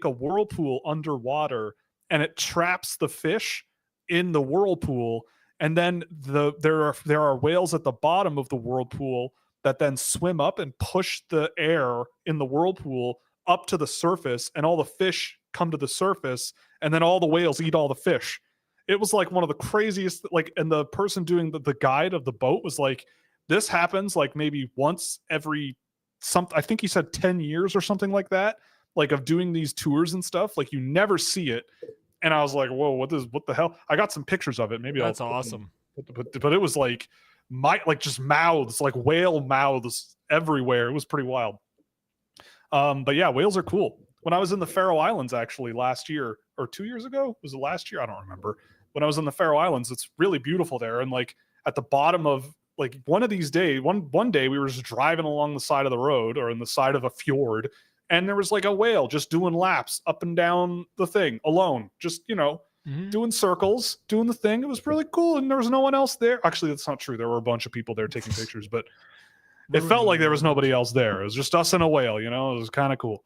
a whirlpool underwater, and it traps the fish in the whirlpool. And then there are whales at the bottom of the whirlpool that then swim up and push the air in the whirlpool up to the surface, and all the fish come to the surface, and then all the whales eat all the fish. It was like one of the craziest. Like, and the person doing the guide of the boat was like, "This happens like maybe once every I think he said 10 years or something like that, like of doing these tours and stuff. Like you never see it. And I was like, whoa, what the hell? I got some pictures of it. Maybe That's I'll awesome. but it was like just mouths, like whale mouths everywhere. It was pretty wild. But yeah, whales are cool. When I was in the Faroe Islands actually last year or 2 years ago, was it last year? I don't remember. When I was in the Faroe Islands, it's really beautiful there. And like at the bottom of like one of these days, one day we were just driving along the side of the road or in the side of a fjord, and there was like a whale just doing laps up and down the thing alone, just, you know, doing circles, doing the thing. It was really cool. And there was no one else there. Actually, that's not true. There were a bunch of people there taking pictures, but it felt like there was nobody else there. It was just us and a whale, you know. It was kind of cool.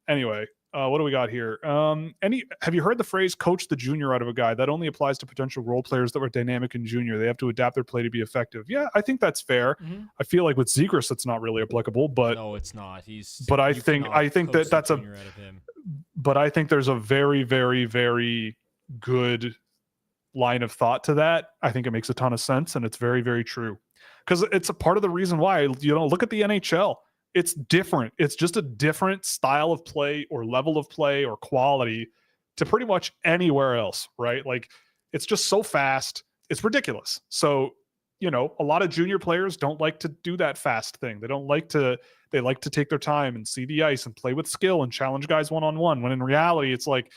Anyway, what do we got here? Have you heard the phrase "coach the junior out of a guy"? That only applies to potential role players that were dynamic in junior. They have to adapt their play to be effective. Yeah, I think that's fair. I feel like with Zegras, it's not really applicable, but no, it's not. But I think that's a. But I think there's a very, very, very good line of thought to that. I think it makes a ton of sense, and it's very, very true. Because it's a part of the reason why, you know, look at the NHL. It's different. It's just a different style of play or level of play or quality to pretty much anywhere else, right? Like, it's just so fast. It's ridiculous. So, you know, a lot of junior players don't like to do that fast thing. They like to take their time and see the ice and play with skill and challenge guys one-on-one, when in reality, it's like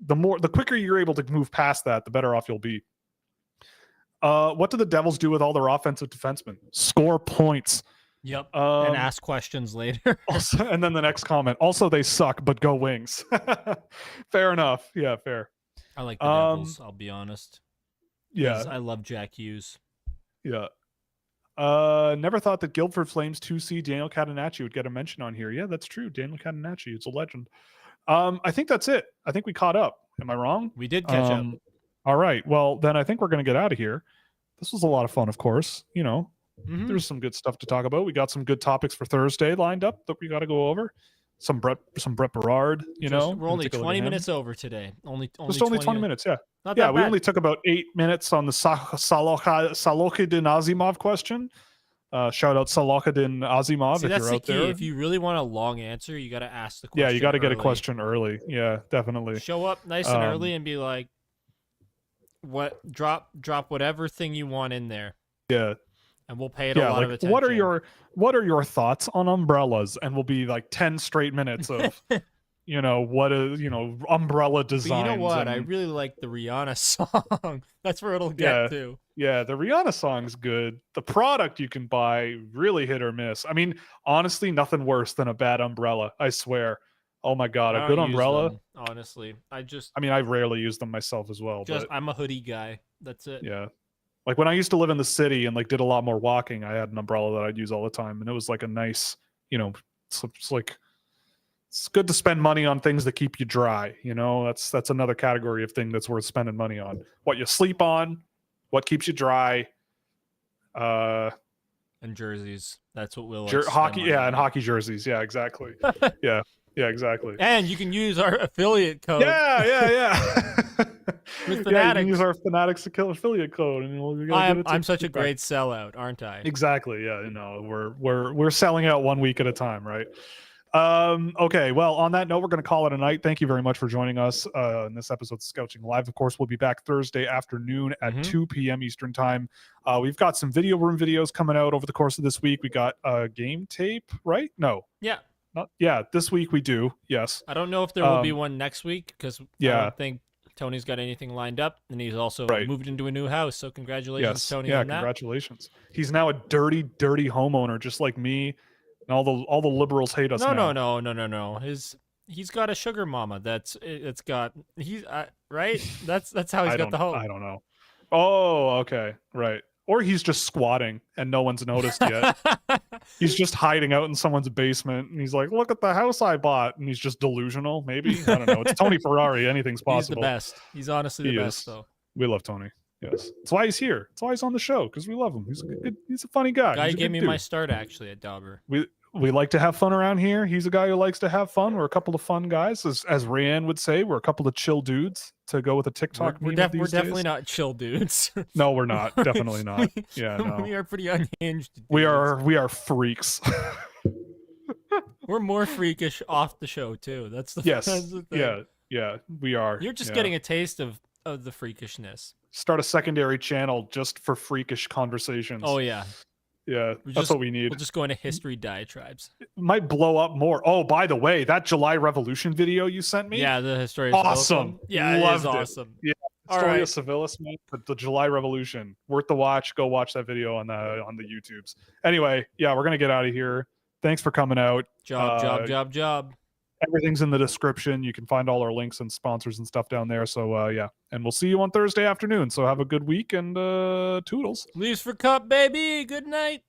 the quicker you're able to move past that, the better off you'll be. What do the Devils do with all their offensive defensemen? Score points. Yep. And ask questions later. Also, and then the next comment. Also, they suck, but go Wings. Fair enough. Yeah, fair. I like the Devils, I'll be honest. Yeah. I love Jack Hughes. Yeah. Never thought that Guildford Flames 2C Daniel Catanacci would get a mention on here. Yeah, that's true. Daniel Catanacci, it's a legend. I think that's it. I think we caught up. Am I wrong? We did catch up. All right. Well, then I think we're going to get out of here. This was a lot of fun, of course. You know, there's some good stuff to talk about. We got some good topics for Thursday lined up that we got to go over. Some Brett Berard, we're only 20 minutes over today. Only 20 minutes, yeah. Not that we bad. only took about 8 minutes on the Salokadin Azimov question. Shout out Salokadin Azimov if you're out there. If you really want a long answer, you got to ask the question. Yeah, you got to get a early. question early. Yeah, definitely. Show up nice and early and be like, drop whatever thing you want in there. Yeah. And we'll pay it a lot of attention. What are your thoughts on umbrellas? And we'll be like 10 straight minutes of umbrella designs. But you know what? I really like the Rihanna song. That's where it'll get to. Yeah, the Rihanna song's good. The product you can buy, really hit or miss. I mean, honestly, nothing worse than a bad umbrella. I swear. Oh my God, a good umbrella. Them, honestly, I rarely use them myself as well. But I'm a hoodie guy. That's it. Yeah. Like when I used to live in the city and like did a lot more walking, I had an umbrella that I'd use all the time, and it was like a nice, it's like it's good to spend money on things that keep you dry. That's another category of thing that's worth spending money on. What you sleep on, what keeps you dry, and jerseys. That's what we'll hockey. Yeah, and hockey jerseys. Yeah, exactly. Yeah, exactly. And you can use our affiliate code. Yeah. With Fanatics. Yeah, you can use our Fanatics affiliate code, and I'm such a great sellout, aren't I? Exactly. Yeah, we're selling out 1 week at a time, right? Okay. Well, on that note, we're going to call it a night. Thank you very much for joining us in this episode of Scouching Live. Of course, we'll be back Thursday afternoon at 2 p.m. Eastern time. We've got some video room videos coming out over the course of this week. We got game tape, right? No. Yeah. This week we do. Yes. I don't know if there will be one next week because I don't think Tony's got anything lined up, and he's also moved into a new house. So congratulations, Tony. Yeah, on that. Congratulations. He's now a dirty homeowner, just like me. And all the liberals hate us. No. He's got a sugar mama. Right. That's how he's got the home. I don't know. Oh, okay, right. Or he's just squatting and no one's noticed yet. He's just hiding out in someone's basement, and he's like, "Look at the house I bought," and he's just delusional. Maybe, I don't know. It's Tony Ferrari. Anything's possible. He's the best. He's honestly the best, though. We love Tony. Yes, that's why he's here. That's why he's on the show, because we love him. He's a funny guy. Guy gave me my start actually at Dauber. We like to have fun around here. He's a guy who likes to have fun. We're a couple of fun guys, as Rayanne would say. We're a couple of chill dudes. to go with a TikTok We're meme these definitely days? not chill dudes. No, we're not. Definitely not. Yeah, no. We are pretty unhinged. Dudes. We are freaks. We're more freakish off the show too. That's the Yes. That's the thing. Yeah, we are. You're just yeah. getting a taste of the freakishness. Start a secondary channel just for freakish conversations. Oh yeah. Yeah, that's what we need. We'll just go into history diatribes. It might blow up more. Oh, by the way, that July Revolution video you sent me? Yeah, the Historia awesome. Civilis. Yeah, Loved it is awesome. Yeah, Historia Civilis, man. The July Revolution, worth the watch. Go watch that video on the YouTubes. Anyway, yeah, we're gonna get out of here. Thanks for coming out. Job. Everything's in the description. You can find all our links and sponsors and stuff down there. So yeah, and we'll see you on Thursday afternoon. So have a good week and toodles. Leaves for Cup, baby. Good night.